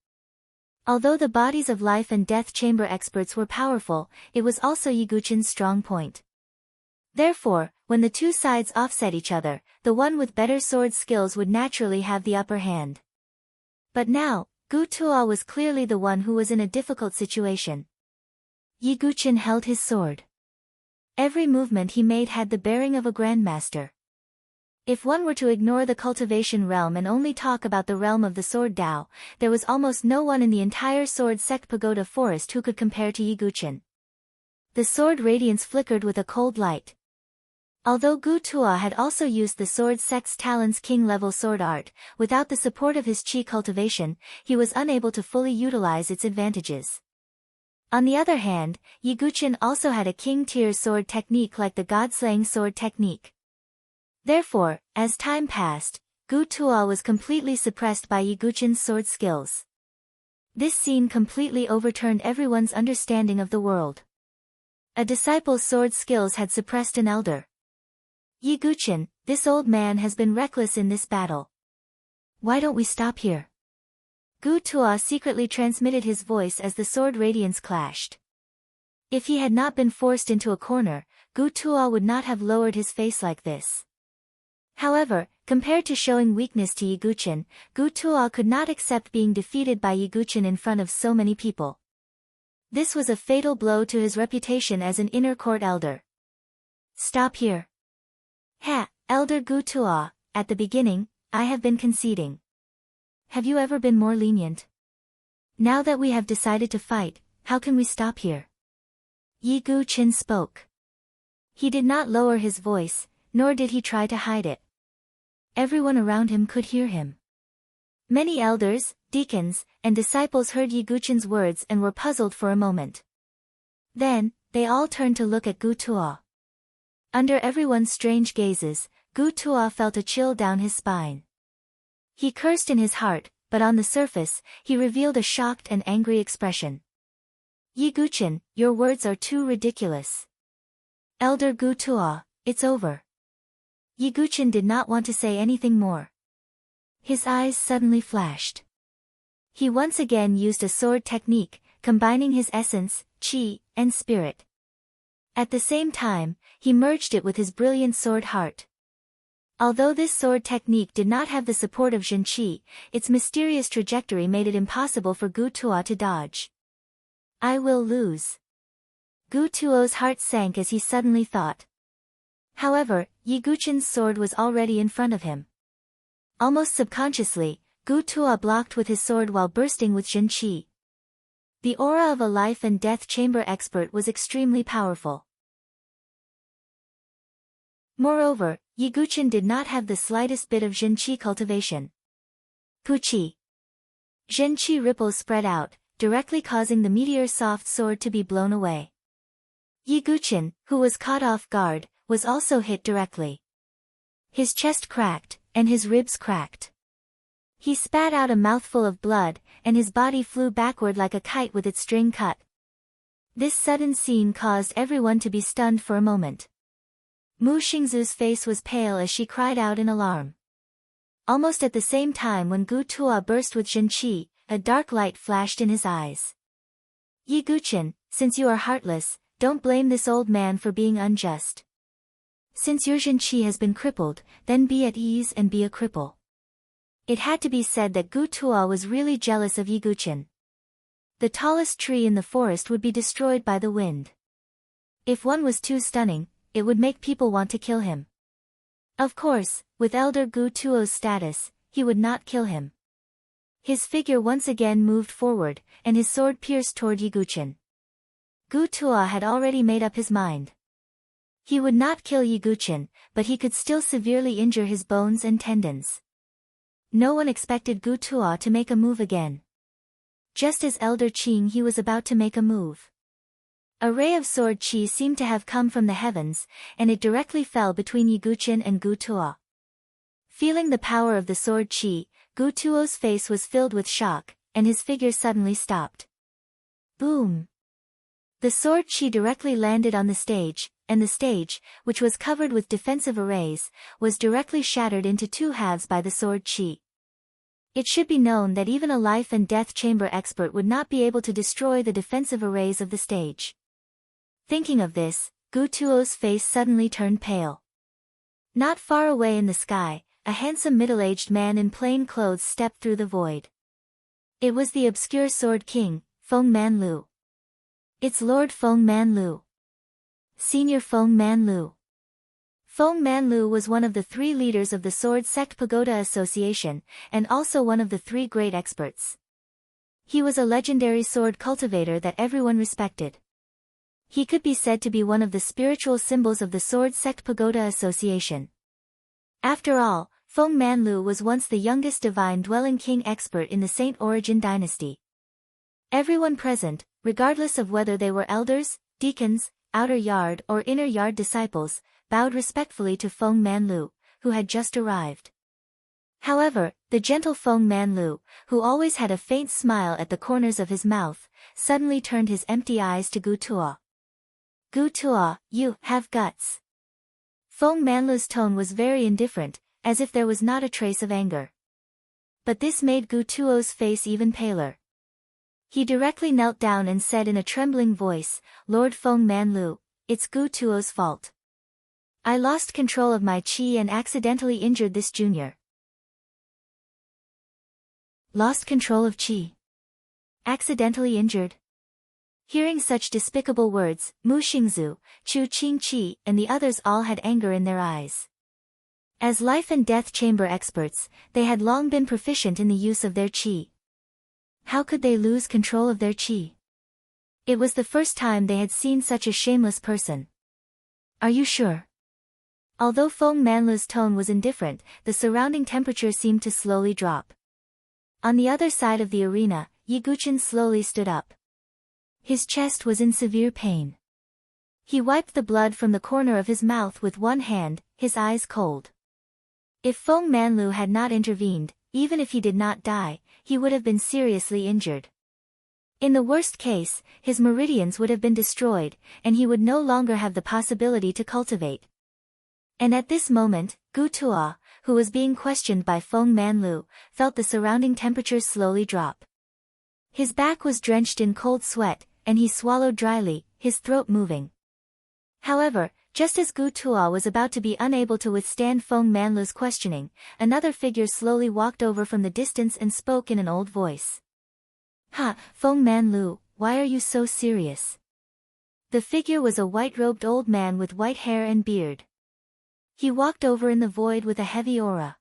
Although the bodies of life and death chamber experts were powerful, it was also Yiguchin's strong point. Therefore, when the two sides offset each other, the one with better sword skills would naturally have the upper hand. But now, Gu Tuo was clearly the one who was in a difficult situation. Yiguchin held his sword. Every movement he made had the bearing of a grandmaster. If one were to ignore the cultivation realm and only talk about the realm of the sword Dao, there was almost no one in the entire sword sect pagoda forest who could compare to Yiguchin. The sword radiance flickered with a cold light. Although Gu Tuo had also used the sword sect's Talon's king-level sword art, without the support of his qi cultivation, he was unable to fully utilize its advantages. On the other hand, Yiguchin also had a king-tier sword technique like the god-slaying sword technique. Therefore, as time passed, Gu Tuo was completely suppressed by Yiguchin's sword skills. This scene completely overturned everyone's understanding of the world. A disciple's sword skills had suppressed an elder. Yiguchin, this old man has been reckless in this battle. Why don't we stop here? Gu Tuo secretly transmitted his voice as the sword radiance clashed. If he had not been forced into a corner, Gu Tuo would not have lowered his face like this. However, compared to showing weakness to Yiguchin, Gu Tuo could not accept being defeated by Yiguchin in front of so many people. This was a fatal blow to his reputation as an inner court elder. Stop here. Ha, Elder Gu Tuo, at the beginning, I have been conceding. Have you ever been more lenient? Now that we have decided to fight, how can we stop here? Yiguchin spoke. He did not lower his voice, nor did he try to hide it. Everyone around him could hear him. Many elders, deacons, and disciples heard Yiguchin's words and were puzzled for a moment. Then, they all turned to look at Gu Tuo. Under everyone's strange gazes, Gu Tuo felt a chill down his spine. He cursed in his heart, but on the surface, he revealed a shocked and angry expression. Yiguchin, your words are too ridiculous. Elder Gu Tuo, it's over. Yiguchin did not want to say anything more. His eyes suddenly flashed. He once again used a sword technique, combining his essence, qi, and spirit. At the same time, he merged it with his brilliant sword heart. Although this sword technique did not have the support of Zhen Qi, its mysterious trajectory made it impossible for Gu Tuo to dodge. I will lose. Gu Tuo's heart sank as he suddenly thought. However, Yi Guqin's sword was already in front of him. Almost subconsciously, Gu Tuo blocked with his sword while bursting with Jin Qi. The aura of a life and death chamber expert was extremely powerful. Moreover, Yi Guqin did not have the slightest bit of Jin Qi cultivation. Puqi. Jin Qi ripples spread out, directly causing the meteor's soft sword to be blown away. Yi Guqin, who was caught off guard, was also hit directly. His chest cracked, and his ribs cracked. He spat out a mouthful of blood, and his body flew backward like a kite with its string cut. This sudden scene caused everyone to be stunned for a moment. Mu Xingzu's face was pale as she cried out in alarm. Almost at the same time when Gu Tuo burst with Jin Qi, a dark light flashed in his eyes. Yi Guqin, since you are heartless, don't blame this old man for being unjust. Since your Jin Qi has been crippled, then be at ease and be a cripple. It had to be said that Gu Tuo was really jealous of Yi Guqin. The tallest tree in the forest would be destroyed by the wind. If one was too stunning, it would make people want to kill him. Of course, with Elder Gu Tuo's status, he would not kill him. His figure once again moved forward, and his sword pierced toward Yi Guqin. Gu Tuo had already made up his mind. He would not kill Yi Guqin, but he could still severely injure his bones and tendons. No one expected Gu Tuo to make a move again. Just as Elder Qing he was about to make a move. A ray of sword qi seemed to have come from the heavens, and it directly fell between Yi Guqin and Gu Tuo. Feeling the power of the sword qi, Gu Tuo's face was filled with shock, and his figure suddenly stopped. Boom! The sword qi directly landed on the stage, and the stage, which was covered with defensive arrays, was directly shattered into two halves by the sword qi. It should be known that even a life and death chamber expert would not be able to destroy the defensive arrays of the stage. Thinking of this, Gu Tuo's face suddenly turned pale. Not far away in the sky, a handsome middle-aged man in plain clothes stepped through the void. It was the obscure Sword King, Feng Manlu. It's Lord Feng Manlu. Senior Feng Manlu. Feng Manlu was one of the three leaders of the Sword Sect Pagoda Association, and also one of the three great experts. He was a legendary sword cultivator that everyone respected. He could be said to be one of the spiritual symbols of the Sword Sect Pagoda Association. After all, Feng Manlu was once the youngest divine-dwelling king expert in the Saint Origin dynasty. Everyone present, regardless of whether they were elders, deacons, outer yard or inner yard disciples, bowed respectfully to Feng Manlu, who had just arrived. However, the gentle Feng Manlu, who always had a faint smile at the corners of his mouth, suddenly turned his empty eyes to Gu Tuo. Gu Tuo, you have guts. Feng Manlu's tone was very indifferent, as if there was not a trace of anger. But this made Gu Tuo's face even paler. He directly knelt down and said in a trembling voice, Lord Feng Manlu, it's Gu Tuo's fault. I lost control of my qi and accidentally injured this junior. Lost control of qi. Accidentally injured. Hearing such despicable words, Mu Xingzu, Chu Qingqi, and the others all had anger in their eyes. As life and death chamber experts, they had long been proficient in the use of their qi. How could they lose control of their qi? It was the first time they had seen such a shameless person. Are you sure? Although Feng Manlu's tone was indifferent, the surrounding temperature seemed to slowly drop. On the other side of the arena, Yi Guqin slowly stood up. His chest was in severe pain. He wiped the blood from the corner of his mouth with one hand, his eyes cold. If Feng Manlu had not intervened, even if he did not die, he would have been seriously injured. In the worst case, his meridians would have been destroyed, and he would no longer have the possibility to cultivate. And at this moment, Gu Tuo, who was being questioned by Feng Manlu, felt the surrounding temperatures slowly drop. His back was drenched in cold sweat, and he swallowed dryly, his throat moving. However, just as Gu Tuo was about to be unable to withstand Feng Manlu's questioning, another figure slowly walked over from the distance and spoke in an old voice. Ha, Feng Manlu, why are you so serious? The figure was a white-robed old man with white hair and beard. He walked over in the void with a heavy aura.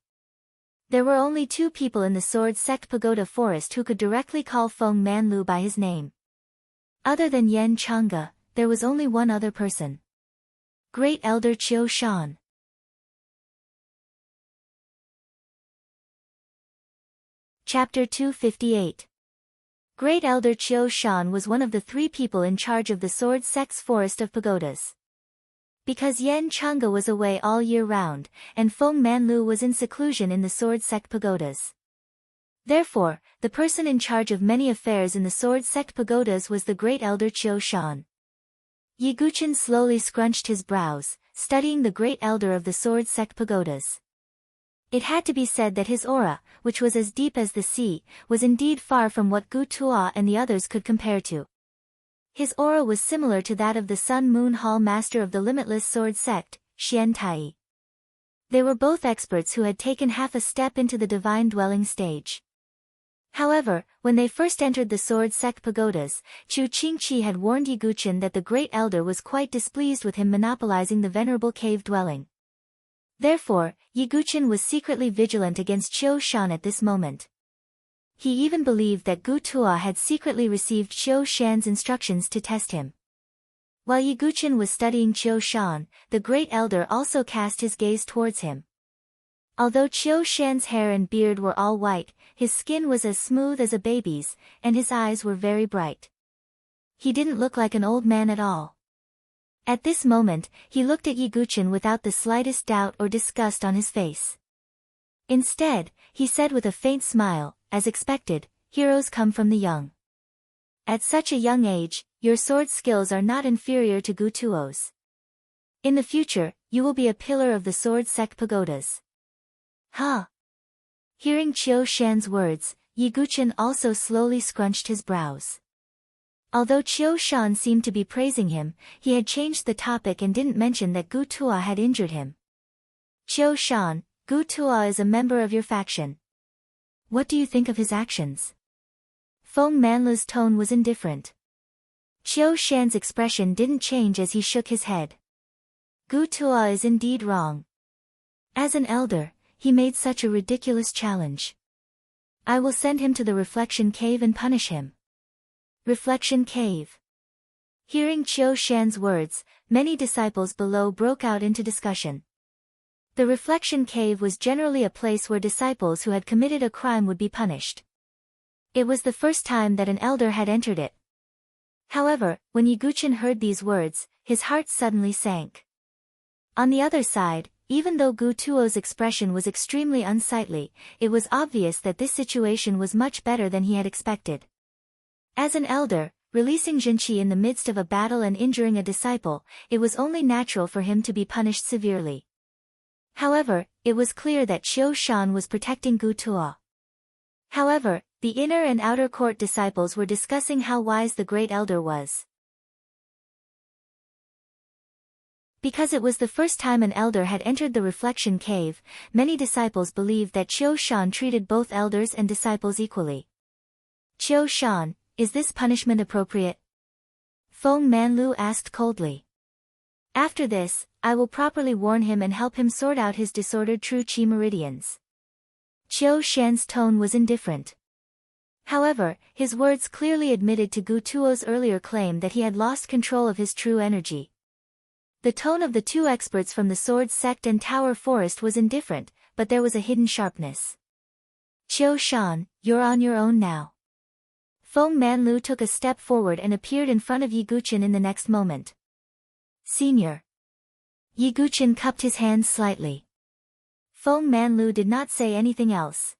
There were only 2 people in the Sword Sect Pagoda Forest who could directly call Feng Manlu by his name. Other than Yan Chang'e, there was only one other person. Great Elder Qiu Shan. Chapter 258. Great Elder Qiu Shan was one of the 3 people in charge of the Sword Sect's Forest of Pagodas. Because Yan Chang'e was away all year round, and Feng Manlu was in seclusion in the Sword Sect Pagodas. Therefore, the person in charge of many affairs in the Sword Sect Pagodas was the Great Elder Qiu Shan. Ye Guqin slowly scrunched his brows, studying the Great Elder of the Sword Sect Pagodas. It had to be said that his aura, which was as deep as the sea, was indeed far from what Gu Tuo and the others could compare to. His aura was similar to that of the Sun Moon Hall Master of the Limitless Sword Sect, Xian Tai. They were both experts who had taken half a step into the divine dwelling stage. However, when they first entered the Sword Sect Pagodas, Chu Qingqi had warned Ye Guqin that the Great Elder was quite displeased with him monopolizing the venerable cave dwelling. Therefore, Ye Guqin was secretly vigilant against Qiu Shan at this moment. He even believed that Gu Tuo had secretly received Qiu Shan's instructions to test him. While Ye Guqin was studying Qiu Shan, the Great Elder also cast his gaze towards him. Although Qiu Shan's hair and beard were all white, his skin was as smooth as a baby's, and his eyes were very bright. He didn't look like an old man at all. At this moment, he looked at Ye Guqin without the slightest doubt or disgust on his face. Instead, he said with a faint smile, as expected, heroes come from the young. At such a young age, your sword skills are not inferior to Gu Tuo's. In the future, you will be a pillar of the Sword Sect Pagodas. Huh? Hearing Qiu Shan's words, Ye Guqin also slowly scrunched his brows. Although Qiu Shan seemed to be praising him, he had changed the topic and didn't mention that Gu Tuo had injured him. Qiu Shan, Gu Tuo is a member of your faction. What do you think of his actions? Feng Manlu's tone was indifferent. Qiu Shan's expression didn't change as he shook his head. Gu Tuo is indeed wrong. As an elder, he made such a ridiculous challenge. I will send him to the Reflection Cave and punish him. Reflection Cave. Hearing Qiu Shan's words, many disciples below broke out into discussion. The Reflection Cave was generally a place where disciples who had committed a crime would be punished. It was the first time that an elder had entered it. However, when Ye Guqin heard these words, his heart suddenly sank. On the other side, even though Gu Tuo's expression was extremely unsightly, it was obvious that this situation was much better than he had expected. As an elder, releasing Jinqi in the midst of a battle and injuring a disciple, it was only natural for him to be punished severely. However, it was clear that Qiu Shan was protecting Gu Tuo. However, the inner and outer court disciples were discussing how wise the Great Elder was. Because it was the first time an elder had entered the Reflection Cave, many disciples believed that Qiu Shan treated both elders and disciples equally. Qiu Shan, is this punishment appropriate? Feng Manlu asked coldly. After this, I will properly warn him and help him sort out his disordered true qi meridians. Qiu Shan's tone was indifferent. However, his words clearly admitted to Gu Tuo's earlier claim that he had lost control of his true energy. The tone of the 2 experts from the Sword Sect and Tower Forest was indifferent, but there was a hidden sharpness. Qiu Shan, you're on your own now. Feng Manlu took a step forward and appeared in front of Ye Guqin in the next moment. Senior. Ye Guqin cupped his hands slightly. Feng Manlu did not say anything else.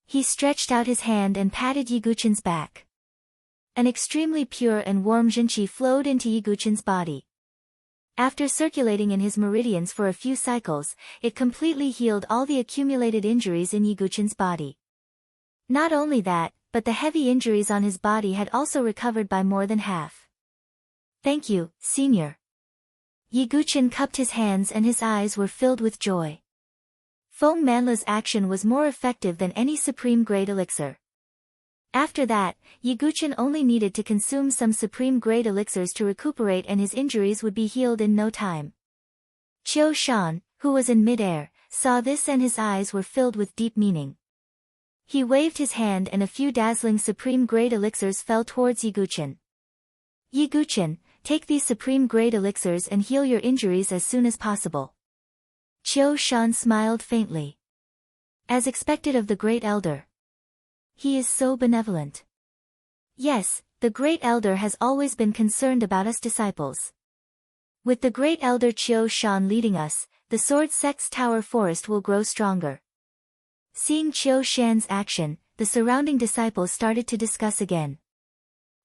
He stretched out his hand and patted Ye Guqin's back. An extremely pure and warm Jinqi flowed into Ye Guqin's body. After circulating in his meridians for a few cycles, it completely healed all the accumulated injuries in Ye Guqin's body. Not only that, but the heavy injuries on his body had also recovered by more than half. Thank you, Senior. Ye Guqin cupped his hands and his eyes were filled with joy. Feng Manlu's action was more effective than any supreme grade elixir. After that, Yiguchen only needed to consume some supreme-grade elixirs to recuperate and his injuries would be healed in no time. Qiu Shan, who was in mid-air, saw this and his eyes were filled with deep meaning. He waved his hand and a few dazzling supreme-grade elixirs fell towards Yiguchen. Yiguchen, take these supreme-grade elixirs and heal your injuries as soon as possible. Qiu Shan smiled faintly. As expected of the Great Elder. He is so benevolent. Yes, the Great Elder has always been concerned about us disciples. With the Great Elder Qiu Shan leading us, the Sword Sect's Tower Forest will grow stronger. Seeing Qiu Shan's action, the surrounding disciples started to discuss again.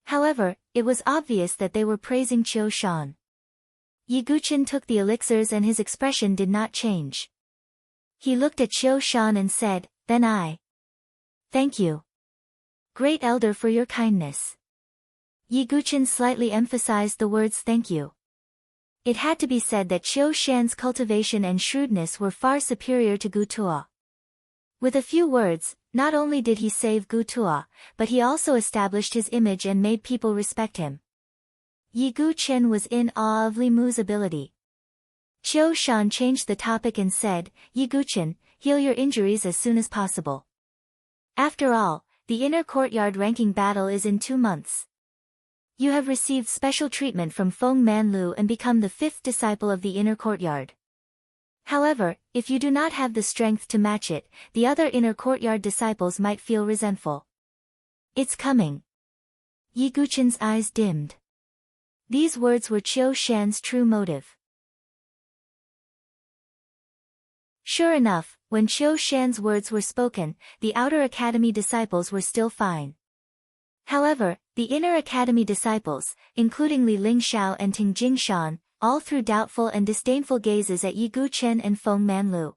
However, it was obvious that they were praising Qiu Shan. Yiguchen took the elixirs and his expression did not change. He looked at Qiu Shan and said, "Then I thank you, Great Elder, for your kindness." Yiguchen slightly emphasized the words "thank you." It had to be said that Qiu Shan's cultivation and shrewdness were far superior to Gu Tuo. With a few words, not only did he save Gu Tuo, but he also established his image and made people respect him. Yiguchen was in awe of Li Mu's ability. Qiu Shan changed the topic and said, "Yiguchen, heal your injuries as soon as possible. After all, the inner courtyard ranking battle is in 2 months. You have received special treatment from Feng Manlu and become the 5th disciple of the inner courtyard. However, if you do not have the strength to match it, the other inner courtyard disciples might feel resentful. It's coming." Yiguchen's eyes dimmed. These words were Qiu Shan's true motive. Sure enough, when Qiu Shan's words were spoken, the outer academy disciples were still fine. However, the inner academy disciples, including Li Lingxiao and Ting Jingshan, all threw doubtful and disdainful gazes at Yiguchen and Feng Manlu.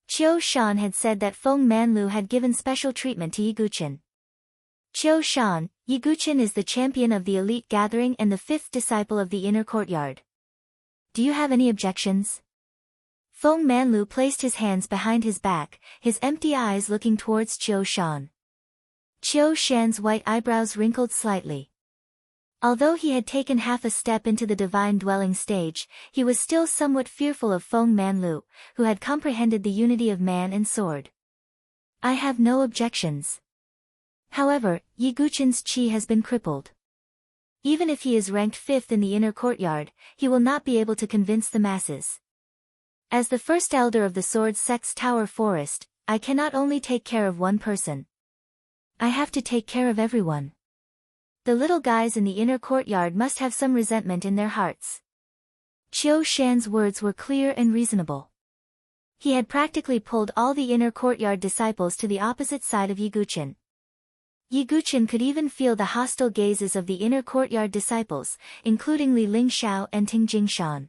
Qiu Shan had said that Feng Manlu had given special treatment to Yiguchen. Qiu Shan, Yiguchen is the champion of the elite gathering and the 5th disciple of the inner courtyard. Do you have any objections? Feng Manlu placed his hands behind his back, his empty eyes looking towards Qiu Shan. Qiu Shan's white eyebrows wrinkled slightly. Although he had taken half a step into the divine dwelling stage, he was still somewhat fearful of Feng Manlu, who had comprehended the unity of man and sword. I have no objections. However, Yiguchen's qi has been crippled. Even if he is ranked 5th in the inner courtyard, he will not be able to convince the masses. As the first elder of the Sword Sect's Tower Forest, I cannot only take care of one person. I have to take care of everyone. The little guys in the inner courtyard must have some resentment in their hearts. Qiu Shan's words were clear and reasonable. He had practically pulled all the inner courtyard disciples to the opposite side of Yiguchen. Yiguchen could even feel the hostile gazes of the inner courtyard disciples, including Li Lingxiao and Ting Jingshan.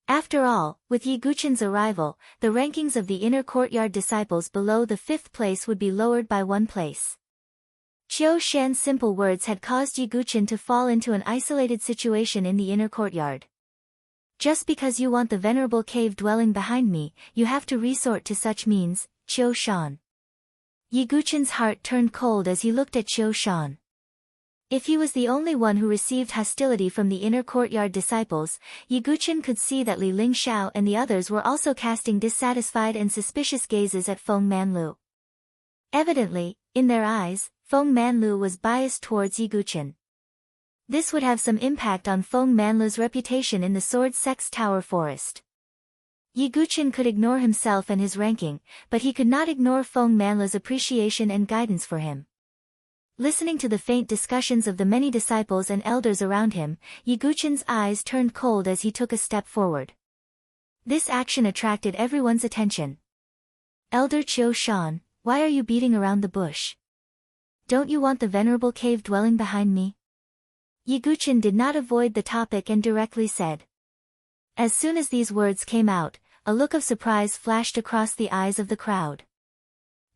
After all, with Yiguchen's arrival, the rankings of the inner courtyard disciples below the 5th place would be lowered by 1 place. Qiu Shan's simple words had caused Yiguchen to fall into an isolated situation in the inner courtyard. Just because you want the venerable cave dwelling behind me, you have to resort to such means, Qiu Shan. Yiguchen's heart turned cold as he looked at Qiu Shan. If he was the only one who received hostility from the inner courtyard disciples, Yiguchen could see that Li Lingxiao and the others were also casting dissatisfied and suspicious gazes at Feng Manlu. Evidently, in their eyes, Feng Manlu was biased towards Yiguchen. This would have some impact on Feng Manlu's reputation in the Sword Sect's Tower Forest. Yiguchen could ignore himself and his ranking, but he could not ignore Feng Manlu's appreciation and guidance for him. Listening to the faint discussions of the many disciples and elders around him, Yiguchen's eyes turned cold as he took a step forward. This action attracted everyone's attention. Elder Qiu Shan, why are you beating around the bush? Don't you want the venerable cave dwelling behind me? Yiguchen did not avoid the topic and directly said. As soon as these words came out, a look of surprise flashed across the eyes of the crowd.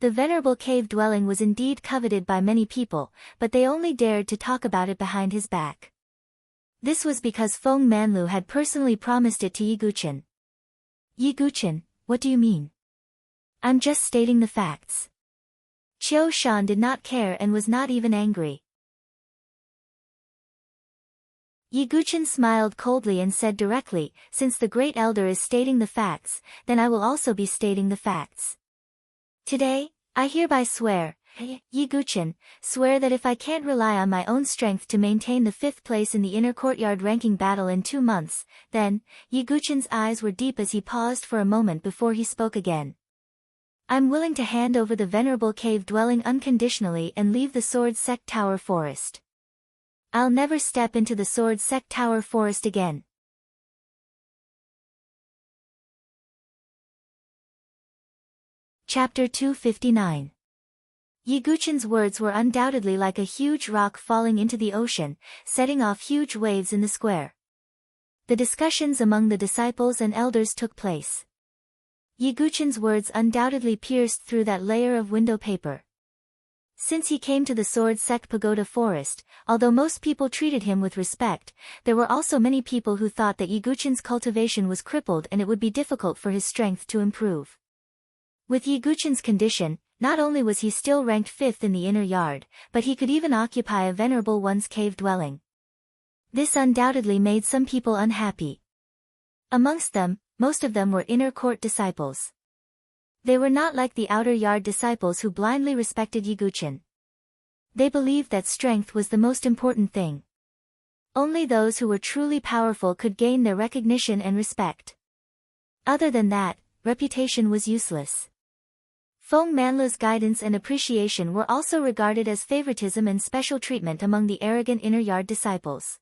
The venerable cave dwelling was indeed coveted by many people, but they only dared to talk about it behind his back. This was because Feng Manlu had personally promised it to Yiguchen. Yiguchen, what do you mean? I'm just stating the facts. Qiu Shan did not care and was not even angry. Yi Guchen smiled coldly and said directly, "Since the great elder is stating the facts, then I will also be stating the facts. Today, I hereby swear, Yi Guchen, swear that if I can't rely on my own strength to maintain the 5th place in the inner courtyard ranking battle in 2 months, then," Yi Guchen's eyes were deep as he paused for a moment before he spoke again. "I'm willing to hand over the venerable cave dwelling unconditionally and leave the Sword Sect Tower Forest. I'll never step into the Sword Sect Tower Forest again." Chapter 259. Yi Guchen's words were undoubtedly like a huge rock falling into the ocean, setting off huge waves in the square. The discussions among the disciples and elders took place. Yi Guchen's words undoubtedly pierced through that layer of window paper. Since he came to the Sword Sect Pagoda Forest, although most people treated him with respect, there were also many people who thought that Yi Guchen's cultivation was crippled and it would be difficult for his strength to improve. With Yi Guchen's condition, not only was he still ranked 5th in the inner yard, but he could even occupy a venerable one's cave dwelling. This undoubtedly made some people unhappy. Amongst them, most of them were inner court disciples. They were not like the outer yard disciples who blindly respected Yi Guchen. They believed that strength was the most important thing. Only those who were truly powerful could gain their recognition and respect. Other than that, reputation was useless. Feng Manlu's guidance and appreciation were also regarded as favoritism and special treatment among the arrogant inner yard disciples.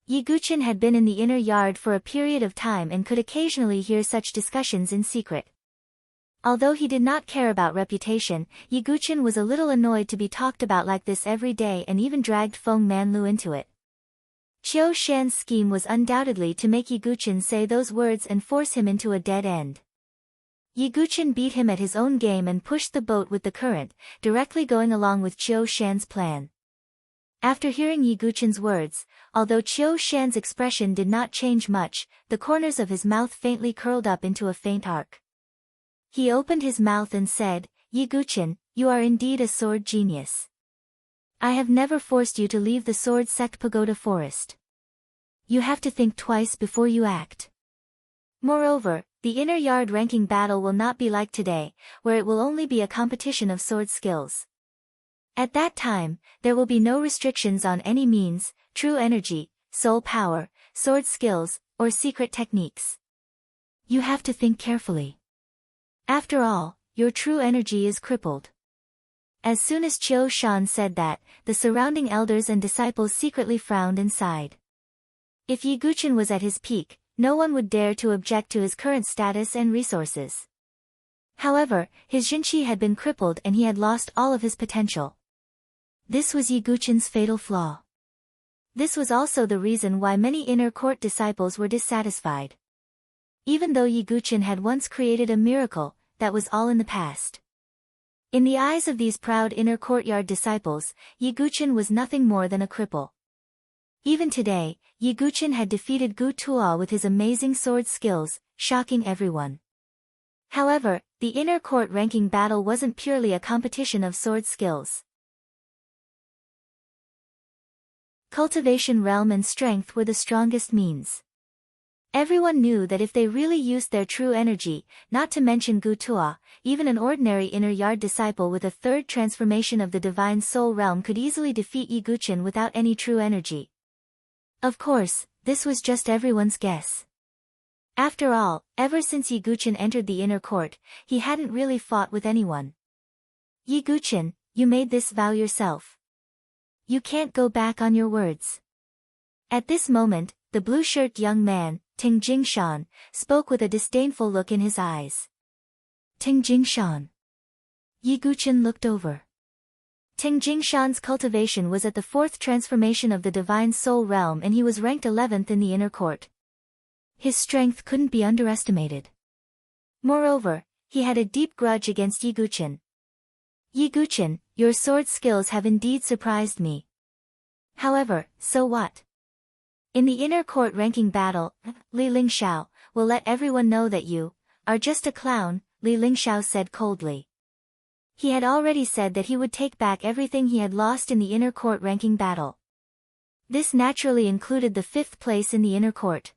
Yi Guchen had been in the inner yard for a period of time and could occasionally hear such discussions in secret. Although he did not care about reputation, Yi Guchen was a little annoyed to be talked about like this every day and even dragged Feng Manlu into it. Qiu Shan's scheme was undoubtedly to make Yi Guchen say those words and force him into a dead end. Yi Guchen beat him at his own game and pushed the boat with the current, directly going along with Qiu Shan's plan. After hearing Yi Guchen's words, although Qiu Shan's expression did not change much, the corners of his mouth faintly curled up into a faint arc. He opened his mouth and said, "Yi Guchen, you are indeed a sword genius. I have never forced you to leave the Sword Sect Pagoda Forest. You have to think twice before you act. Moreover, the inner yard ranking battle will not be like today, where it will only be a competition of sword skills. At that time, there will be no restrictions on any means, true energy, soul power, sword skills, or secret techniques. You have to think carefully. After all, your true energy is crippled." As soon as Qiu Shan said that, the surrounding elders and disciples secretly frowned and sighed. If Yi Guchen was at his peak, no one would dare to object to his current status and resources. However, his Jinqi had been crippled and he had lost all of his potential. This was Yi Guchen's fatal flaw. This was also the reason why many inner court disciples were dissatisfied. Even though Yi Guchen had once created a miracle, that was all in the past. In the eyes of these proud inner courtyard disciples, Yi Guchen was nothing more than a cripple. Even today, Yi Guchen had defeated Gu Tuo with his amazing sword skills, shocking everyone. However, the inner court ranking battle wasn't purely a competition of sword skills. Cultivation realm and strength were the strongest means. Everyone knew that if they really used their true energy, not to mention Gu Tuo, even an ordinary inner yard disciple with a third transformation of the divine soul realm could easily defeat Yi Guchen without any true energy. Of course, this was just everyone's guess. After all, ever since Yi Guchen entered the inner court, he hadn't really fought with anyone. Yi Guchen, you made this vow yourself. You can't go back on your words. At this moment, the blue-shirt young man, Ting Jingshan, spoke with a disdainful look in his eyes. Ting Jingshan. Yi Guchen looked over. Ting Jingshan's cultivation was at the 4th transformation of the divine soul realm and he was ranked 11th in the inner court. His strength couldn't be underestimated. Moreover, he had a deep grudge against Yi Guchen. Yi Guchen, your sword skills have indeed surprised me. However, so what? In the inner court ranking battle, Li Lingxiao will let everyone know that you are just a clown, Li Lingxiao said coldly. He had already said that he would take back everything he had lost in the inner court ranking battle. This naturally included the 5th place in the inner court.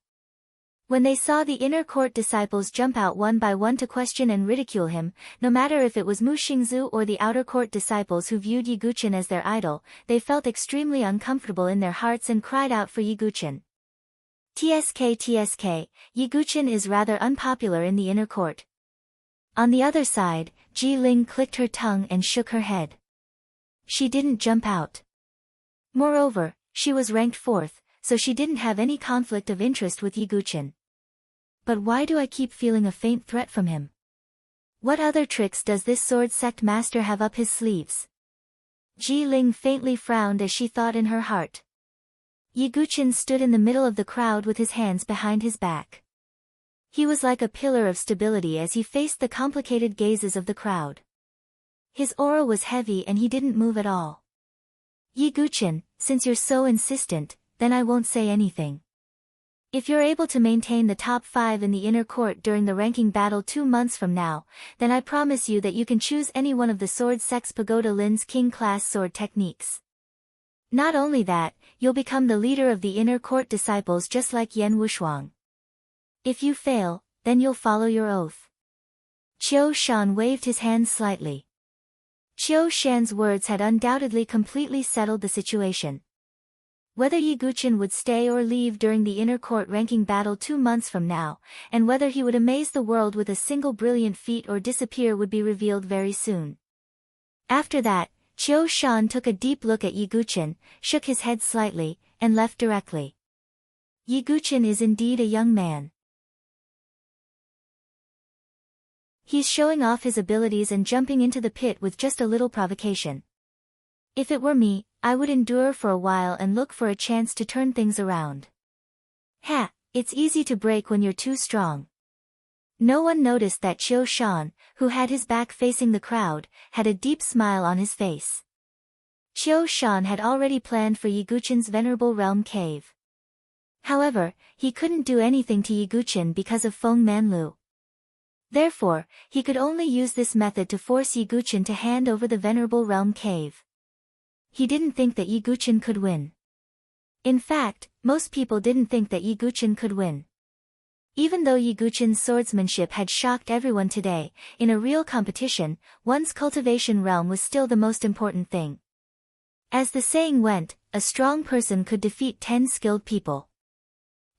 When they saw the inner court disciples jump out one by one to question and ridicule him, no matter if it was Mu Xingzu or the outer court disciples who viewed Yiguchen as their idol, they felt extremely uncomfortable in their hearts and cried out for Yiguchen. TSK, Yiguchen is rather unpopular in the inner court. On the other side, Ji Ling clicked her tongue and shook her head. She didn't jump out. Moreover, she was ranked 4th, so she didn't have any conflict of interest with Yiguchen. But why do I keep feeling a faint threat from him? What other tricks does this sword sect master have up his sleeves? Ji Ling faintly frowned as she thought in her heart. Yiguchen stood in the middle of the crowd with his hands behind his back. He was like a pillar of stability as he faced the complicated gazes of the crowd. His aura was heavy and he didn't move at all. Yiguchen, since you're so insistent, then I won't say anything. If you're able to maintain the top 5 in the inner court during the ranking battle 2 months from now, then I promise you that you can choose any one of the sword sect's Pagoda Lin's King class sword techniques. Not only that, you'll become the leader of the inner court disciples just like Yan Wushuang. If you fail, then you'll follow your oath. Qiu Shan waved his hand slightly. Qiu Shan's words had undoubtedly completely settled the situation. Whether Yiguchen would stay or leave during the inner court ranking battle 2 months from now, and whether he would amaze the world with a single brilliant feat or disappear would be revealed very soon. After that, Qiu Shan took a deep look at Yiguchen, shook his head slightly, and left directly. Yiguchen is indeed a young man. He's showing off his abilities and jumping into the pit with just a little provocation. If it were me, I would endure for a while and look for a chance to turn things around. Ha, it's easy to break when you're too strong. No one noticed that Qiu Shan, who had his back facing the crowd, had a deep smile on his face. Qiu Shan had already planned for Yiguchen's venerable realm cave. However, he couldn't do anything to Yiguchen because of Feng Manlu. Therefore, he could only use this method to force Yiguchen to hand over the venerable realm cave. He didn't think that Yiguchen could win. In fact, most people didn't think that Yiguchen could win. Even though Yiguchen's swordsmanship had shocked everyone today, in a real competition, one's cultivation realm was still the most important thing. As the saying went, a strong person could defeat 10 skilled people.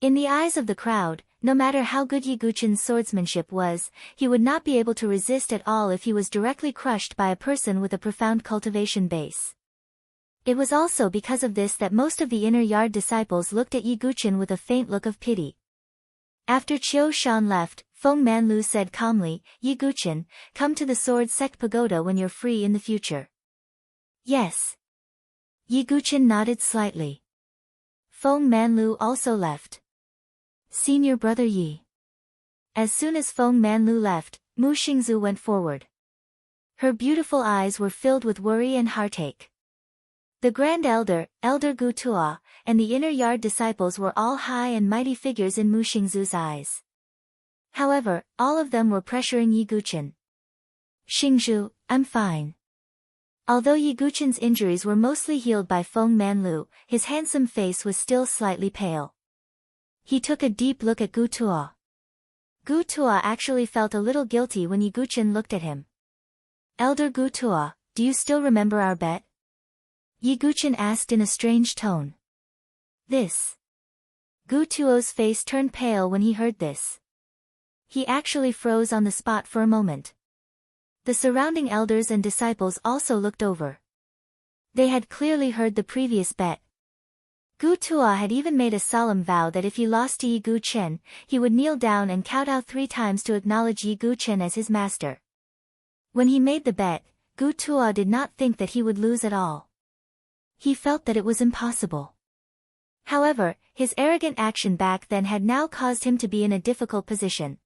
In the eyes of the crowd, no matter how good Yiguchen's swordsmanship was, he would not be able to resist at all if he was directly crushed by a person with a profound cultivation base. It was also because of this that most of the inner yard disciples looked at Yiguchen with a faint look of pity. After Qiu Shan left, Feng Manlu said calmly, "Yiguchen, come to the sword sect pagoda when you're free in the future." Yes. Yiguchen nodded slightly. Feng Manlu also left. Senior brother Yi. As soon as Feng Manlu left, Mu Xingzu went forward. Her beautiful eyes were filled with worry and heartache. The Grand Elder, Elder Gu Tua, and the inner yard disciples were all high and mighty figures in Mu Xingzu's eyes. However, all of them were pressuring Yiguchen. "Xingzhu, I'm fine." Although Yiguchen's injuries were mostly healed by Feng Manlu, his handsome face was still slightly pale. He took a deep look at Gu Tua. Gu Tua actually felt a little guilty when Yiguchen looked at him. "Elder Gu Tua, do you still remember our bet?" Yiguchen asked in a strange tone. "This." Gu Tuo's face turned pale when he heard this. He actually froze on the spot for a moment. The surrounding elders and disciples also looked over. They had clearly heard the previous bet. Gu Tua had even made a solemn vow that if he lost to Yiguchen, he would kneel down and kowtow 3 times to acknowledge Yiguchen as his master. When he made the bet, Gu Tua did not think that he would lose at all. He felt that it was impossible. However, his arrogant action back then had now caused him to be in a difficult position.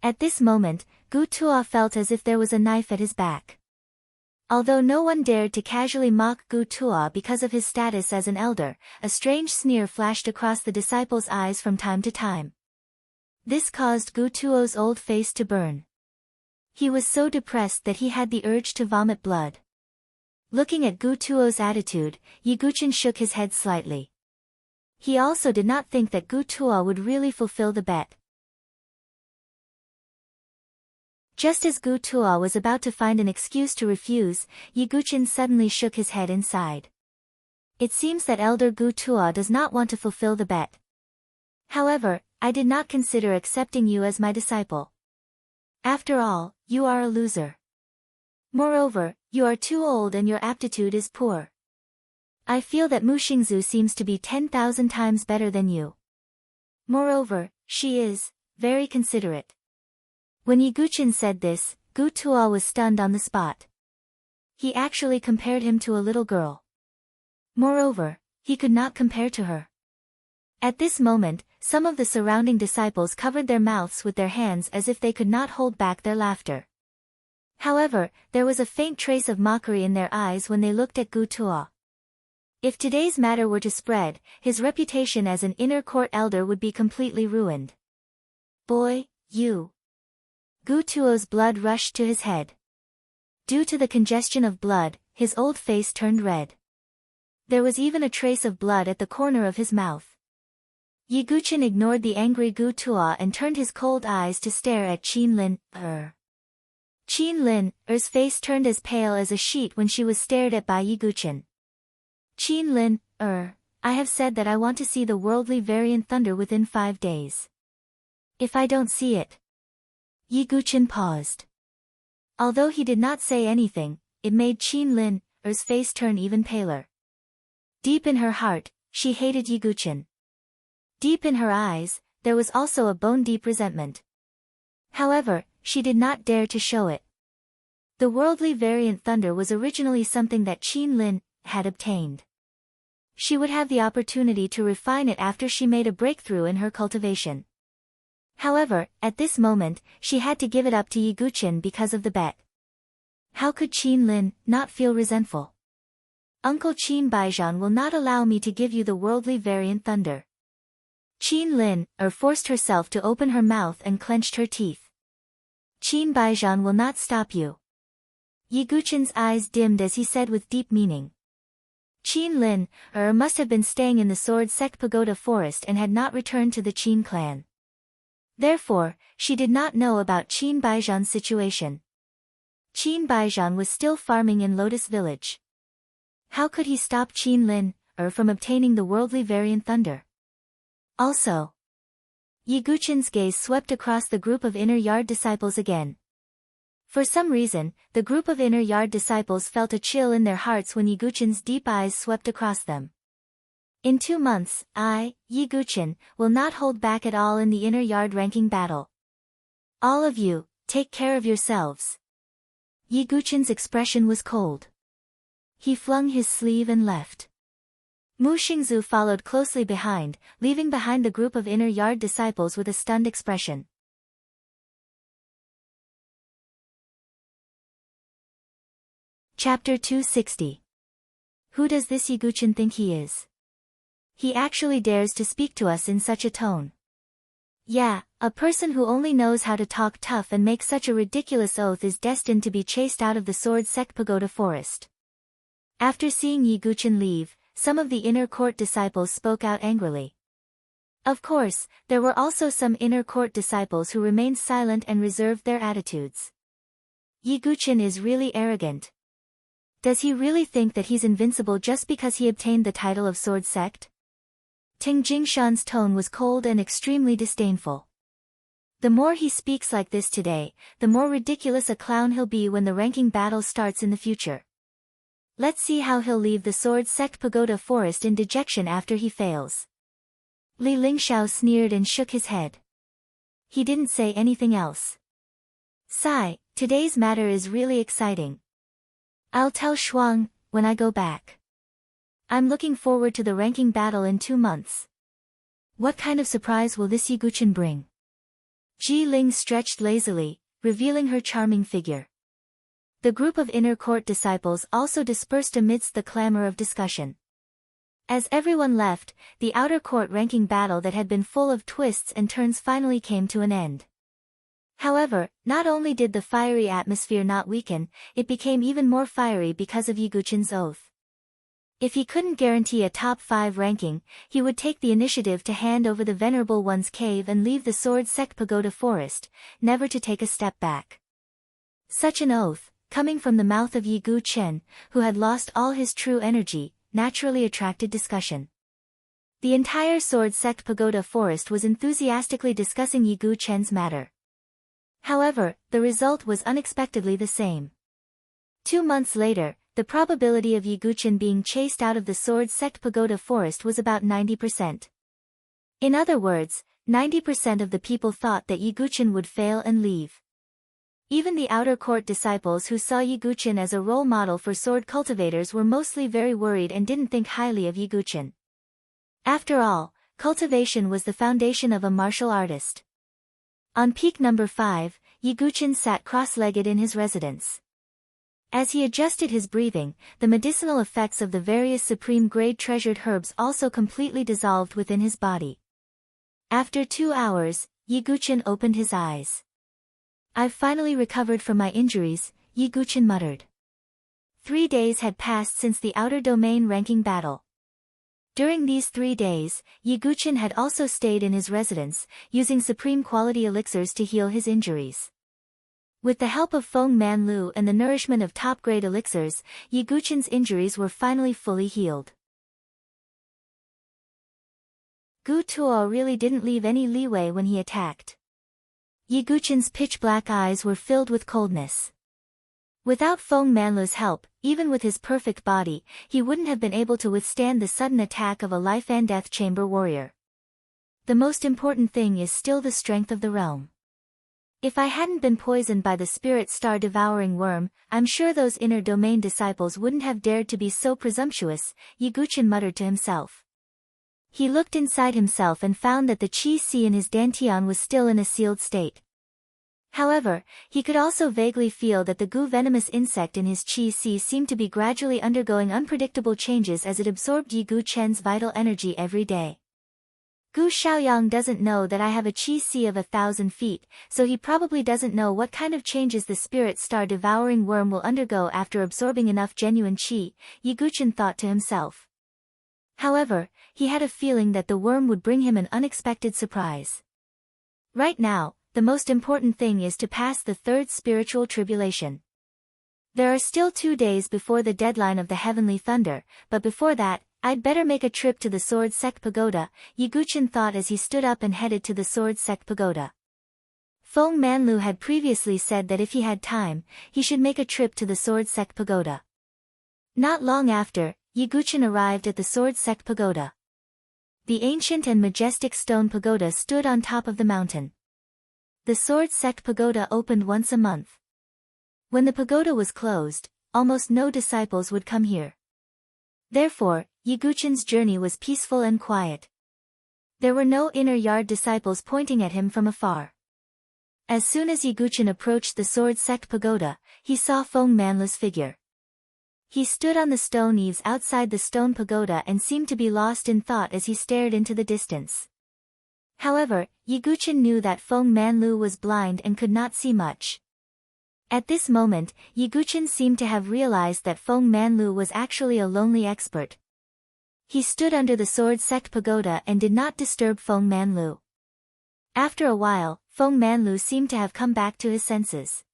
At this moment, Gu Tua felt as if there was a knife at his back. Although no one dared to casually mock Gu Tua because of his status as an elder, a strange sneer flashed across the disciples' eyes from time to time. This caused Gu Tuo's old face to burn. He was so depressed that he had the urge to vomit blood. Looking at Gu Tuo's attitude, Yiguchen shook his head slightly. He also did not think that Gu Tuo would really fulfill the bet. Just as Gu Tuo was about to find an excuse to refuse, Yiguchen suddenly shook his head inside. It seems that elder Gu Tuo does not want to fulfill the bet. However, I did not consider accepting you as my disciple. After all, you are a loser. Moreover, you are too old and your aptitude is poor. I feel that Mu Xingzu seems to be 10,000 times better than you. Moreover, she is very considerate. When Yiguchen said this, Gu Tuo was stunned on the spot. He actually compared him to a little girl. Moreover, he could not compare to her. At this moment, some of the surrounding disciples covered their mouths with their hands as if they could not hold back their laughter. However, there was a faint trace of mockery in their eyes when they looked at Gu Tuo. If today's matter were to spread, his reputation as an inner court elder would be completely ruined. Boy, you. Gu Tuo's blood rushed to his head. Due to the congestion of blood, his old face turned red. There was even a trace of blood at the corner of his mouth. Yiguchen ignored the angry Gu Tuo and turned his cold eyes to stare at Qin Lin. Qin Lin's face turned as pale as a sheet when she was stared at by Yiguchen. Qin Lin, I have said that I want to see the worldly variant thunder within 5 days. If I don't see it. Yiguchen paused. Although he did not say anything, it made Qin Lin's face turn even paler. Deep in her heart, she hated Yiguchen. Deep in her eyes, there was also a bone-deep resentment. However, she did not dare to show it. The worldly variant thunder was originally something that Qin Lin had obtained. She would have the opportunity to refine it after she made a breakthrough in her cultivation. However, at this moment, she had to give it up to Yiguchen because of the bet. How could Qin Lin not feel resentful? Uncle Qin Baijian will not allow me to give you the worldly variant thunder. Qin Lin forced herself to open her mouth and clenched her teeth. Qin Baijian will not stop you. Yiguchen's eyes dimmed as he said with deep meaning. Qin Lin must have been staying in the Sword Sect Pagoda Forest and had not returned to the Qin clan. Therefore, she did not know about Qin Baijian's situation. Qin Baijian was still farming in Lotus Village. How could he stop Qin Lin from obtaining the worldly variant thunder? Also, Yiguchen's gaze swept across the group of inner yard disciples again. For some reason, the group of inner yard disciples felt a chill in their hearts when Yiguchen's deep eyes swept across them. In 2 months, I, Yiguchen, will not hold back at all in the inner yard ranking battle. All of you, take care of yourselves. Yiguchen's expression was cold. He flung his sleeve and left. Mu Xingzu followed closely behind, leaving behind the group of inner yard disciples with a stunned expression. Chapter 260. Who does this Yiguchen think he is? He actually dares to speak to us in such a tone. Yeah, a person who only knows how to talk tough and make such a ridiculous oath is destined to be chased out of the Sword Sect Pagoda Forest. After seeing Yiguchen leave, some of the inner court disciples spoke out angrily. Of course, there were also some inner court disciples who remained silent and reserved their attitudes. Yiguchen is really arrogant. Does he really think that he's invincible just because he obtained the title of Sword Sect? Ting Jingshan's tone was cold and extremely disdainful. The more he speaks like this today, the more ridiculous a clown he'll be when the ranking battle starts in the future. Let's see how he'll leave the Sword Sect Pagoda Forest in dejection after he fails. Li Lingxiao sneered and shook his head. He didn't say anything else. Sigh, today's matter is really exciting. I'll tell Shuang when I go back. I'm looking forward to the ranking battle in 2 months. What kind of surprise will this Yiguchen bring? Ji Ling stretched lazily, revealing her charming figure. The group of inner court disciples also dispersed amidst the clamor of discussion. As everyone left, the outer court ranking battle that had been full of twists and turns finally came to an end. However, not only did the fiery atmosphere not weaken, it became even more fiery because of Yiguchen's oath. If he couldn't guarantee a top 5 ranking, he would take the initiative to hand over the Venerable One's cave and leave the Sword Sect Pagoda Forest, never to take a step back. Such an oath, coming from the mouth of Yi Gu-chen, who had lost all his true energy, naturally attracted discussion. The entire Sword Sect Pagoda Forest was enthusiastically discussing Yi Gu-chen's matter. However, the result was unexpectedly the same. 2 months later, the probability of Yi Gu-chen being chased out of the Sword Sect Pagoda Forest was about 90%. In other words, 90% of the people thought that Yi Gu-chen would fail and leave. Even the outer court disciples who saw Yi Gu-chen as a role model for sword cultivators were mostly very worried and didn't think highly of Yi Gu-chen. After all, cultivation was the foundation of a martial artist. On peak number 5, Yi Gu-chen sat cross-legged in his residence. As he adjusted his breathing, the medicinal effects of the various supreme-grade treasured herbs also completely dissolved within his body. After 2 hours, Yi Gu-chen opened his eyes. "I've finally recovered from my injuries," Yi Gu-chen muttered. 3 days had passed since the outer domain ranking battle. During these 3 days, Yi Gu-chen had also stayed in his residence, using supreme quality elixirs to heal his injuries. With the help of Feng Manlu and the nourishment of top-grade elixirs, Yi Gu-chen's injuries were finally fully healed. Gu Tuo really didn't leave any leeway when he attacked. Yi Gu-chen's pitch-black eyes were filled with coldness. Without Feng Manlu's help, even with his perfect body, he wouldn't have been able to withstand the sudden attack of a life-and-death chamber warrior. The most important thing is still the strength of the realm. If I hadn't been poisoned by the spirit star-devouring worm, I'm sure those inner domain disciples wouldn't have dared to be so presumptuous, Yi Gu-chen muttered to himself. He looked inside himself and found that the Qi-Si in his dantian was still in a sealed state. However, he could also vaguely feel that the gu-venomous insect in his Qi-Si seemed to be gradually undergoing unpredictable changes as it absorbed Yi Gu-chen's vital energy every day. Gu Xiaoyang doesn't know that I have a Qi-Si of 1,000 feet, so he probably doesn't know what kind of changes the spirit star-devouring worm will undergo after absorbing enough genuine Qi, Yi Gu-chen thought to himself. However, he had a feeling that the worm would bring him an unexpected surprise. Right now, the most important thing is to pass the 3rd spiritual tribulation. There are still 2 days before the deadline of the Heavenly Thunder, but before that, I'd better make a trip to the Sword Sect Pagoda, Yi Gu-chen thought as he stood up and headed to the Sword Sect Pagoda. Feng Manlu had previously said that if he had time, he should make a trip to the Sword Sect Pagoda. Not long after, Yi Gu-chen arrived at the Sword Sect Pagoda. The ancient and majestic stone pagoda stood on top of the mountain. The Sword Sect Pagoda opened once a month. When the pagoda was closed, almost no disciples would come here. Therefore, Yi Gu-chen's journey was peaceful and quiet. There were no inner yard disciples pointing at him from afar. As soon as Yi Gu-chen approached the Sword Sect Pagoda, he saw Feng Manlu's figure. He stood on the stone eaves outside the stone pagoda and seemed to be lost in thought as he stared into the distance. However, Yi Gu-chen knew that Feng Manlu was blind and could not see much. At this moment, Yi Gu-chen seemed to have realized that Feng Manlu was actually a lonely expert. He stood under the Sword Sect Pagoda and did not disturb Feng Manlu. After a while, Feng Manlu seemed to have come back to his senses.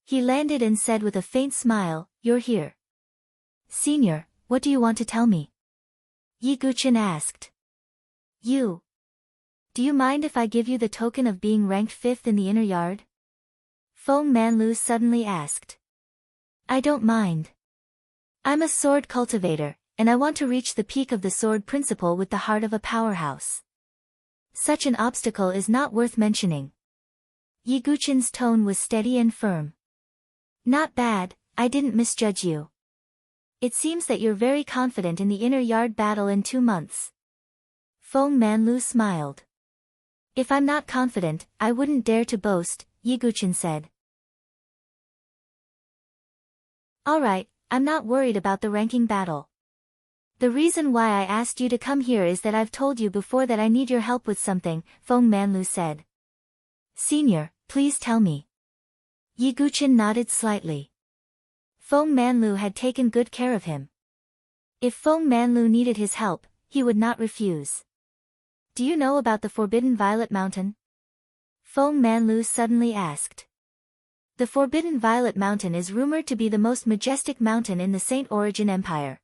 He landed and said with a faint smile, "You're here. Senior, what do you want to tell me?" Yi Gu-chen asked. Do you mind if I give you the token of being ranked 5th in the inner yard?" Feng Manlu suddenly asked. "I don't mind. I'm a sword cultivator, and I want to reach the peak of the sword principle with the heart of a powerhouse. Such an obstacle is not worth mentioning." Yi Gu-chen's tone was steady and firm. "Not bad, I didn't misjudge you. It seems that you're very confident in the inner yard battle in 2 months." Feng Manlu smiled. "If I'm not confident, I wouldn't dare to boast," Yi Gu-chen said. "Alright, I'm not worried about the ranking battle. The reason why I asked you to come here is that I've told you before that I need your help with something," Feng Manlu said. "Senior, please tell me. Yi Guqin nodded slightly. Feng Manlu had taken good care of him. If Feng Manlu needed his help, he would not refuse. Do you know about the Forbidden Violet Mountain? Feng Manlu suddenly asked. The Forbidden Violet Mountain is rumored to be the most majestic mountain in the Saint Origin Empire.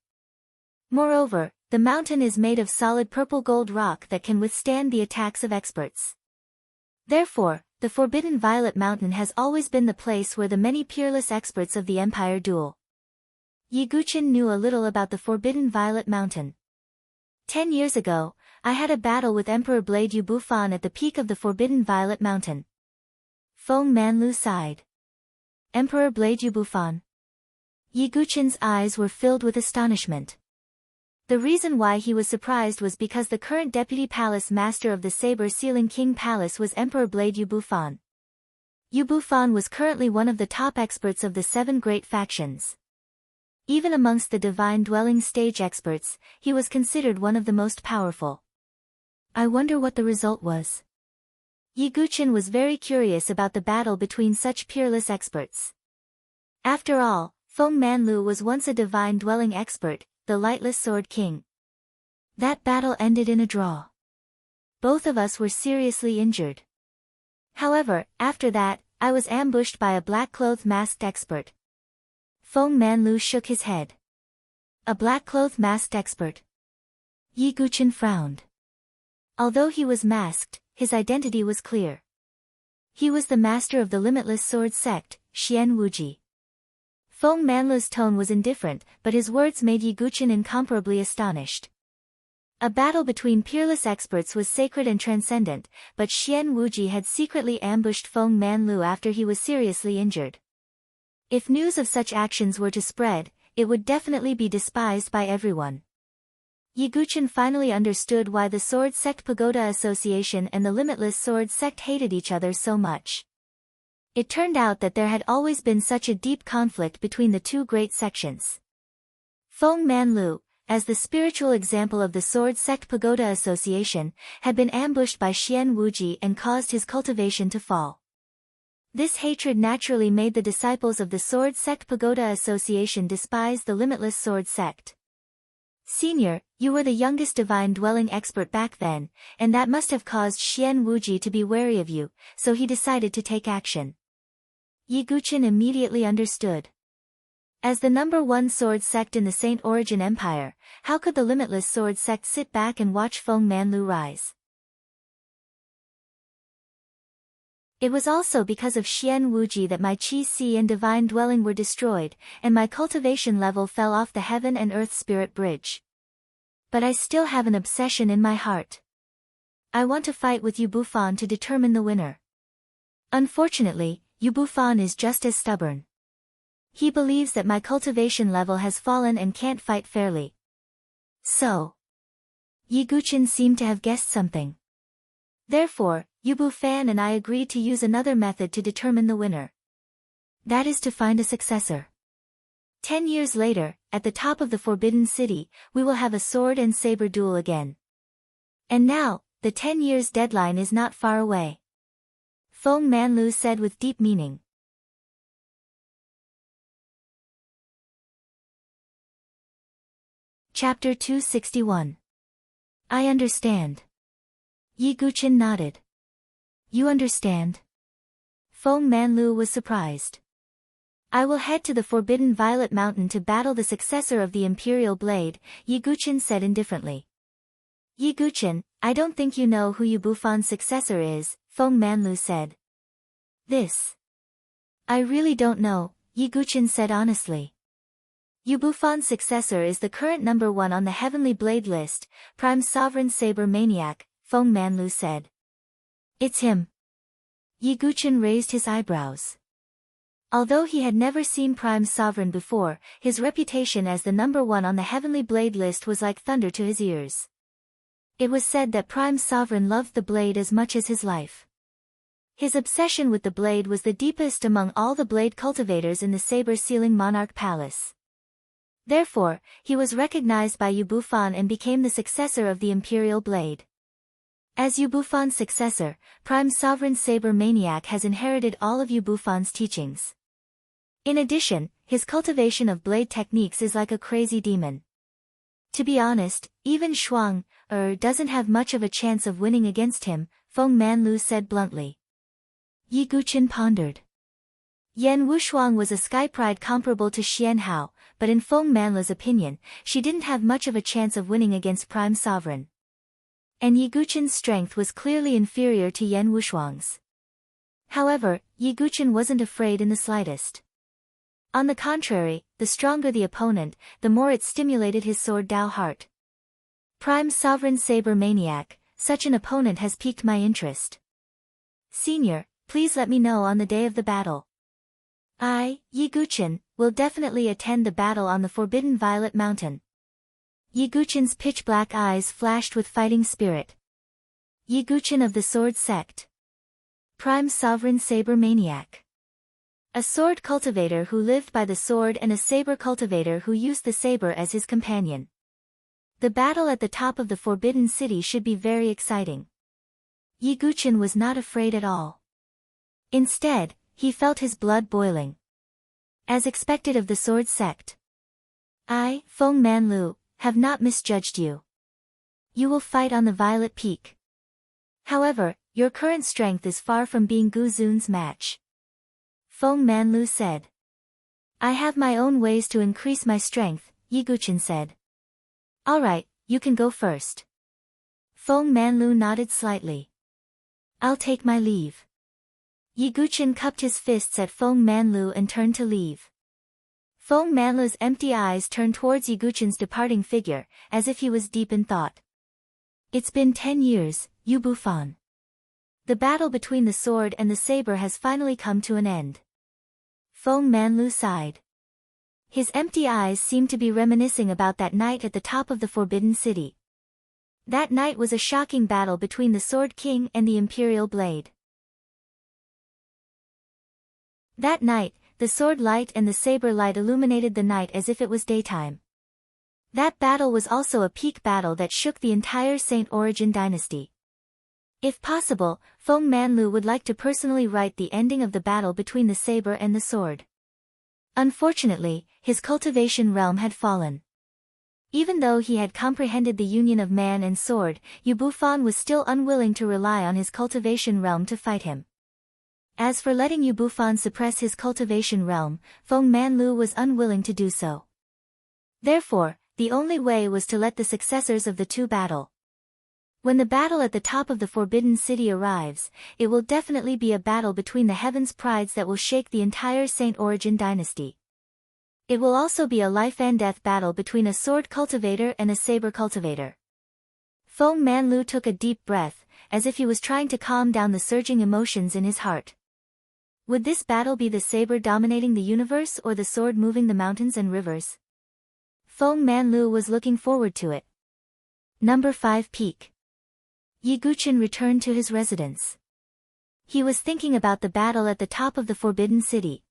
Moreover, the mountain is made of solid purple gold rock that can withstand the attacks of experts. Therefore, the Forbidden Violet Mountain has always been the place where the many peerless experts of the Empire duel. Yi Guqin knew a little about the Forbidden Violet Mountain. 10 years ago, I had a battle with Emperor Blade Yu Bufan at the peak of the Forbidden Violet Mountain. Feng Manlu sighed. Emperor Blade Yu Bufan. Yi Guqin's eyes were filled with astonishment. The reason why he was surprised was because the current deputy palace master of the Saber-Sealing King Palace was Emperor Blade Yu Bufan. Yu Bufan was currently one of the top experts of the 7 great factions. Even amongst the divine dwelling stage experts, he was considered one of the most powerful. I wonder what the result was. Yi Guqin was very curious about the battle between such peerless experts. After all, Feng Manlu was once a divine dwelling expert, the Lightless Sword King. That battle ended in a draw. Both of us were seriously injured. However, after that, I was ambushed by a black-clothed masked expert. Feng Manlu shook his head. A black-clothed masked expert. Yi Guqin frowned. Although he was masked, his identity was clear. He was the master of the Limitless Sword sect, Xian Wuji. Feng Manlu's tone was indifferent, but his words made Yi Guqin incomparably astonished. A battle between peerless experts was sacred and transcendent, but Xian Wuji had secretly ambushed Feng Manlu after he was seriously injured. If news of such actions were to spread, it would definitely be despised by everyone. Yi Guqin finally understood why the Sword Sect Pagoda Association and the Limitless Sword Sect hated each other so much. It turned out that there had always been such a deep conflict between the two great sections. Feng Manlu, as the spiritual example of the Sword Sect Pagoda Association, had been ambushed by Xian Wuji and caused his cultivation to fall. This hatred naturally made the disciples of the Sword Sect Pagoda Association despise the Limitless Sword Sect. Senior, you were the youngest divine dwelling expert back then, and that must have caused Xian Wuji to be wary of you, so he decided to take action. Yi Guqin immediately understood. As the #1 sword sect in the Saint Origin Empire, how could the Limitless Sword Sect sit back and watch Feng Manlu rise? It was also because of Xian Wuji that my Qi Si and Divine Dwelling were destroyed, and my cultivation level fell off the Heaven and Earth Spirit Bridge. But I still have an obsession in my heart. I want to fight with Yu Bufan to determine the winner. Unfortunately, Yu Bufan is just as stubborn. He believes that my cultivation level has fallen and can't fight fairly. So, Yi Guqin seemed to have guessed something. Therefore, Yu Bufan and I agreed to use another method to determine the winner. That is to find a successor. 10 years later, at the top of the Forbidden City, we will have a sword and saber duel again. And now, the 10 years deadline is not far away. Feng Manlu said with deep meaning. Chapter 261. I understand. Yi Guqin nodded. You understand? Feng Manlu was surprised. I will head to the Forbidden Violet Mountain to battle the successor of the Imperial Blade, Yi Guqin said indifferently. Yi Guqin, I don't think you know who Yu Bufan's successor is, Feng Manlu said. This. I really don't know, Yi Guqin said honestly. Yu Bufan's successor is the current #1 on the Heavenly Blade list, Prime Sovereign Saber Maniac, Feng Manlu said. It's him. Yi Guqin raised his eyebrows. Although he had never seen Prime Sovereign before, his reputation as the #1 on the Heavenly Blade list was like thunder to his ears. It was said that Prime Sovereign loved the blade as much as his life. His obsession with the blade was the deepest among all the blade cultivators in the Saber-Sealing Monarch Palace. Therefore, he was recognized by Yu Bufan and became the successor of the Imperial Blade. As Yu Bufan's successor, Prime Sovereign Saber Maniac has inherited all of Yu Bufan's teachings. In addition, his cultivation of blade techniques is like a crazy demon. To be honest, even Shuang doesn't have much of a chance of winning against him, Feng Manlu said bluntly. Yi Guqin pondered. Yan Wushuang was a sky pride comparable to Xian Hao, but in Feng Manlu's opinion, she didn't have much of a chance of winning against Prime Sovereign. And Yi Guqin's strength was clearly inferior to Yan Wushuang's. However, Yi Guqin wasn't afraid in the slightest. On the contrary, the stronger the opponent, the more it stimulated his sword Dao heart. Prime Sovereign Saber Maniac, such an opponent has piqued my interest. Senior, please let me know on the day of the battle. I, Yi Guqin, will definitely attend the battle on the Forbidden Violet Mountain. Yi Guqin's pitch-black eyes flashed with fighting spirit. Yi Guqin of the Sword Sect. Prime Sovereign Saber Maniac. A sword cultivator who lived by the sword and a saber cultivator who used the saber as his companion. The battle at the top of the Forbidden City should be very exciting. Yi Guqin was not afraid at all. Instead, he felt his blood boiling. As expected of the Sword Sect. I, Feng Manlu, have not misjudged you. You will fight on the Violet Peak. However, your current strength is far from being Gu Zun's match. Feng Manlu said. I have my own ways to increase my strength, Yi Guqin said. Alright, you can go first. Feng Manlu nodded slightly. I'll take my leave. Yi Guqin cupped his fists at Feng Manlu and turned to leave. Feng Manlu's empty eyes turned towards Yi Guqin's departing figure, as if he was deep in thought. It's been 10 years, Yu Bufan. The battle between the sword and the saber has finally come to an end. Feng Manlu sighed. His empty eyes seemed to be reminiscing about that night at the top of the Forbidden City. That night was a shocking battle between the Sword King and the Imperial Blade. That night, the sword light and the saber light illuminated the night as if it was daytime. That battle was also a peak battle that shook the entire Saint Origin dynasty. If possible, Feng Manlu would like to personally write the ending of the battle between the saber and the sword. Unfortunately, his cultivation realm had fallen. Even though he had comprehended the union of man and sword, Yu Bufan was still unwilling to rely on his cultivation realm to fight him. As for letting Yu Bufan suppress his cultivation realm, Feng Manlu was unwilling to do so. Therefore, the only way was to let the successors of the two battle. When the battle at the top of the Forbidden City arrives, it will definitely be a battle between the Heaven's Prides that will shake the entire Saint Origin dynasty. It will also be a life-and-death battle between a sword cultivator and a saber cultivator. Feng Manlu took a deep breath, as if he was trying to calm down the surging emotions in his heart. Would this battle be the saber dominating the universe or the sword moving the mountains and rivers? Feng Manlu was looking forward to it. Number 5 Peak. Yi Guqin returned to his residence. He was thinking about the battle at the top of the Forbidden City.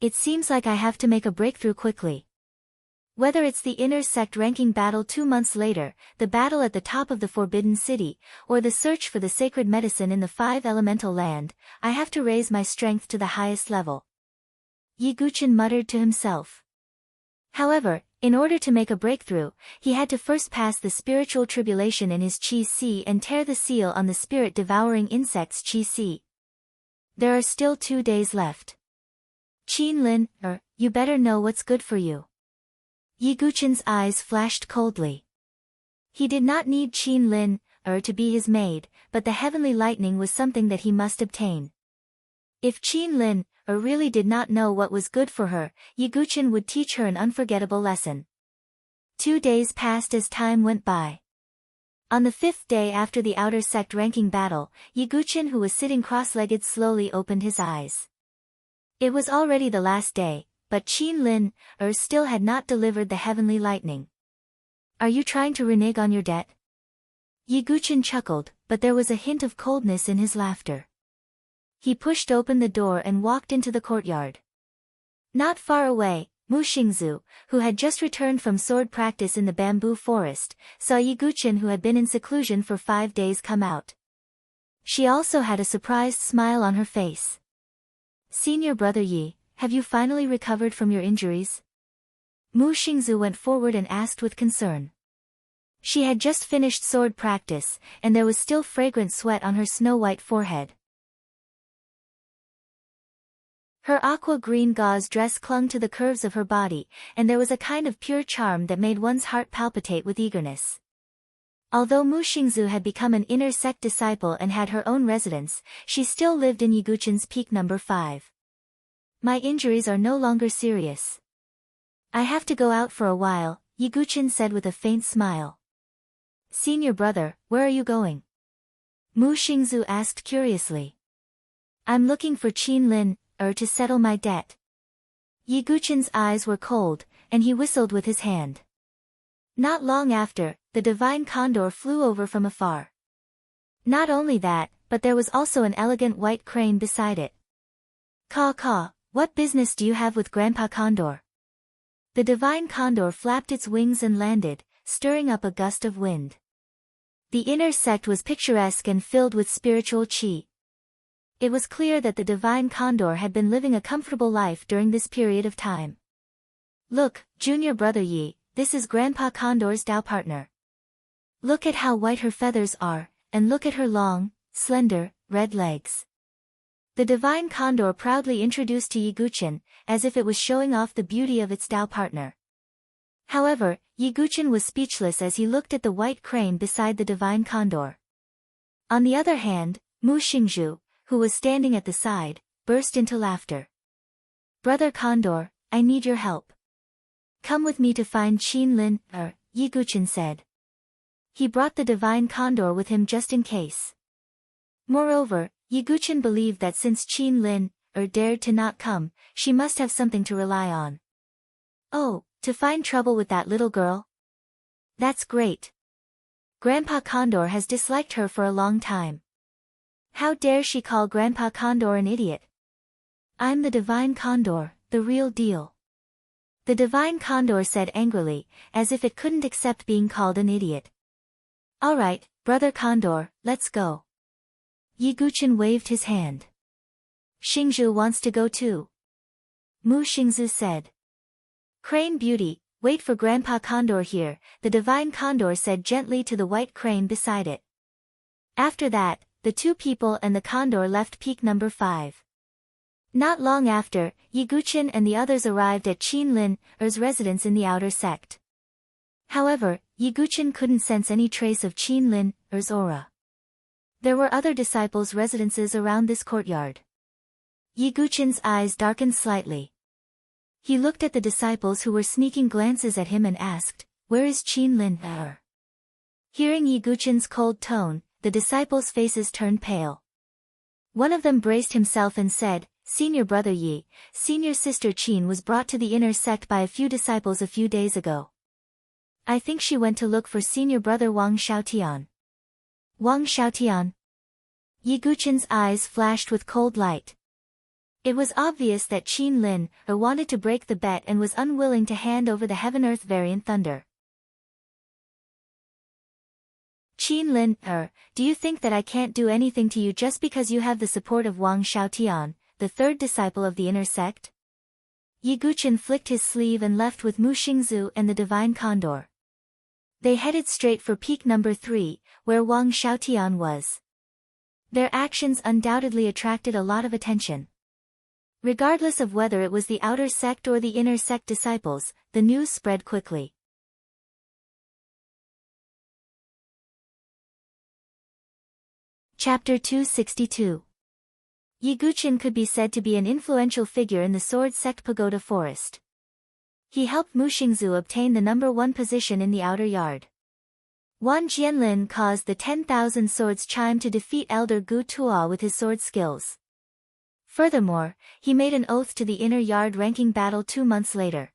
It seems like I have to make a breakthrough quickly. Whether it's the inner sect ranking battle 2 months later, the battle at the top of the Forbidden City, or the search for the sacred medicine in the 5 elemental land, I have to raise my strength to the highest level. Yi Guqin muttered to himself. However, in order to make a breakthrough, he had to first pass the spiritual tribulation in his Qi Si and tear the seal on the spirit-devouring insect's Qi Si. There are still 2 days left. Qin Lin, you better know what's good for you. Yi Guqin's eyes flashed coldly. He did not need Qin Lin, to be his maid, but the heavenly lightning was something that he must obtain. If Qin Lin, really did not know what was good for her, Yi Guqin would teach her an unforgettable lesson. 2 days passed as time went by. On the 5th day after the outer sect ranking battle, Yi Guqin, who was sitting cross-legged, slowly opened his eyes. It was already the last day, but Qin Lin, still had not delivered the heavenly lightning. Are you trying to renege on your debt? Yi Guqin chuckled, but there was a hint of coldness in his laughter. He pushed open the door and walked into the courtyard. Not far away, Mu Xingzu, who had just returned from sword practice in the bamboo forest, saw Yi Guqin, who had been in seclusion for 5 days, come out. She also had a surprised smile on her face. "Senior brother Yi, have you finally recovered from your injuries?" Mu Xingzu went forward and asked with concern. She had just finished sword practice, and there was still fragrant sweat on her snow-white forehead. Her aqua-green gauze dress clung to the curves of her body, and there was a kind of pure charm that made one's heart palpitate with eagerness. Although Mu Xingzu had become an inner sect disciple and had her own residence, she still lived in Yi Guqin's peak number 5. "My injuries are no longer serious. I have to go out for a while," Yi Guqin said with a faint smile. "Senior brother, where are you going?" Mu Xingzu asked curiously. "I'm looking for Qin Lin, to settle my debt." Yi Guqin's eyes were cold, and he whistled with his hand. Not long after, the divine condor flew over from afar. Not only that, but there was also an elegant white crane beside it. "Caw caw, what business do you have with Grandpa Condor?" The divine condor flapped its wings and landed, stirring up a gust of wind. The inner sect was picturesque and filled with spiritual qi. It was clear that the divine condor had been living a comfortable life during this period of time. "Look, junior brother Yi, this is Grandpa Condor's Tao partner. Look at how white her feathers are, and look at her long, slender, red legs." The divine condor proudly introduced to Yi Guqin, as if it was showing off the beauty of its Tao partner. However, Yi Guqin was speechless as he looked at the white crane beside the divine condor. On the other hand, Mu Xingzhu, who was standing at the side, burst into laughter. "Brother Condor, I need your help. Come with me to find Qin Lin, Yi Guqin said. He brought the divine condor with him just in case. Moreover, Yi Guqin believed that since Qin Lin, dared to not come, she must have something to rely on. "Oh, to find trouble with that little girl? That's great. Grandpa Condor has disliked her for a long time. How dare she call Grandpa Condor an idiot? I'm the divine condor, the real deal." The divine condor said angrily, as if it couldn't accept being called an idiot. "All right, brother Condor, let's go." Yi Guqin waved his hand. "Xingzhu wants to go too." Mu Xingzhu said. "Crane beauty, wait for Grandpa Condor here," the divine condor said gently to the white crane beside it. After that, the two people and the condor left peak number 5. Not long after, Yi Guqin and the others arrived at Qin Lin's residence in the outer sect. However, Yi Guqin couldn't sense any trace of Qin Lin's aura. There were other disciples' residences around this courtyard. Yi Guqin's eyes darkened slightly. He looked at the disciples who were sneaking glances at him and asked, "Where is Qin Lin?" Hearing Yi Guqin's cold tone, the disciples' faces turned pale. One of them braced himself and said, "Senior brother Yi, senior sister Qin was brought to the inner sect by a few disciples a few days ago. I think she went to look for senior brother Wang Xiaotian." "Wang Xiaotian?" Yi Guqin's eyes flashed with cold light. It was obvious that Qin Lin wanted to break the bet and was unwilling to hand over the heaven-earth variant thunder. "Qin Lin, do you think that I can't do anything to you just because you have the support of Wang Xiaotian, the third disciple of the inner sect?" Yi Guqin flicked his sleeve and left with Mu Xingzhu and the divine condor. They headed straight for peak number 3, where Wang Xiaotian was. Their actions undoubtedly attracted a lot of attention. Regardless of whether it was the outer sect or the inner sect disciples, the news spread quickly. Chapter 262. Yi Guqin could be said to be an influential figure in the Sword Sect Pagoda Forest. He helped Mu Xingzhu obtain the number 1 position in the outer yard. Wan Jianlin caused the 10,000 swords chime to defeat Elder Gu Tuo with his sword skills. Furthermore, he made an oath to the inner yard ranking battle 2 months later.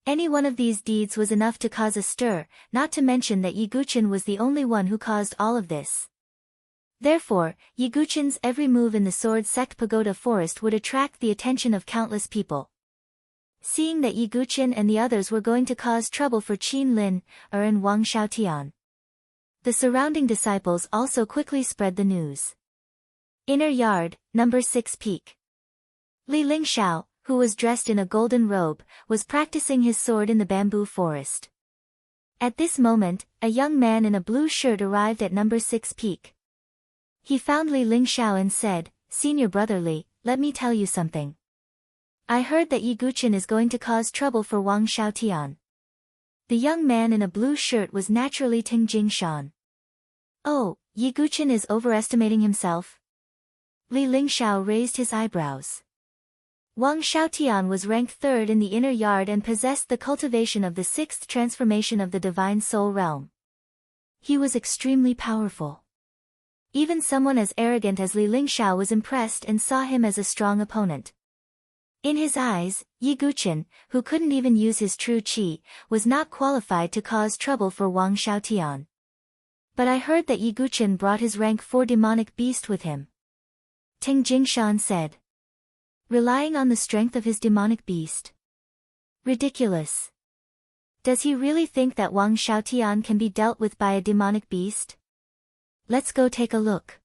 Any one of these deeds was enough to cause a stir, not to mention that Yi Guqin was the only one who caused all of this. Therefore, Yi Guqin's every move in the Sword Sect Pagoda Forest would attract the attention of countless people. seeing that Yi Guqin and the others were going to cause trouble for Qin Lin, and Wang Xiaotian. The surrounding disciples also quickly spread the news. Inner yard, number 6 peak. Li Lingxiao, who was dressed in a golden robe, was practicing his sword in the bamboo forest. At this moment, a young man in a blue shirt arrived at number 6 peak. He found Li Lingxiao and said, "Senior brother Li, let me tell you something. I heard that Yi Guqin is going to cause trouble for Wang Xiaotian." The young man in a blue shirt was naturally Ting Jingshan. "Oh, Yi Guqin is overestimating himself?" Li Lingxiao raised his eyebrows. Wang Xiaotian was ranked 3rd in the inner yard and possessed the cultivation of the 6th transformation of the divine soul realm. He was extremely powerful. Even someone as arrogant as Li Lingxiao was impressed and saw him as a strong opponent. In his eyes, Yi Guqin, who couldn't even use his true qi, was not qualified to cause trouble for Wang Xiaotian. "But I heard that Yi Guqin brought his rank 4 demonic beast with him," Ting Jingshan said. "Relying on the strength of his demonic beast? Ridiculous. Does he really think that Wang Xiaotian can be dealt with by a demonic beast? Let's go take a look."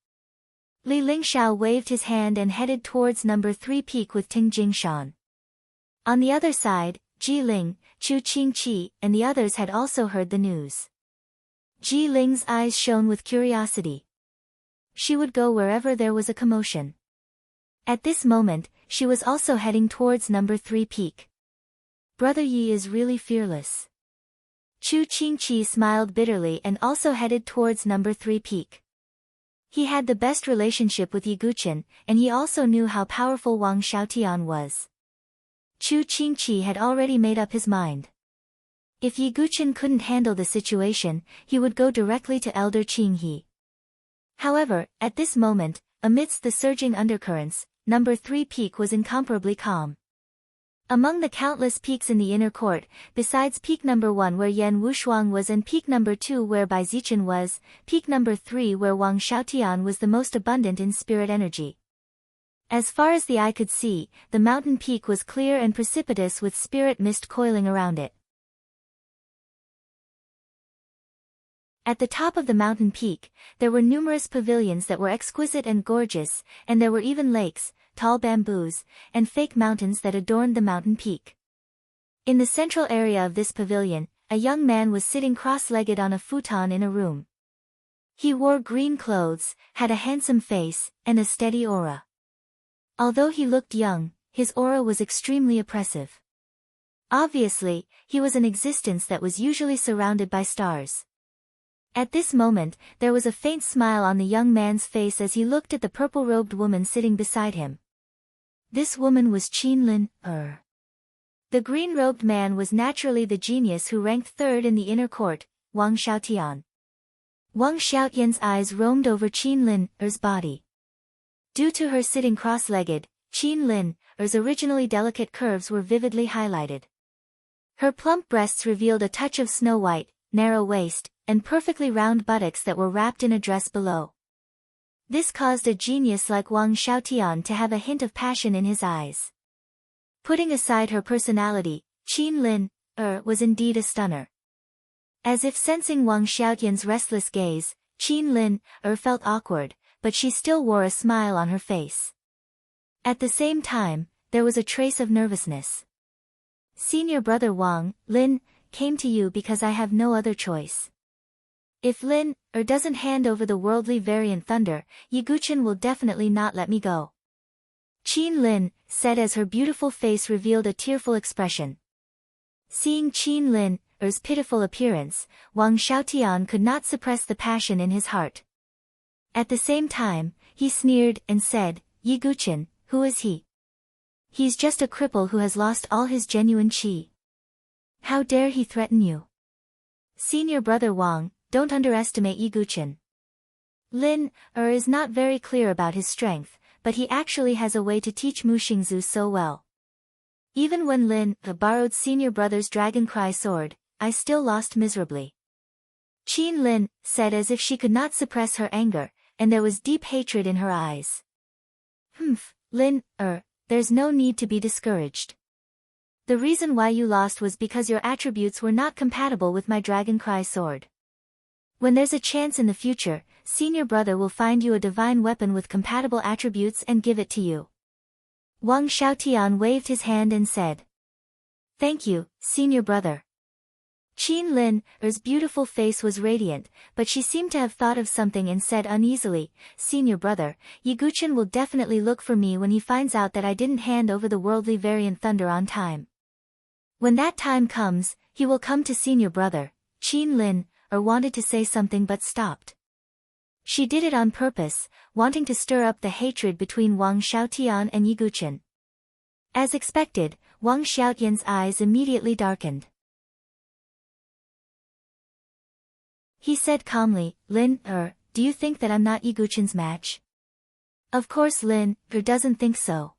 Li Lingxiao waved his hand and headed towards number 3 peak with Ting Jingshan. On the other side, Ji Ling, Chu Qingqi, and the others had also heard the news. Ji Ling's eyes shone with curiosity. She would go wherever there was a commotion. At this moment, she was also heading towards number 3 peak. "Brother Yi is really fearless." Chu Qingqi smiled bitterly and also headed towards number 3 peak. He had the best relationship with Yi Guqin, and he also knew how powerful Wang Xiaotian was. Chu Qingqi had already made up his mind. If Yi Guqin couldn't handle the situation, he would go directly to Elder Qinghe. However, at this moment, amidst the surging undercurrents, number 3 peak was incomparably calm. Among the countless peaks in the inner court, besides peak number 1 where Yan Wushuang was and peak number 2 where Bai Zichen was, peak number 3 where Wang Xiaotian was the most abundant in spirit energy. As far as the eye could see, the mountain peak was clear and precipitous with spirit mist coiling around it. At the top of the mountain peak, there were numerous pavilions that were exquisite and gorgeous, and there were even lakes, tall bamboos, and fake mountains that adorned the mountain peak. In the central area of this pavilion, a young man was sitting cross-legged on a futon in a room. He wore green clothes, had a handsome face, and a steady aura. Although he looked young, his aura was extremely oppressive. Obviously, he was an existence that was usually surrounded by stars. At this moment, there was a faint smile on the young man's face as he looked at the purple-robed woman sitting beside him. This woman was Qin Lin. The green-robed man was naturally the genius who ranked 3rd in the inner court, Wang Xiaotian. Wang Xiaotian's eyes roamed over Qin Lin's body. Due to her sitting cross-legged, Qin Lin's originally delicate curves were vividly highlighted. Her plump breasts revealed a touch of snow-white, narrow waist, and perfectly round buttocks that were wrapped in a dress below. This caused a genius like Wang Xiaotian to have a hint of passion in his eyes. Putting aside her personality, Qin Lin was indeed a stunner. As if sensing Wang Xiaotian's restless gaze, Qin Lin felt awkward, but she still wore a smile on her face. At the same time, there was a trace of nervousness. "Senior brother Wang, Lin, came to you because I have no other choice. If Lin doesn't hand over the worldly variant thunder, Yi Guqin will definitely not let me go," Qin Lin said as her beautiful face revealed a tearful expression. Seeing Qin Lin's pitiful appearance, Wang Xiaotian could not suppress the passion in his heart. At the same time, he sneered and said, "Yi Guqin, who is he? He's just a cripple who has lost all his genuine qi. How dare he threaten you? Senior brother Wang, don't underestimate Yi Guqin. Lin is not very clear about his strength, but he actually has a way to teach Mu Xingzu so well. Even when Lin borrowed senior brother's dragon cry sword, I still lost miserably." Qin Lin said as if she could not suppress her anger, and there was deep hatred in her eyes. Lin, there's no need to be discouraged. The reason why you lost was because your attributes were not compatible with my Dragon Cry sword. When there's a chance in the future, senior brother will find you a divine weapon with compatible attributes and give it to you." Wang Xiaotian waved his hand and said, "Thank you, senior brother." Qin Lin's beautiful face was radiant, but she seemed to have thought of something and said uneasily, "Senior brother, Yiguchen will definitely look for me when he finds out that I didn't hand over the worldly variant thunder on time. When that time comes, he will come to senior brother." Qin Lin wanted to say something but stopped. She did it on purpose, wanting to stir up the hatred between Wang Xiaotian and Yiguchen. As expected, Wang Xiaotian's eyes immediately darkened. He said calmly, "Lin, do you think that I'm not Yiguchen's match?" Of course Lin doesn't think so.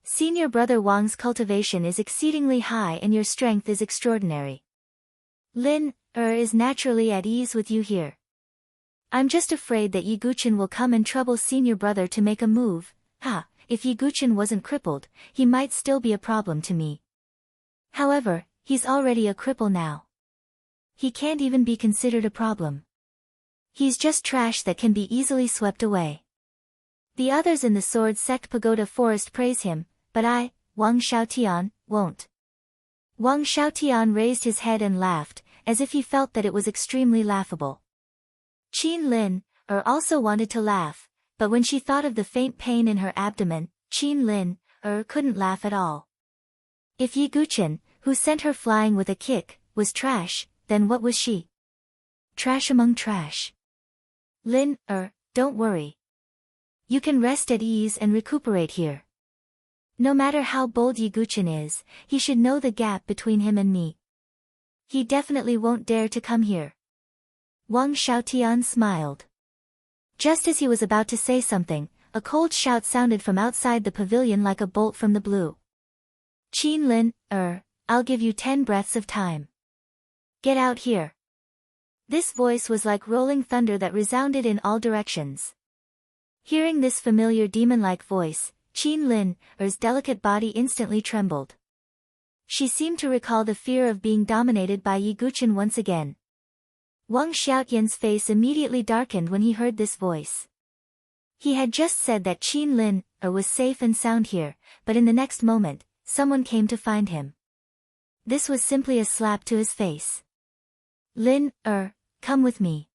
Senior brother Wang's cultivation is exceedingly high and your strength is extraordinary. Lin is naturally at ease with you here. I'm just afraid that Yiguchen will come and trouble senior brother to make a move. If Yiguchen wasn't crippled, he might still be a problem to me. However, he's already a cripple now. He can't even be considered a problem. He's just trash that can be easily swept away. The others in the Sword Sect Pagoda Forest praise him, but I, Wang Xiaotian, won't." Wang Xiaotian raised his head and laughed, as if he felt that it was extremely laughable. Qin Lin also wanted to laugh, but when she thought of the faint pain in her abdomen, Qin Lin couldn't laugh at all. If Yiguchen, who sent her flying with a kick, was trash, then what was she? Trash among trash. Lin, don't worry. You can rest at ease and recuperate here. No matter how bold Yiguchen is, he should know the gap between him and me. He definitely won't dare to come here. Wang Xiaotian smiled. Just as he was about to say something, a cold shout sounded from outside the pavilion like a bolt from the blue. "Qin Lin, I'll give you 10 breaths of time. Get out here." This voice was like rolling thunder that resounded in all directions. Hearing this familiar demon-like voice, Qin Lin's delicate body instantly trembled. She seemed to recall the fear of being dominated by Yiguchen once again. Wang Xiaotian's face immediately darkened when he heard this voice. He had just said that Qin Lin was safe and sound here, but in the next moment, someone came to find him. This was simply a slap to his face. "Lin, come with me.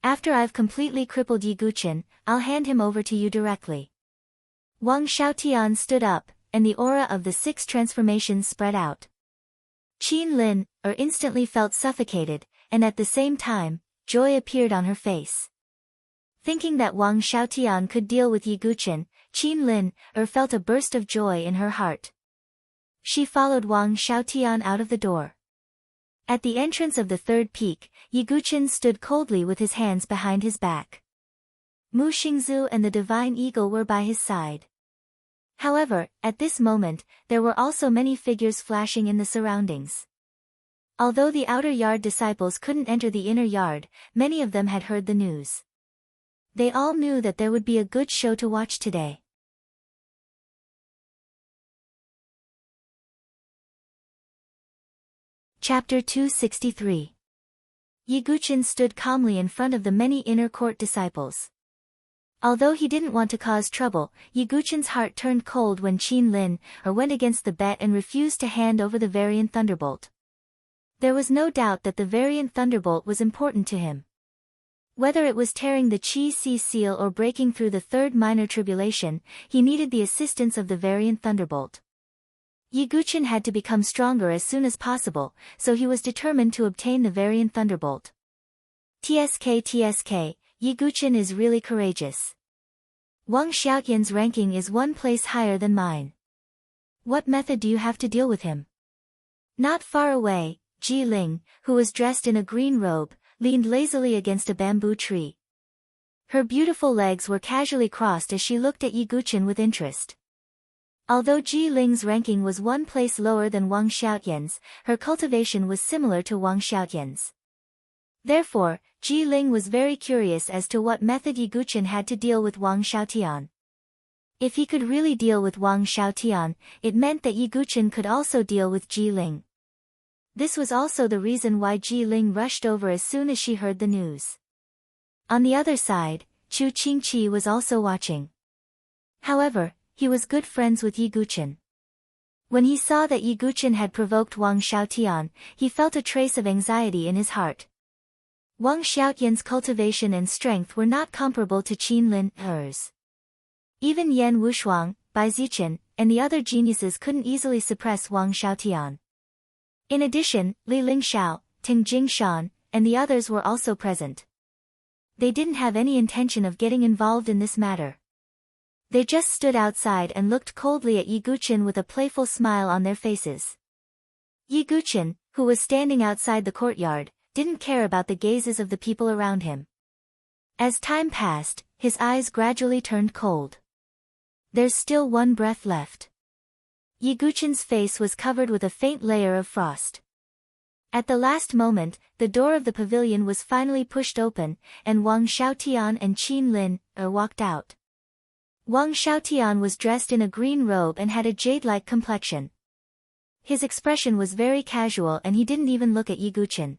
After I've completely crippled Yiguchen, I'll hand him over to you directly." Wang Xiaotian stood up, and the aura of the 6 transformations spread out. Qin Lin instantly felt suffocated, and at the same time, joy appeared on her face. Thinking that Wang Xiaotian could deal with Yiguchen, Qin Lin felt a burst of joy in her heart. She followed Wang Xiaotian out of the door. At the entrance of the 3rd peak, Yiguchen stood coldly with his hands behind his back. Mu Xingzu and the Divine Eagle were by his side. However, at this moment, there were also many figures flashing in the surroundings. Although the outer yard disciples couldn't enter the inner yard, many of them had heard the news. They all knew that there would be a good show to watch today. Chapter 263. Yiguchen stood calmly in front of the many inner court disciples. Although he didn't want to cause trouble, Yiguchen's heart turned cold when Qin Lin went against the bet and refused to hand over the Variant Thunderbolt. There was no doubt that the Variant Thunderbolt was important to him. Whether it was tearing the Qi Si seal or breaking through the 3rd minor tribulation, he needed the assistance of the Variant Thunderbolt. Yiguchen had to become stronger as soon as possible, so he was determined to obtain the Variant Thunderbolt. TSK, Yiguchen is really courageous. Wang Xiaotian's ranking is 1 place higher than mine. What method do you have to deal with him? Not far away, Ji Ling, who was dressed in a green robe, leaned lazily against a bamboo tree. Her beautiful legs were casually crossed as she looked at Yiguchen with interest. Although Ji Ling's ranking was 1 place lower than Wang Xiaotian's, her cultivation was similar to Wang Xiaotian's. Therefore, Ji Ling was very curious as to what method Yiguchen had to deal with Wang Xiaotian. If he could really deal with Wang Xiaotian, it meant that Yi Guqin could also deal with Ji Ling. This was also the reason why Ji Ling rushed over as soon as she heard the news. On the other side, Chu Qingqi was also watching. However, he was good friends with Yi Guqin. When he saw that Yi Guqin had provoked Wang Xiaotian, he felt a trace of anxiety in his heart. Wang Xiaotian's cultivation and strength were not comparable to Qin Lin's. Even Yan Wushuang, Bai Zichen, and the other geniuses couldn't easily suppress Wang Xiaotian. In addition, Li Lingxiao, Ting Jingshan, and the others were also present. They didn't have any intention of getting involved in this matter. They just stood outside and looked coldly at Yi Guqin with a playful smile on their faces. Yi Guqin, who was standing outside the courtyard, didn't care about the gazes of the people around him. As time passed, his eyes gradually turned cold. There's still one breath left. Yi Guqin's face was covered with a faint layer of frost. At the last moment, the door of the pavilion was finally pushed open, and Wang Xiaotian and Qin Lin walked out. Wang Xiaotian was dressed in a green robe and had a jade-like complexion. His expression was very casual and he didn't even look at Yi Guqin.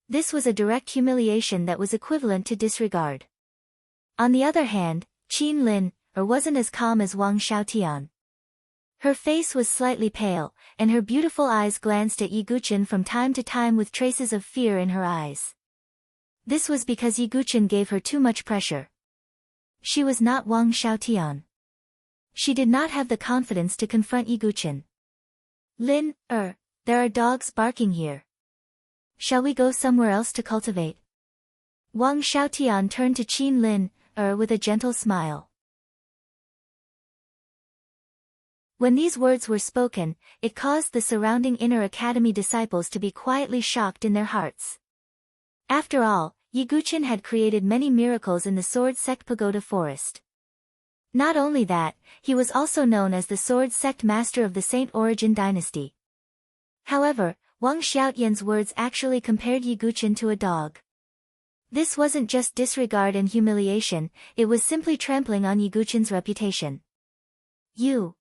This was a direct humiliation that was equivalent to disregard. On the other hand, Qin Lin wasn't as calm as Wang Xiaotian. Her face was slightly pale, and her beautiful eyes glanced at Yi Guqin from time to time with traces of fear in her eyes. This was because Yi Guqin gave her too much pressure. She was not Wang Xiaotian. She did not have the confidence to confront Yi Guqin. Lin, there are dogs barking here. Shall we go somewhere else to cultivate? Wang Xiaotian turned to Qin Lin, with a gentle smile. When these words were spoken, it caused the surrounding inner academy disciples to be quietly shocked in their hearts. After all, Yi Guqin had created many miracles in the Sword Sect Pagoda Forest. Not only that, he was also known as the Sword Sect Master of the Saint Origin Dynasty. However, Wang Xiaotian's words actually compared Yi Guqin to a dog. This wasn't just disregard and humiliation, it was simply trampling on Yi Guqin's reputation. You.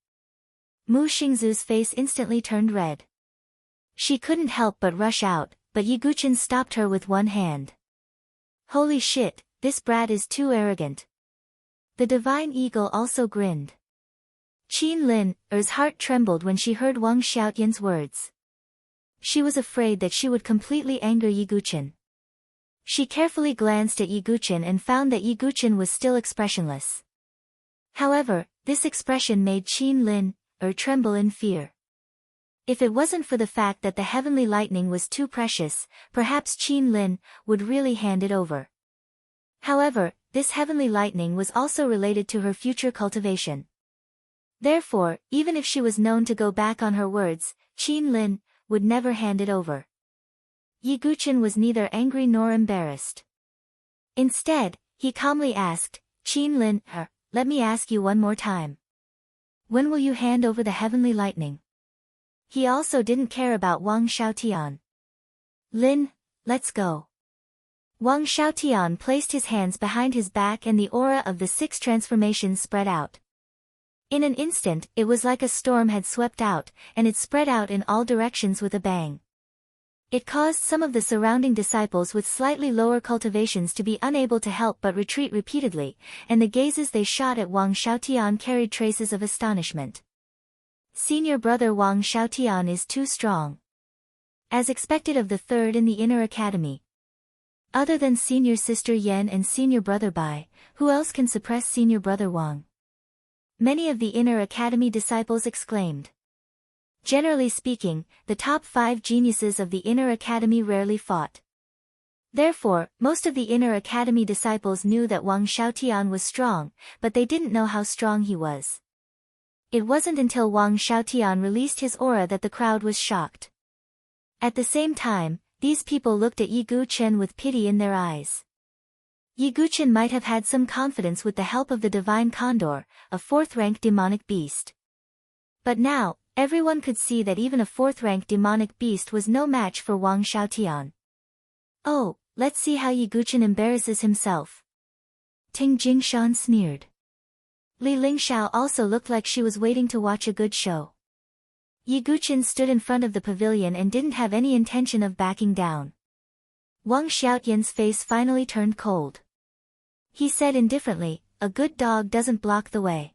Mu Xingzu's face instantly turned red. She couldn't help but rush out, but Yi Guqin stopped her with one hand. Holy shit, this brat is too arrogant. The Divine Eagle also grinned. Qin Lin's heart trembled when she heard Wang Xiaotian's words. She was afraid that she would completely anger Yi Guqin. She carefully glanced at Yi Guqin and found that Yi Guqin was still expressionless. However, this expression made Qin Lin tremble in fear. If it wasn't for the fact that the heavenly lightning was too precious, perhaps Qin Lin would really hand it over. However, this heavenly lightning was also related to her future cultivation. Therefore, even if she was known to go back on her words, Qin Lin would never hand it over. Yi Guqin was neither angry nor embarrassed. Instead, he calmly asked, Qin Lin, let me ask you one more time. When will you hand over the heavenly lightning? He also didn't care about Wang Xiaotian. Lin, let's go. Wang Xiaotian placed his hands behind his back and the aura of the 6 transformations spread out. In an instant, it was like a storm had swept out, and it spread out in all directions with a bang. It caused some of the surrounding disciples with slightly lower cultivations to be unable to help but retreat repeatedly, and the gazes they shot at Wang Xiaotian carried traces of astonishment. Senior brother Wang Xiaotian is too strong. As expected of the third in the inner academy. Other than senior sister Yan and senior brother Bai, who else can suppress senior brother Wang? Many of the inner academy disciples exclaimed. Generally speaking, the top 5 geniuses of the inner academy rarely fought. Therefore, most of the inner academy disciples knew that Wang Xiaotian was strong, but they didn't know how strong he was. It wasn't until Wang Xiaotian released his aura that the crowd was shocked. At the same time, these people looked at Yi Guqin with pity in their eyes. Yi Guqin might have had some confidence with the help of the Divine Condor, a 4th-rank demonic beast. But now, everyone could see that even a 4th-rank demonic beast was no match for Wang Xiaotian. Oh, let's see how Yi Guqin embarrasses himself. Ting Jingshan sneered. Li Lingxiao also looked like she was waiting to watch a good show. Yi Guqin stood in front of the pavilion and didn't have any intention of backing down. Wang Xiaotian's face finally turned cold. He said indifferently, "A good dog doesn't block the way.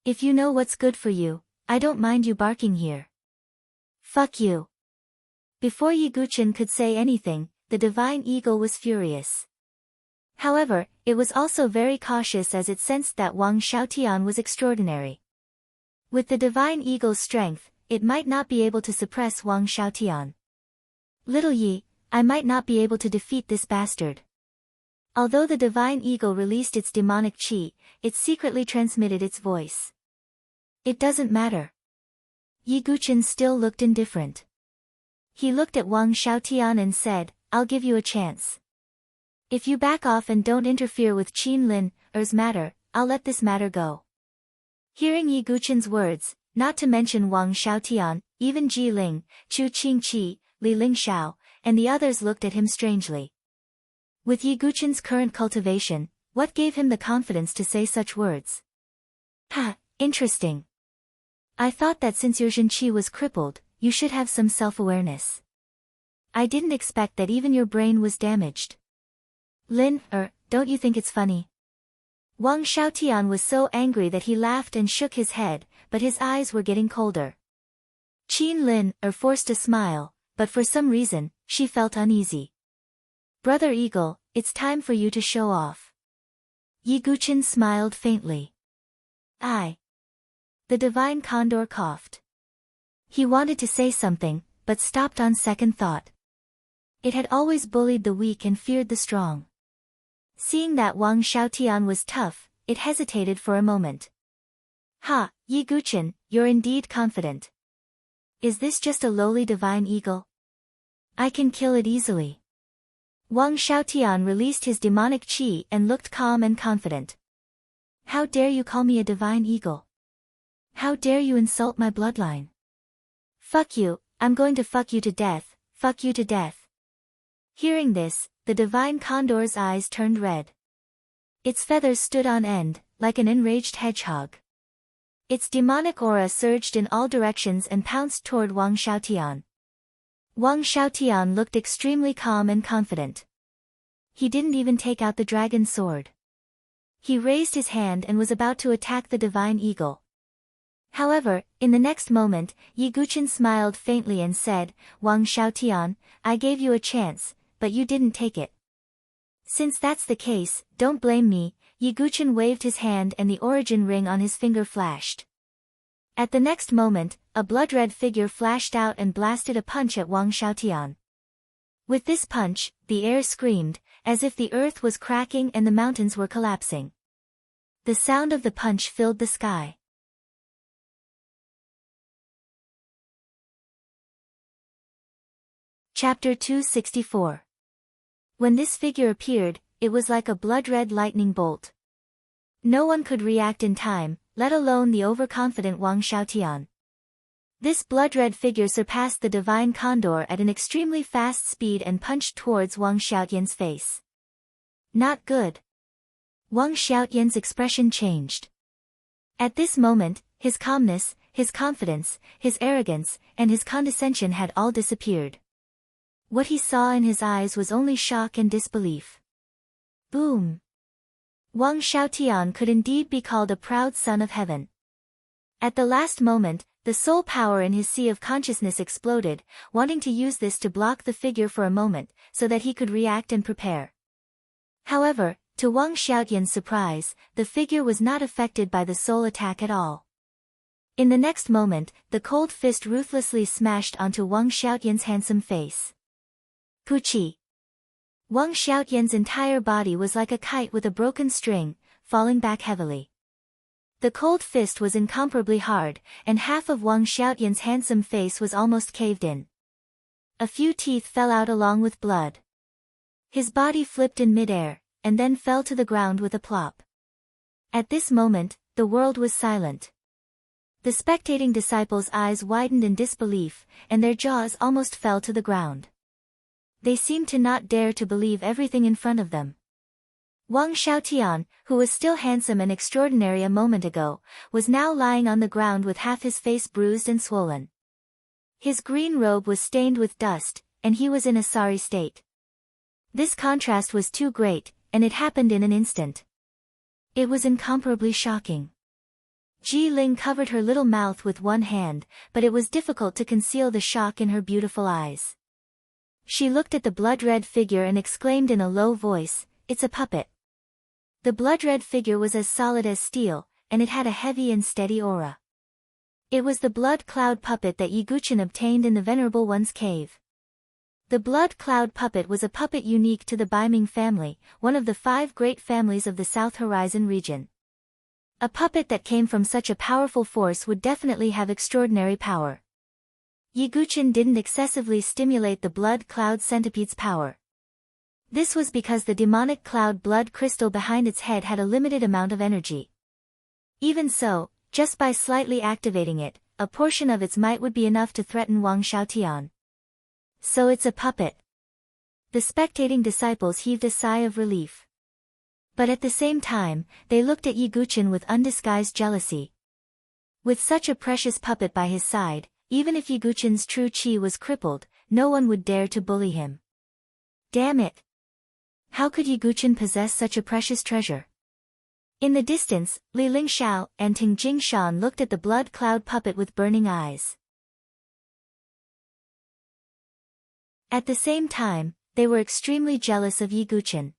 If you know what's good for you, I don't mind you barking here. Fuck you." Before Yi Guqin could say anything, the divine eagle was furious. However, it was also very cautious as it sensed that Wang Xiaotian was extraordinary. With the divine eagle's strength, it might not be able to suppress Wang Xiaotian. "Little Yi, I might not be able to defeat this bastard." Although the divine eagle released its demonic qi, it secretly transmitted its voice. "It doesn't matter." Yi Guqin still looked indifferent. He looked at Wang Xiaotian and said, "I'll give you a chance. If you back off and don't interfere with Qin Lin's matter, I'll let this matter go." Hearing Yi Guqin's words, not to mention Wang Xiaotian, even Ji Ling, Chu Qingqi, Li Lingxiao, and the others looked at him strangely. With Yi Guqin's current cultivation, what gave him the confidence to say such words? "Ha, interesting. I thought that since your Zhenqi was crippled, you should have some self-awareness. I didn't expect that even your brain was damaged. Don't you think it's funny?" Wang Xiaotian was so angry that he laughed and shook his head, but his eyes were getting colder. Qin Lin forced a smile, but for some reason, she felt uneasy. "Brother Eagle, it's time for you to show off." Yi Guqin smiled faintly. "I." The divine condor coughed. He wanted to say something, but stopped on second thought. It had always bullied the weak and feared the strong. Seeing that Wang Xiaotian was tough, it hesitated for a moment. "Ha, Yi Guqin, you're indeed confident. Is this just a lowly divine eagle? I can kill it easily." Wang Xiaotian released his demonic qi and looked calm and confident. "How dare you call me a divine eagle? How dare you insult my bloodline? Fuck you, I'm going to fuck you to death, fuck you to death." Hearing this, the divine condor's eyes turned red. Its feathers stood on end, like an enraged hedgehog. Its demonic aura surged in all directions and pounced toward Wang Xiaotian. Wang Xiaotian looked extremely calm and confident. He didn't even take out the dragon sword. He raised his hand and was about to attack the divine eagle. However, in the next moment, Yi Guqin smiled faintly and said, "Wang Xiaotian, I gave you a chance, but you didn't take it. Since that's the case, don't blame me." Yi Guqin waved his hand and the origin ring on his finger flashed. At the next moment, a blood-red figure flashed out and blasted a punch at Wang Xiaotian. With this punch, the air screamed, as if the earth was cracking and the mountains were collapsing. The sound of the punch filled the sky. Chapter 264. When this figure appeared, it was like a blood-red lightning bolt. No one could react in time, let alone the overconfident Wang Xiaotian. This blood-red figure surpassed the divine condor at an extremely fast speed and punched towards Wang Xiaotian's face. Not good. Wang Xiaotian's expression changed. At this moment, his calmness, his confidence, his arrogance, and his condescension had all disappeared. What he saw in his eyes was only shock and disbelief. Boom! Wang Xiaotian could indeed be called a proud son of heaven. At the last moment, the soul power in his sea of consciousness exploded, wanting to use this to block the figure for a moment, so that he could react and prepare. However, to Wang Xiaotian's surprise, the figure was not affected by the soul attack at all. In the next moment, the cold fist ruthlessly smashed onto Wang Xiaotian's handsome face. Puchi! Wang Xiaotian's entire body was like a kite with a broken string, falling back heavily. The cold fist was incomparably hard, and half of Wang Xiaotian's handsome face was almost caved in. A few teeth fell out along with blood. His body flipped in midair, and then fell to the ground with a plop. At this moment, the world was silent. The spectating disciples' eyes widened in disbelief, and their jaws almost fell to the ground. They seemed to not dare to believe everything in front of them. Wang Xiaotian, who was still handsome and extraordinary a moment ago, was now lying on the ground with half his face bruised and swollen. His green robe was stained with dust, and he was in a sorry state. This contrast was too great, and it happened in an instant. It was incomparably shocking. Ji Ling covered her little mouth with one hand, but it was difficult to conceal the shock in her beautiful eyes. She looked at the blood-red figure and exclaimed in a low voice, "It's a puppet." The blood-red figure was as solid as steel, and it had a heavy and steady aura. It was the blood cloud puppet that Yi Guqin obtained in the Venerable One's cave. The blood cloud puppet was a puppet unique to the Baiming family, one of the 5 great families of the South Horizon region. A puppet that came from such a powerful force would definitely have extraordinary power. Yi Guqin didn't excessively stimulate the blood cloud centipede's power. This was because the demonic cloud blood crystal behind its head had a limited amount of energy. Even so, just by slightly activating it, a portion of its might would be enough to threaten Wang Xiaotian. So it's a puppet. The spectating disciples heaved a sigh of relief. But at the same time, they looked at Yi Guqin with undisguised jealousy. With such a precious puppet by his side, even if Yi Guqin's true qi was crippled, no one would dare to bully him. Damn it! How could Yi Guqin possess such a precious treasure? In the distance, Li Lingxiao and Ting Jingshan looked at the blood cloud puppet with burning eyes. At the same time, they were extremely jealous of Yi Guqin.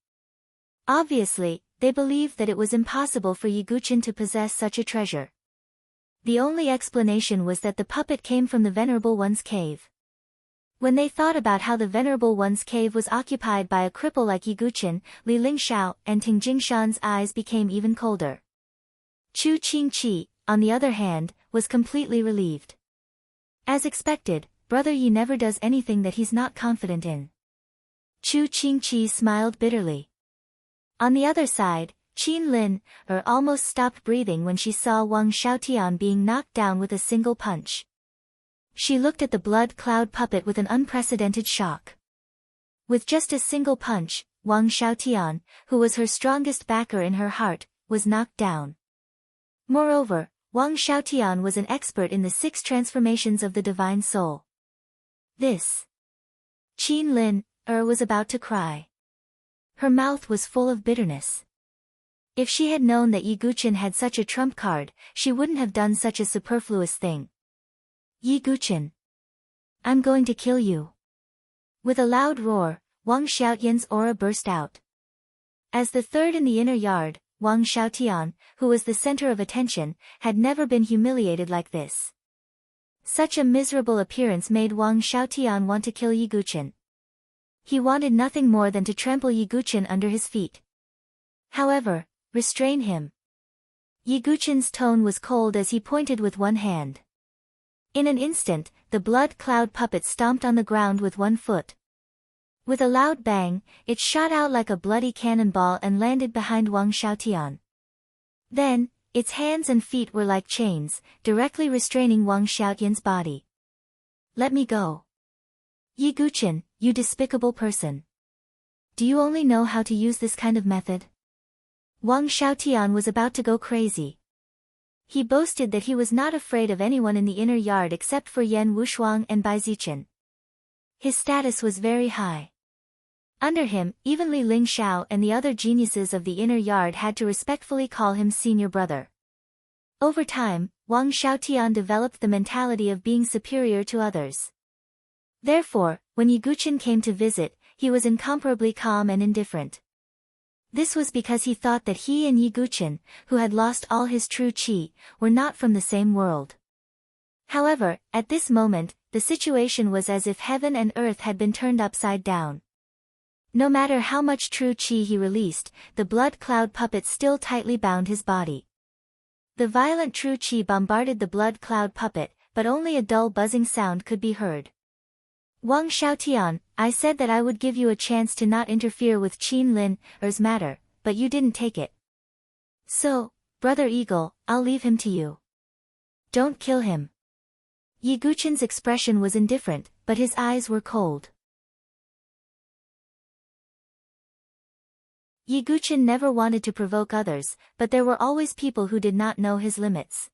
Obviously, they believed that it was impossible for Yi Guqin to possess such a treasure. The only explanation was that the puppet came from the Venerable One's cave. When they thought about how the Venerable One's cave was occupied by a cripple like Yi Guqin, Li Lingxiao and Ting Jingshan's eyes became even colder. Chu Qingqi, on the other hand, was completely relieved. As expected, Brother Yi never does anything that he's not confident in. Chu Qingqi smiled bitterly. On the other side, Qin Lin almost stopped breathing when she saw Wang Xiaotian being knocked down with a single punch. She looked at the blood cloud puppet with an unprecedented shock. With just a single punch, Wang Xiaotian, who was her strongest backer in her heart, was knocked down. Moreover, Wang Xiaotian was an expert in the 6 transformations of the divine soul. This. Qin Lin was about to cry. Her mouth was full of bitterness. If she had known that Yi Guqin had such a trump card, she wouldn't have done such a superfluous thing. Yi Guqin. I'm going to kill you. With a loud roar, Wang Xiaotian's aura burst out. As the third in the inner yard, Wang Xiaotian, who was the center of attention, had never been humiliated like this. Such a miserable appearance made Wang Xiaotian want to kill Yi Guqin. He wanted nothing more than to trample Yi Guqin under his feet. However, restrain him. Yi Guqin's tone was cold as he pointed with one hand. In an instant, the blood cloud puppet stomped on the ground with one foot. With a loud bang, it shot out like a bloody cannonball and landed behind Wang Xiaotian. Then, its hands and feet were like chains, directly restraining Wang Xiaotian's body. Let me go. Yi Guqin, you despicable person. Do you only know how to use this kind of method? Wang Xiaotian was about to go crazy. He boasted that he was not afraid of anyone in the inner yard except for Yan Wushuang and Bai Zichen. His status was very high. Under him, even Li Lingxiao and the other geniuses of the inner yard had to respectfully call him senior brother. Over time, Wang Xiaotian developed the mentality of being superior to others. Therefore, when Yi Guqin came to visit, he was incomparably calm and indifferent. This was because he thought that he and Yi Guqin, who had lost all his true qi, were not from the same world. However, at this moment, the situation was as if heaven and earth had been turned upside down. No matter how much true qi he released, the blood cloud puppet still tightly bound his body. The violent true qi bombarded the blood cloud puppet, but only a dull buzzing sound could be heard. Wang Xiaotian, I said that I would give you a chance to not interfere with Qin Lin's matter, but you didn't take it. So, Brother Eagle, I'll leave him to you. Don't kill him. Yi Guqin's expression was indifferent, but his eyes were cold. Yi Guchen never wanted to provoke others, but there were always people who did not know his limits.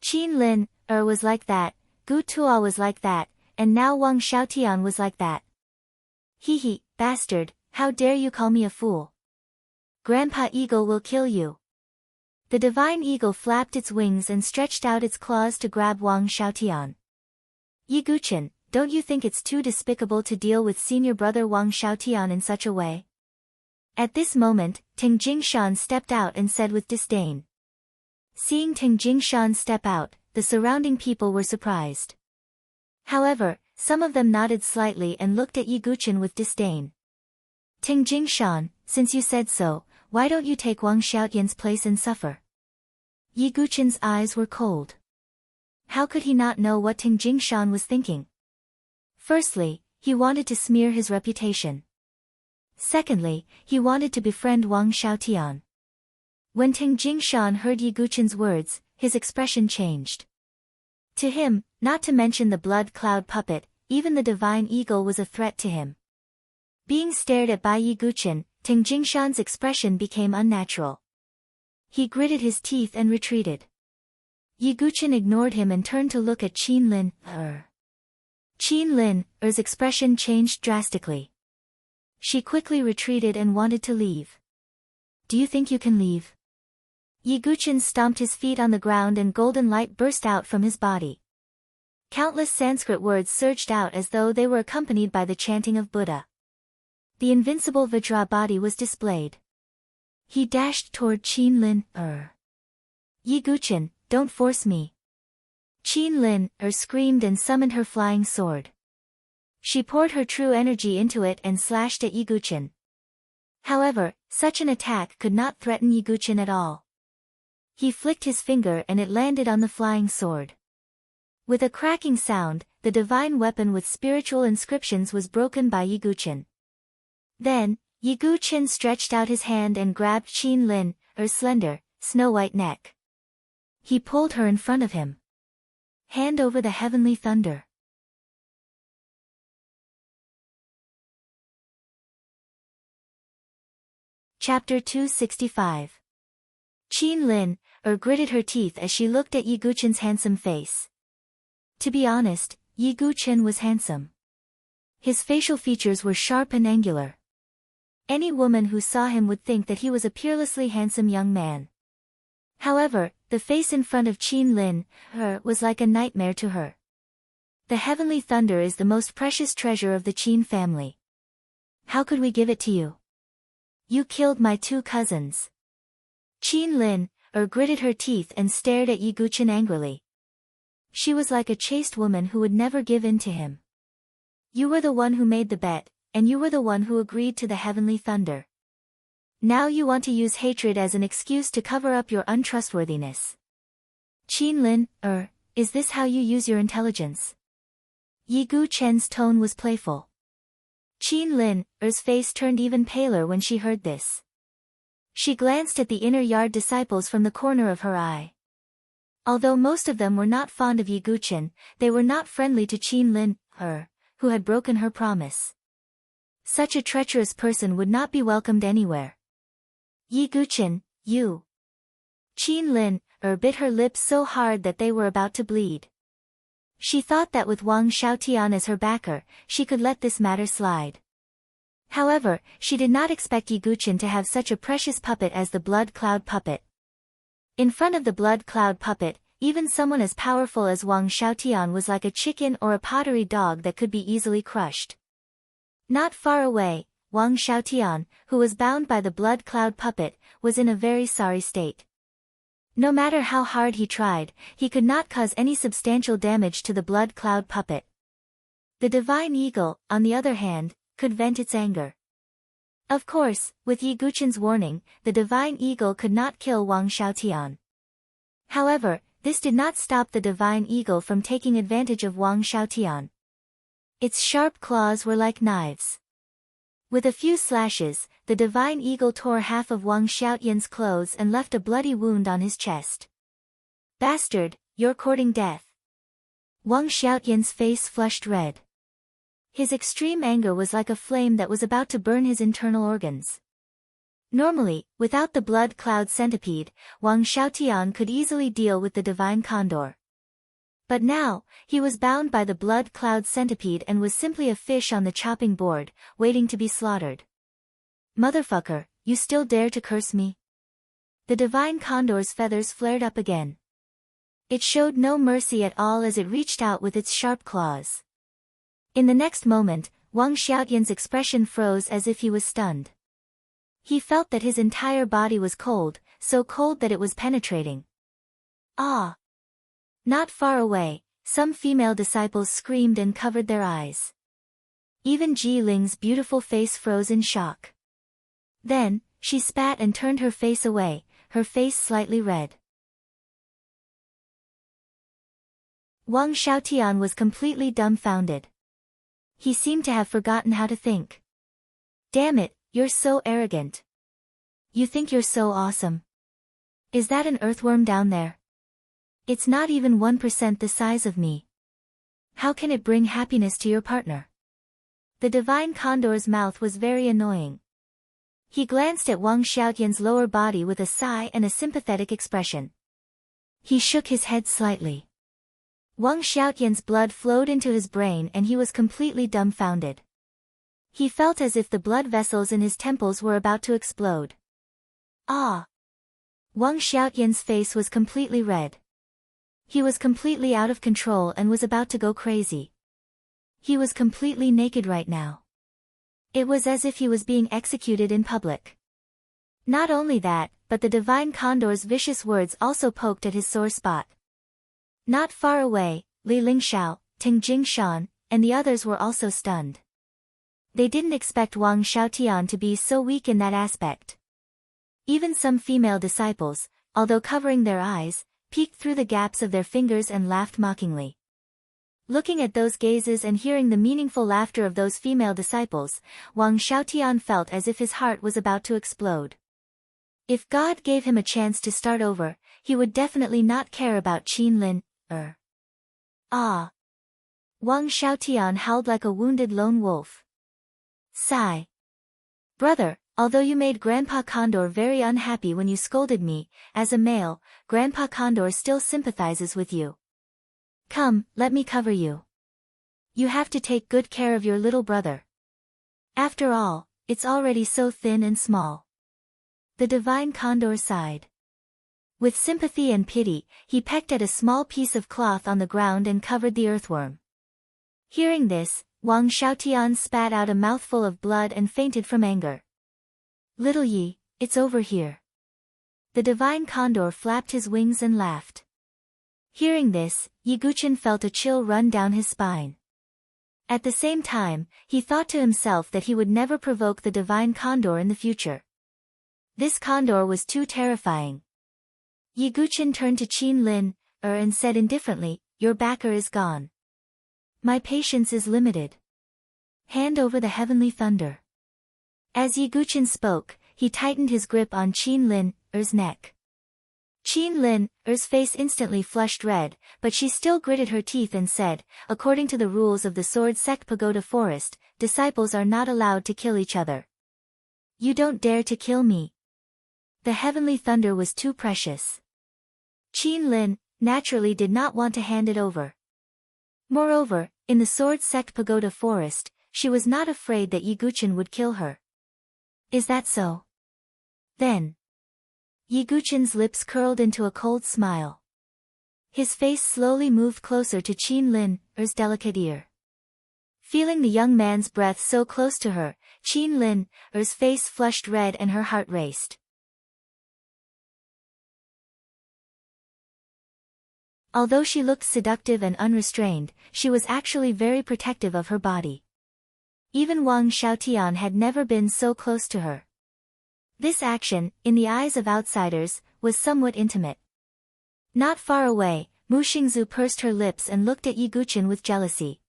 Qin Lin was like that, Gu Tuo was like that, and now Wang Xiaotian was like that. He, bastard, how dare you call me a fool? Grandpa Eagle will kill you. The divine eagle flapped its wings and stretched out its claws to grab Wang Xiaotian. Yi Guchen, don't you think it's too despicable to deal with senior brother Wang Xiaotian in such a way? At this moment, Ting Jingshan stepped out and said with disdain. Seeing Ting Jingshan step out, the surrounding people were surprised. However, some of them nodded slightly and looked at Yi Guchen with disdain. Ting Jingshan, since you said so, why don't you take Wang Xiaotian's place and suffer? Yi Guchen's eyes were cold. How could he not know what Ting Jingshan was thinking? Firstly, he wanted to smear his reputation. Secondly, he wanted to befriend Wang Xiaotian. When Ting Jingshan heard Yi Guchen's words, his expression changed. To him, not to mention the blood cloud puppet, even the divine eagle was a threat to him. Being stared at by Yi Guchen, Ting Jingshan's expression became unnatural. He gritted his teeth and retreated. Yi Guchen ignored him and turned to look at Qin Lin. Qin Lin's expression changed drastically. She quickly retreated and wanted to leave. Do you think you can leave? Yi Guchen stomped his feet on the ground and golden light burst out from his body. Countless Sanskrit words surged out as though they were accompanied by the chanting of Buddha. The invincible Vajra body was displayed. He dashed toward Qin Lin. Yi Guchen, don't force me. Qin Lin screamed and summoned her flying sword. She poured her true energy into it and slashed at Yi Guchen. However, such an attack could not threaten Yi Guchen at all. He flicked his finger and it landed on the flying sword. With a cracking sound, the divine weapon with spiritual inscriptions was broken by Yi Guchen. Then, Yi Guchen stretched out his hand and grabbed Qin Lin's slender, snow-white neck. He pulled her in front of him. Hand over the heavenly thunder. Chapter 265. Qin Lin gritted her teeth as she looked at Yi Guchen's handsome face. To be honest, Yi Guchen was handsome. His facial features were sharp and angular. Any woman who saw him would think that he was a peerlessly handsome young man. However, the face in front of Qin Lin was like a nightmare to her. The heavenly thunder is the most precious treasure of the Qin family. How could we give it to you? You killed my two cousins. Qin Lin gritted her teeth and stared at Yi Guchen angrily. She was like a chaste woman who would never give in to him. You were the one who made the bet, and you were the one who agreed to the heavenly thunder. Now you want to use hatred as an excuse to cover up your untrustworthiness. Qin Lin, is this how you use your intelligence? Yi Guchen's tone was playful. Qin Lin's face turned even paler when she heard this. She glanced at the inner yard disciples from the corner of her eye. Although most of them were not fond of Yi Guchen, they were not friendly to Qin Lin, who had broken her promise. Such a treacherous person would not be welcomed anywhere. Yi Guchen, you. Qin Lin bit her lips so hard that they were about to bleed. She thought that with Wang Xiaotian as her backer, she could let this matter slide. However, she did not expect Yi Guchen to have such a precious puppet as the blood cloud puppet. In front of the blood cloud puppet, even someone as powerful as Wang Xiaotian was like a chicken or a pottery dog that could be easily crushed. Not far away, Wang Xiaotian, who was bound by the blood cloud puppet, was in a very sorry state. No matter how hard he tried, he could not cause any substantial damage to the blood cloud puppet. The divine eagle, on the other hand, could vent its anger. Of course, with Yi Guchen's warning, the divine eagle could not kill Wang Xiaotian. However, this did not stop the divine eagle from taking advantage of Wang Xiaotian. Its sharp claws were like knives. With a few slashes, the divine eagle tore half of Wang Xiaotian's clothes and left a bloody wound on his chest. Bastard, you're courting death. Wang Xiaotian's face flushed red. His extreme anger was like a flame that was about to burn his internal organs. Normally, without the blood cloud centipede, Wang Xiaotian could easily deal with the divine condor. But now, he was bound by the blood cloud centipede and was simply a fish on the chopping board, waiting to be slaughtered. Motherfucker, you still dare to curse me? The divine condor's feathers flared up again. It showed no mercy at all as it reached out with its sharp claws. In the next moment, Wang Xiaotian's expression froze as if he was stunned. He felt that his entire body was cold, so cold that it was penetrating. Ah! Not far away, some female disciples screamed and covered their eyes. Even Ji Ling's beautiful face froze in shock. Then, she spat and turned her face away, her face slightly red. Wang Xiaotian was completely dumbfounded. He seemed to have forgotten how to think. Damn it, you're so arrogant. You think you're so awesome. Is that an earthworm down there? It's not even 1% the size of me. How can it bring happiness to your partner? The divine condor's mouth was very annoying. He glanced at Wang Xiaotian's lower body with a sigh and a sympathetic expression. He shook his head slightly. Wang Xiaotian's blood flowed into his brain and he was completely dumbfounded. He felt as if the blood vessels in his temples were about to explode. Ah! Wang Xiaotian's face was completely red. He was completely out of control and was about to go crazy. He was completely naked right now. It was as if he was being executed in public. Not only that, but the divine condor's vicious words also poked at his sore spot. Not far away, Li Lingxiao, Ting Jingshan, and the others were also stunned. They didn't expect Wang Xiaotian to be so weak in that aspect. Even some female disciples, although covering their eyes, peeked through the gaps of their fingers and laughed mockingly. Looking at those gazes and hearing the meaningful laughter of those female disciples, Wang Xiaotian felt as if his heart was about to explode. If God gave him a chance to start over, he would definitely not care about Qin Lin, Ah! Wang Xiaotian howled like a wounded lone wolf. Sigh. Brother, although you made Grandpa Condor very unhappy when you scolded me, as a male, Grandpa Condor still sympathizes with you. Come, let me cover you. You have to take good care of your little brother. After all, it's already so thin and small. The divine condor sighed. With sympathy and pity, he pecked at a small piece of cloth on the ground and covered the earthworm. Hearing this, Wang Xiaotian spat out a mouthful of blood and fainted from anger. Little Yi, it's over here. The divine condor flapped his wings and laughed. Hearing this, Yi Guqin felt a chill run down his spine. At the same time, he thought to himself that he would never provoke the divine condor in the future. This condor was too terrifying. Yi Guqin turned to Qin Lin, and said indifferently, your backer is gone. My patience is limited. Hand over the heavenly thunder. As Yi Guqin spoke, he tightened his grip on Qin Lin's neck. Qin Lin's face instantly flushed red, but she still gritted her teeth and said, according to the rules of the Sword Sect Pagoda Forest, disciples are not allowed to kill each other. You don't dare to kill me. The heavenly thunder was too precious. Qin Lin, naturally did not want to hand it over. Moreover, in the Sword Sect Pagoda Forest, she was not afraid that Yi Guqin would kill her. Is that so? Then. Yi Guqin's lips curled into a cold smile. His face slowly moved closer to Qin Lin's delicate ear. Feeling the young man's breath so close to her, Qin Lin's face flushed red and her heart raced. Although she looked seductive and unrestrained, she was actually very protective of her body. Even Wang Xiaotian had never been so close to her. This action, in the eyes of outsiders, was somewhat intimate. Not far away, Mu Xingzu pursed her lips and looked at Yi Guqin with jealousy.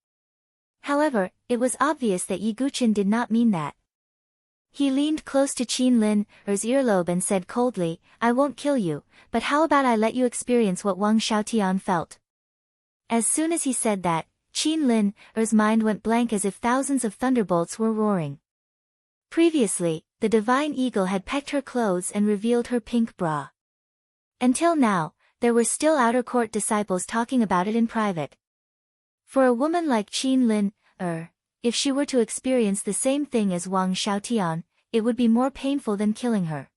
However, it was obvious that Yi Guqin did not mean that. He leaned close to Qin Lin's earlobe and said coldly, I won't kill you, but how about I let you experience what Wang Xiaotian felt? As soon as he said that, Qin Lin's mind went blank as if thousands of thunderbolts were roaring. Previously, the divine eagle had pecked her clothes and revealed her pink bra. Until now, there were still outer court disciples talking about it in private. For a woman like Qin Lin, if she were to experience the same thing as Wang Xiaotian, it would be more painful than killing her.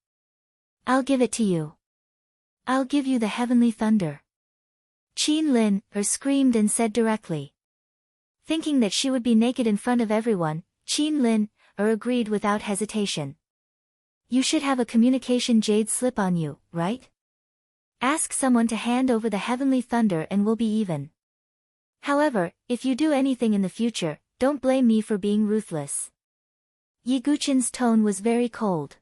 I'll give it to you. I'll give you the heavenly thunder. Qin Lin, screamed and said directly. Thinking that she would be naked in front of everyone, Qin Lin, agreed without hesitation. You should have a communication jade slip on you, right? Ask someone to hand over the heavenly thunder and we'll be even. However, if you do anything in the future, don't blame me for being ruthless. Yi Guqin's tone was very cold.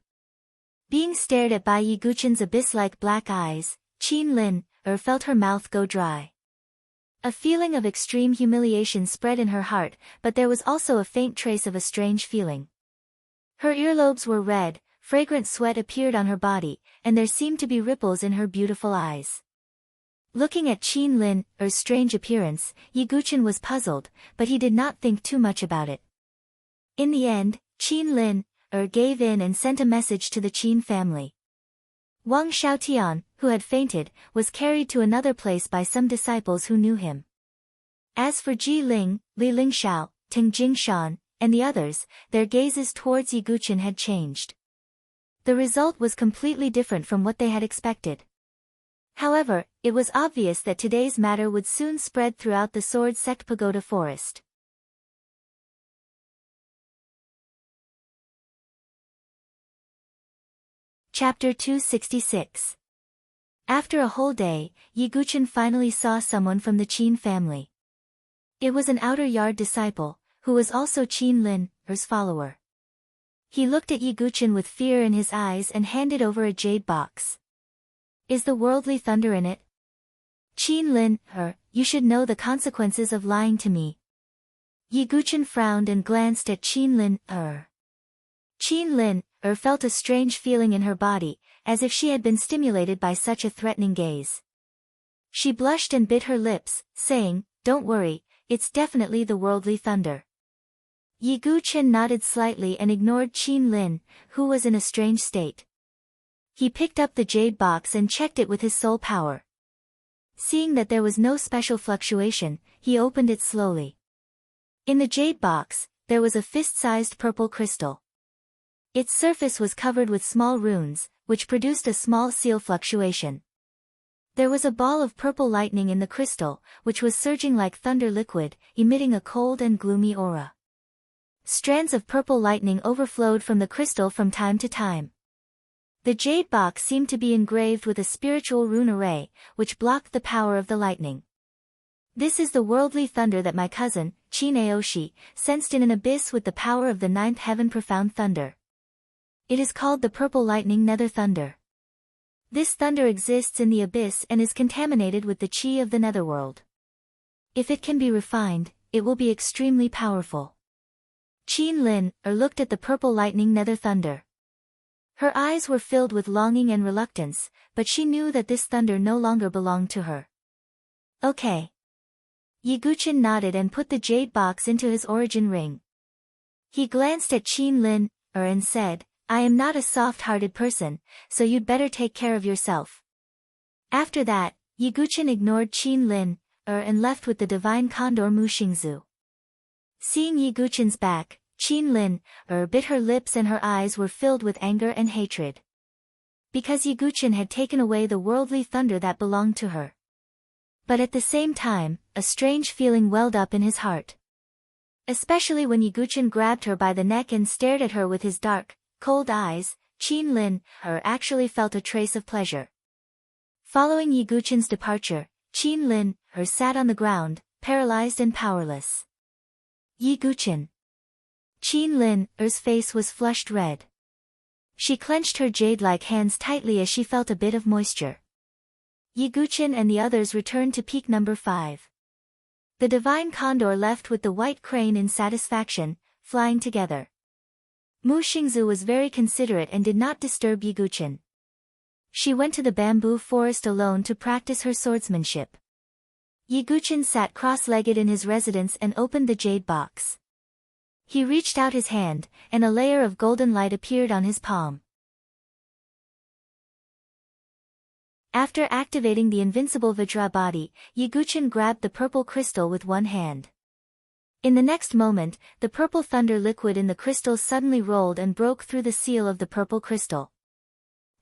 Being stared at by Yi Guqin's abyss-like black eyes, Qin Lin, felt her mouth go dry. A feeling of extreme humiliation spread in her heart, but there was also a faint trace of a strange feeling. Her earlobes were red, fragrant sweat appeared on her body, and there seemed to be ripples in her beautiful eyes. Looking at Qin Lin's strange appearance, Yi Guqin was puzzled, but he did not think too much about it. In the end, Qin Lin gave in and sent a message to the Qin family. Wang Xiaotian, who had fainted, was carried to another place by some disciples who knew him. As for Ji Ling, Li Lingxiao, Ting Jingshan, and the others, their gazes towards Yi Guqin had changed. The result was completely different from what they had expected. However, it was obvious that today's matter would soon spread throughout the Sword Sect Pagoda Forest. Chapter 266. After a whole day, Yi Guqin finally saw someone from the Qin family. It was an outer yard disciple, who was also Qin Lin's follower. He looked at Yi Guqin with fear in his eyes and handed over a jade box. Is the worldly thunder in it? Qin Lin, you should know the consequences of lying to me. Yi Guqin frowned and glanced at Qin Lin, Qin Lin, felt a strange feeling in her body, as if she had been stimulated by such a threatening gaze. She blushed and bit her lips, saying, Don't worry, it's definitely the worldly thunder. Yi Guqin nodded slightly and ignored Qin Lin, who was in a strange state. He picked up the jade box and checked it with his soul power. Seeing that there was no special fluctuation, he opened it slowly. In the jade box, there was a fist-sized purple crystal. Its surface was covered with small runes, which produced a small seal fluctuation. There was a ball of purple lightning in the crystal, which was surging like thunder liquid, emitting a cold and gloomy aura. Strands of purple lightning overflowed from the crystal from time to time. The jade box seemed to be engraved with a spiritual rune array, which blocked the power of the lightning. This is the worldly thunder that my cousin, Qin Aoshi, sensed in an abyss with the power of the ninth heaven profound thunder. It is called the purple lightning nether thunder. This thunder exists in the abyss and is contaminated with the qi of the netherworld. If it can be refined, it will be extremely powerful. Qin Lin, looked at the purple lightning nether thunder. Her eyes were filled with longing and reluctance, but she knew that this thunder no longer belonged to her. Okay. Yi Guqin nodded and put the jade box into his origin ring. He glanced at Qin Lin, and said, I am not a soft-hearted person, so you'd better take care of yourself. After that, Yi Guqin ignored Qin Lin, and left with the divine condor Mu Xingzu. Seeing Yi Guqin's back, Qin Lin, bit her lips and her eyes were filled with anger and hatred. Because Yi Guqin had taken away the worldly thunder that belonged to her. But at the same time, a strange feeling welled up in his heart. Especially when Yi Guqin grabbed her by the neck and stared at her with his dark, cold eyes, Qin Lin, actually felt a trace of pleasure. Following Yi Guqin's departure, Qin Lin, sat on the ground, paralyzed and powerless. Yi Guqin. Qin Lin's face was flushed red. She clenched her jade-like hands tightly as she felt a bit of moisture. Yi Guqin and the others returned to peak number 5. The divine condor left with the white crane in satisfaction, flying together. Mu Xingzu was very considerate and did not disturb Yi Guqin. She went to the bamboo forest alone to practice her swordsmanship. Yi Guqin sat cross-legged in his residence and opened the jade box. He reached out his hand, and a layer of golden light appeared on his palm. After activating the invincible Vajra body, Yiguchin grabbed the purple crystal with one hand. In the next moment, the purple thunder liquid in the crystal suddenly rolled and broke through the seal of the purple crystal.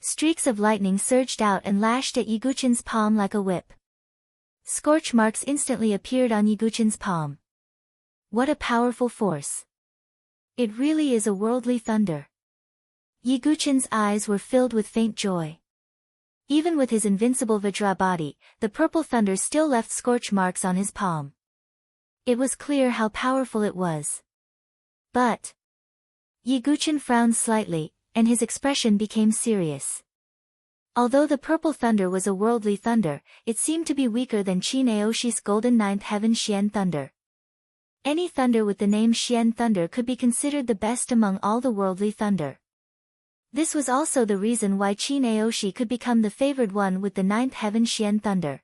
Streaks of lightning surged out and lashed at Yiguchin's palm like a whip. Scorch marks instantly appeared on Yiguchin's palm. What a powerful force! It really is a worldly thunder. Yiguchin's eyes were filled with faint joy. Even with his invincible Vajra body, the purple thunder still left scorch marks on his palm. It was clear how powerful it was. But Yiguchin frowned slightly, and his expression became serious. Although the purple thunder was a worldly thunder, it seemed to be weaker than Qin Aoshi's golden ninth heaven Xian thunder. Any thunder with the name Xian thunder could be considered the best among all the worldly thunder. This was also the reason why Qin Aoshi could become the favored one with the ninth heaven Xian thunder.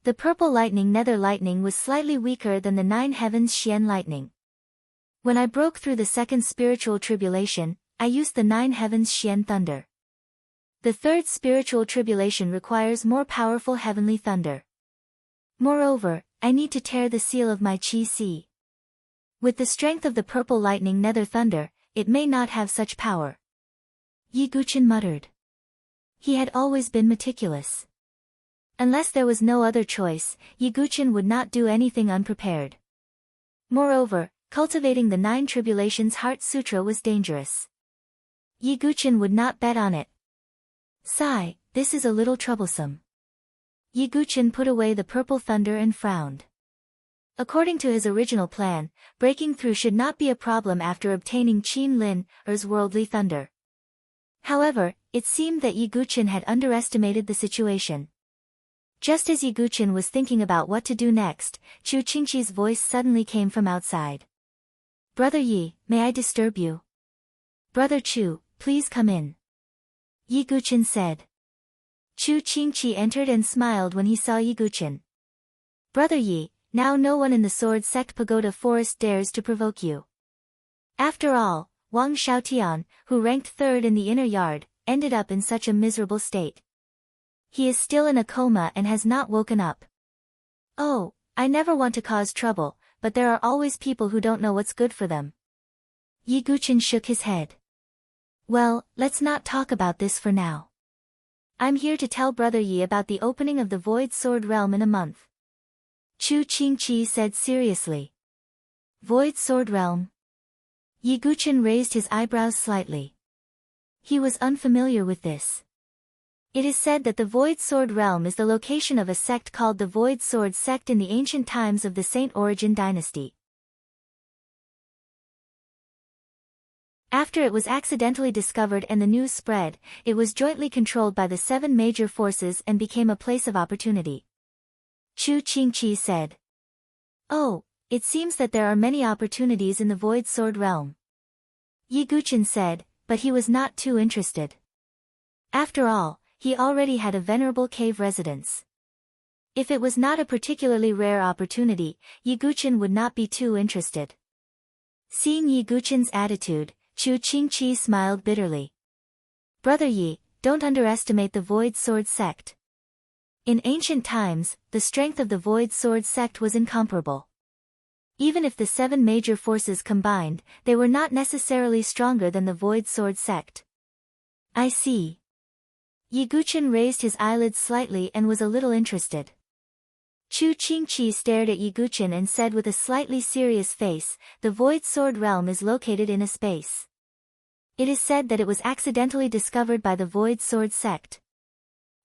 The purple lightning nether lightning was slightly weaker than the nine heavens Xian lightning. When I broke through the second spiritual tribulation, I used the nine heavens Xian thunder. The third spiritual tribulation requires more powerful heavenly thunder. Moreover, I need to tear the seal of my Qi Si. With the strength of the purple lightning nether thunder, it may not have such power. Yiguchin muttered. He had always been meticulous. Unless there was no other choice, Yiguchin would not do anything unprepared. Moreover, cultivating the Nine Tribulations Heart Sutra was dangerous. Yiguchin would not bet on it. Sigh, this is a little troublesome. Yiguchin put away the purple thunder and frowned. According to his original plan, breaking through should not be a problem after obtaining Qin Lin Er's worldly thunder. However, it seemed that Yiguchin had underestimated the situation. Just as Yiguchin was thinking about what to do next, Chu Qingqi's voice suddenly came from outside. Brother Yi, may I disturb you? Brother Chu, please come in. Yiguchin said. Chu Qingqi entered and smiled when he saw Yiguchin. Brother Yi, now no one in the Sword Sect Pagoda Forest dares to provoke you. After all, Wang Xiaotian, who ranked third in the inner yard, ended up in such a miserable state. He is still in a coma and has not woken up. Oh, I never want to cause trouble, but there are always people who don't know what's good for them. Yiguchin shook his head. Well, let's not talk about this for now. I'm here to tell Brother Yi about the opening of the Void Sword Realm in a month. Chu Qingqi said seriously. Void Sword Realm? Yiguchin raised his eyebrows slightly. He was unfamiliar with this. It is said that the Void Sword Realm is the location of a sect called the Void Sword Sect in the ancient times of the Saint Origin dynasty. After it was accidentally discovered and the news spread, it was jointly controlled by the 7 major forces and became a place of opportunity. Chu Qingqi said. Oh, it seems that there are many opportunities in the Void Sword Realm. Yiguchin said, but he was not too interested. After all, he already had a venerable cave residence. If it was not a particularly rare opportunity, Yiguchin would not be too interested. Seeing Yiguchin's attitude, Chu Qingqi smiled bitterly. Brother Yi, don't underestimate the Void Sword Sect. In ancient times, the strength of the Void Sword Sect was incomparable. Even if the 7 major forces combined, they were not necessarily stronger than the Void Sword Sect. I see. Yiguchin raised his eyelids slightly and was a little interested. Chu Qingqi stared at Yiguchin and said with a slightly serious face, the Void Sword Realm is located in a space. It is said that it was accidentally discovered by the Void Sword Sect.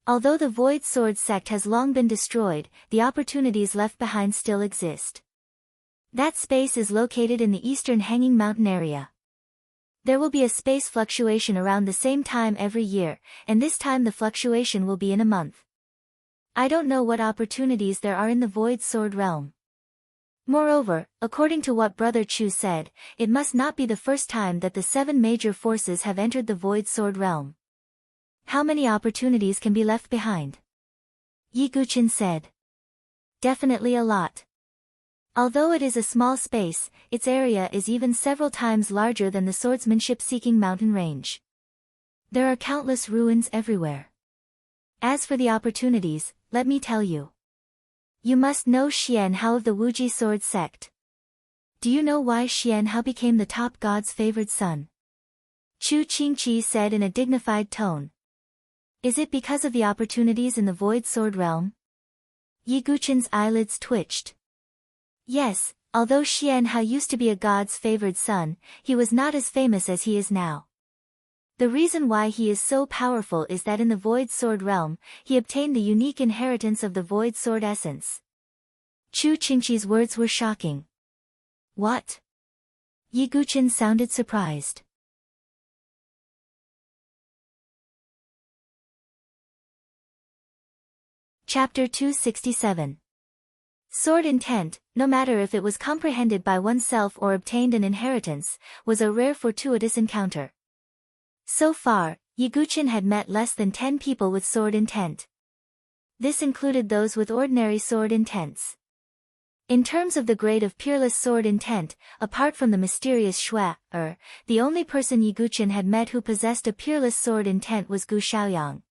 Although the Void Sword Sect has long been destroyed, the opportunities left behind still exist. That space is located in the eastern Hanging Mountain area. There will be a space fluctuation around the same time every year, and this time the fluctuation will be in a month. I don't know what opportunities there are in the Void Sword Realm. Moreover, according to what Brother Chu said, it must not be the first time that the 7 major forces have entered the Void Sword Realm. How many opportunities can be left behind? Yiguchin said. Definitely a lot. Although it is a small space, its area is even several times larger than the swordsmanship-seeking mountain range. There are countless ruins everywhere. As for the opportunities, let me tell you. You must know Xian Hao of the Wuji sword sect. Do you know why Xian Hao became the top god's favored son? Chu Qingqi said in a dignified tone. Is it because of the opportunities in the Void Sword realm? Yi Guqin's eyelids twitched. Yes, although Xian Hao used to be a god's favored son, he was not as famous as he is now. The reason why he is so powerful is that in the Void Sword realm, he obtained the unique inheritance of the Void Sword essence. Chu Qingqi's words were shocking. What? Yi Guqin sounded surprised. Chapter 267. Sword intent, no matter if it was comprehended by oneself or obtained an inheritance, was a rare fortuitous encounter. So far, Yi Guqin had met less than 10 people with sword intent. This included those with ordinary sword intents. In terms of the grade of peerless sword intent, apart from the mysterious Shui, the only person Yi Guqin had met who possessed a peerless sword intent was Gu Xiaoyang.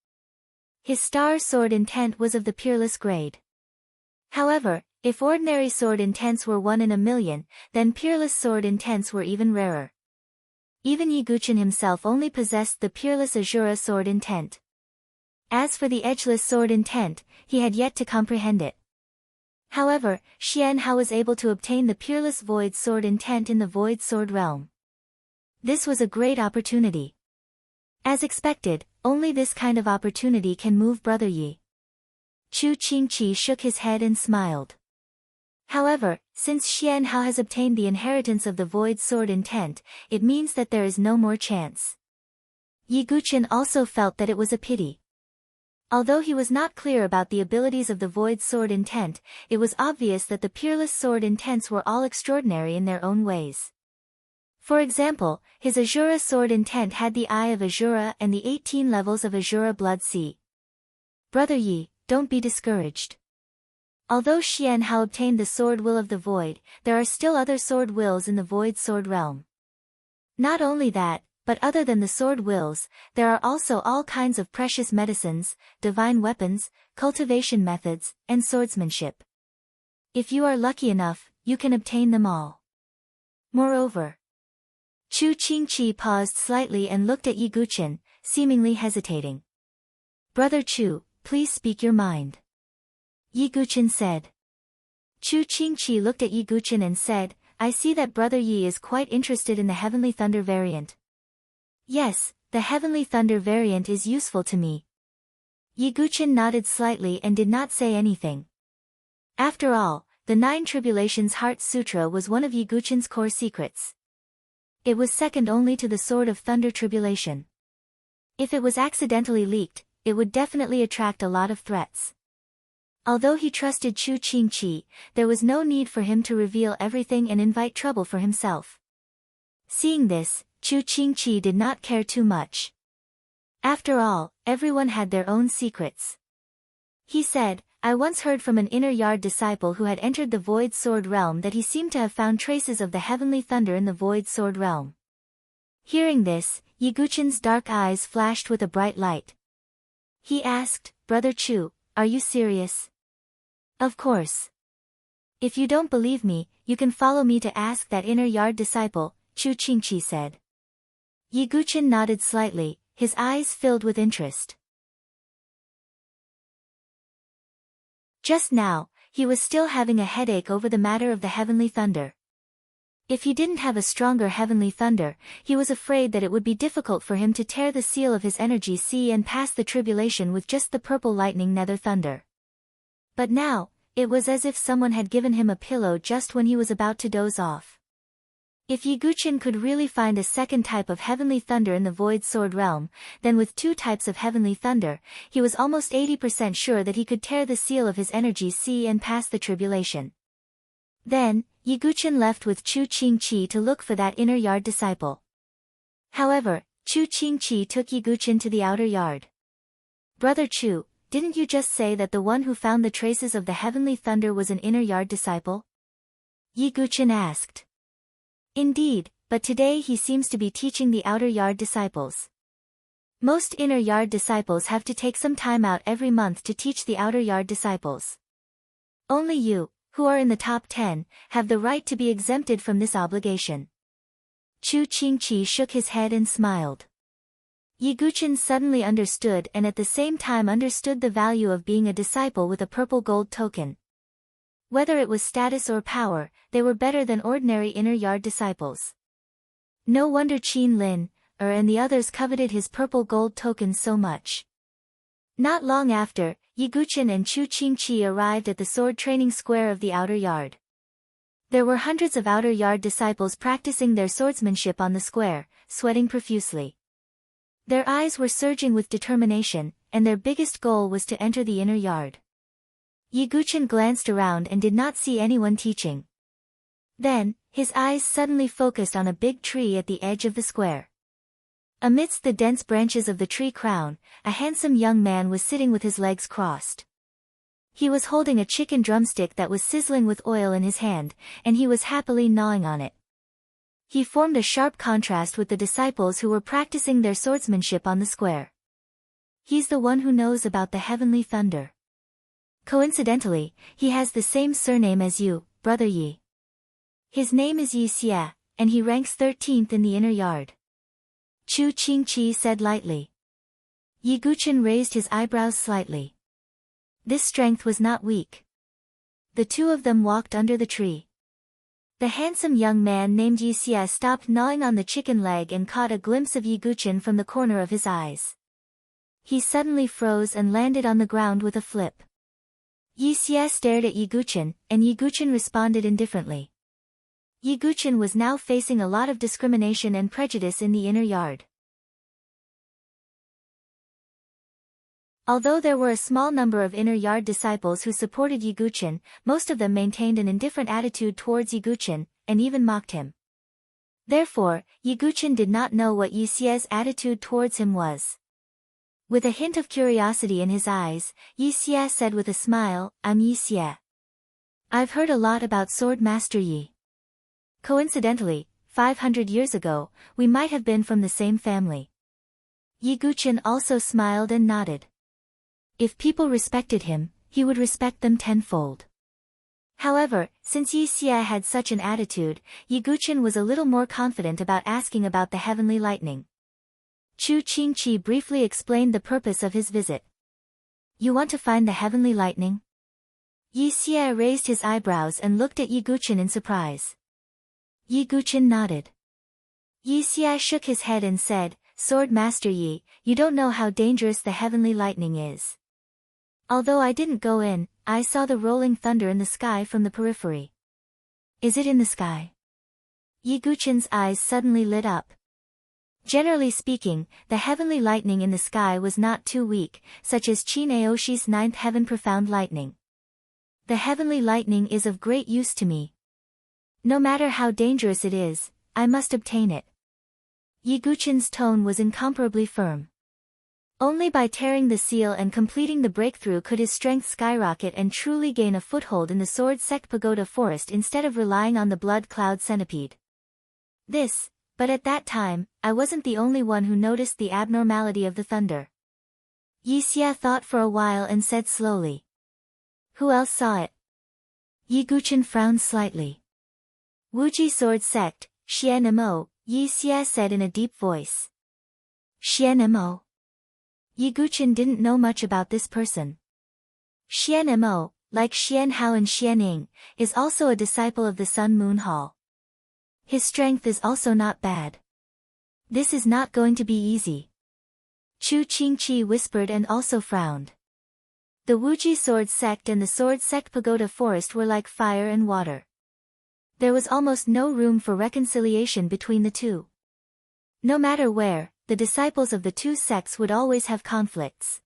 His star sword intent was of the peerless grade. However, if ordinary sword intents were 1 in a million, then peerless sword intents were even rarer. Even Yi Guqin himself only possessed the peerless Azura sword intent. As for the edgeless sword intent, he had yet to comprehend it. However, Xian Hao was able to obtain the peerless void sword intent in the void sword realm. This was a great opportunity. As expected, only this kind of opportunity can move Brother Yi. Chu Qingqi shook his head and smiled. However, since Xian Hao has obtained the inheritance of the void sword intent, it means that there is no more chance. Yi Guqin also felt that it was a pity. Although he was not clear about the abilities of the void sword intent, it was obvious that the peerless sword intents were all extraordinary in their own ways. For example, his Azura sword intent had the Eye of Azura and the 18 levels of Azura Blood Sea. Brother Yi, don't be discouraged. Although Xian Hao obtained the sword will of the void, there are still other sword wills in the void sword realm. Not only that, but other than the sword wills, there are also all kinds of precious medicines, divine weapons, cultivation methods, and swordsmanship. If you are lucky enough, you can obtain them all. Moreover, Chu Qingqi paused slightly and looked at Yi Guqin, seemingly hesitating. Brother Chu, please speak your mind. Yi Guqin said. Chu Qingqi looked at Yi Guqin and said, I see that Brother Yi is quite interested in the Heavenly Thunder variant. Yes, the Heavenly Thunder variant is useful to me. Yi Guqin nodded slightly and did not say anything. After all, the 9 Tribulations Heart Sutra was one of Yi Guqin's core secrets. It was second only to the Sword of Thunder Tribulation. If it was accidentally leaked, it would definitely attract a lot of threats. Although he trusted Chu Qingqi, there was no need for him to reveal everything and invite trouble for himself. Seeing this, Chu Qingqi did not care too much. After all, everyone had their own secrets. He said, I once heard from an inner yard disciple who had entered the Void Sword realm that he seemed to have found traces of the Heavenly Thunder in the Void Sword realm. Hearing this, Yi Guqin's dark eyes flashed with a bright light. He asked, Brother Chu, are you serious? Of course. If you don't believe me, you can follow me to ask that inner yard disciple, Chu Qingqi said. Yi Guqin nodded slightly, his eyes filled with interest. Just now, he was still having a headache over the matter of the Heavenly Thunder. If he didn't have a stronger Heavenly Thunder, he was afraid that it would be difficult for him to tear the seal of his energy sea and pass the tribulation with just the purple lightning nether thunder. But now, it was as if someone had given him a pillow just when he was about to doze off. If Yi Guqin could really find a second type of Heavenly Thunder in the Void Sword realm, then with 2 types of Heavenly Thunder, he was almost 80% sure that he could tear the seal of his energy sea and pass the tribulation. Then, Yi Guqin left with Chu Qingqi to look for that inner yard disciple. However, Chu Qingqi took Yi Guqin to the outer yard. Brother Chu, didn't you just say that the one who found the traces of the Heavenly Thunder was an inner yard disciple? Yi Guchen asked. Indeed, but today he seems to be teaching the outer yard disciples. Most inner yard disciples have to take some time out every month to teach the outer yard disciples. Only you, who are in the top 10, have the right to be exempted from this obligation. Chu Qingqi shook his head and smiled. Yi Guchen suddenly understood and at the same time understood the value of being a disciple with a purple gold token. Whether it was status or power, they were better than ordinary inner yard disciples. No wonder Qin Lin, and the others coveted his purple gold token so much. Not long after, Yi Guchen and Chu Qingqi arrived at the sword training square of the outer yard. There were hundreds of outer yard disciples practicing their swordsmanship on the square, sweating profusely. Their eyes were surging with determination, and their biggest goal was to enter the inner yard. Yi Guchen glanced around and did not see anyone teaching. Then, his eyes suddenly focused on a big tree at the edge of the square. Amidst the dense branches of the tree crown, a handsome young man was sitting with his legs crossed. He was holding a chicken drumstick that was sizzling with oil in his hand, and he was happily gnawing on it. He formed a sharp contrast with the disciples who were practicing their swordsmanship on the square. He's the one who knows about the heavenly thunder. Coincidentally, he has the same surname as you, Brother Yi. His name is Yi Xie, and he ranks 13th in the inner yard. Chu Qingqi said lightly. Yi Guchen raised his eyebrows slightly. This strength was not weak. The two of them walked under the tree. The handsome young man named Yi Xie stopped gnawing on the chicken leg and caught a glimpse of Yi Guchen from the corner of his eyes. He suddenly froze and landed on the ground with a flip. Yi Xie stared at Yi Guchen, and Yi Guchen responded indifferently. Yi Guchen was now facing a lot of discrimination and prejudice in the inner yard. Although there were a small number of inner yard disciples who supported Yi Guchen, most of them maintained an indifferent attitude towards Yi Guchen, and even mocked him. Therefore, Yi Guchen did not know what Yi Xie's attitude towards him was. With a hint of curiosity in his eyes, Yi Xie said with a smile, "I'm Yi Xie. I've heard a lot about Sword Master Yi. Coincidentally, 500 years ago, we might have been from the same family." Yi Guchen also smiled and nodded. If people respected him, he would respect them tenfold. However, since Yi Xie had such an attitude, Yi Guchen was a little more confident about asking about the heavenly lightning. Chu Qingqi briefly explained the purpose of his visit. "You want to find the heavenly lightning?" Yi Xie raised his eyebrows and looked at Yi Guchen in surprise. Yi Guchen nodded. Yi Xie shook his head and said, "Sword Master Yi, you don't know how dangerous the heavenly lightning is. Although I didn't go in, I saw the rolling thunder in the sky from the periphery." "Is it in the sky?" Yi Guchen's eyes suddenly lit up. Generally speaking, the heavenly lightning in the sky was not too weak, such as Qin Aoshi's ninth heaven profound lightning. "The heavenly lightning is of great use to me. No matter how dangerous it is, I must obtain it." Yi Guchen's tone was incomparably firm. Only by tearing the seal and completing the breakthrough could his strength skyrocket and truly gain a foothold in the Sword Sect Pagoda Forest instead of relying on the Blood Cloud Centipede. But at that time, I wasn't the only one who noticed the abnormality of the thunder. Yi Xie thought for a while and said slowly. "Who else saw it?" Yi Guchen frowned slightly. "Wuji Sword Sect, Xian Mo," Yi Xie said in a deep voice. "Xian Mo?" Yi Guchen didn't know much about this person. Xian Mo, like Xian Hao and Xian Ying, is also a disciple of the Sun Moon Hall. His strength is also not bad. This is not going to be easy. Chu Qingqi whispered and also frowned. The Wuji Sword Sect and the Sword Sect Pagoda Forest were like fire and water. There was almost no room for reconciliation between the two. No matter where, the disciples of the two sects would always have conflicts.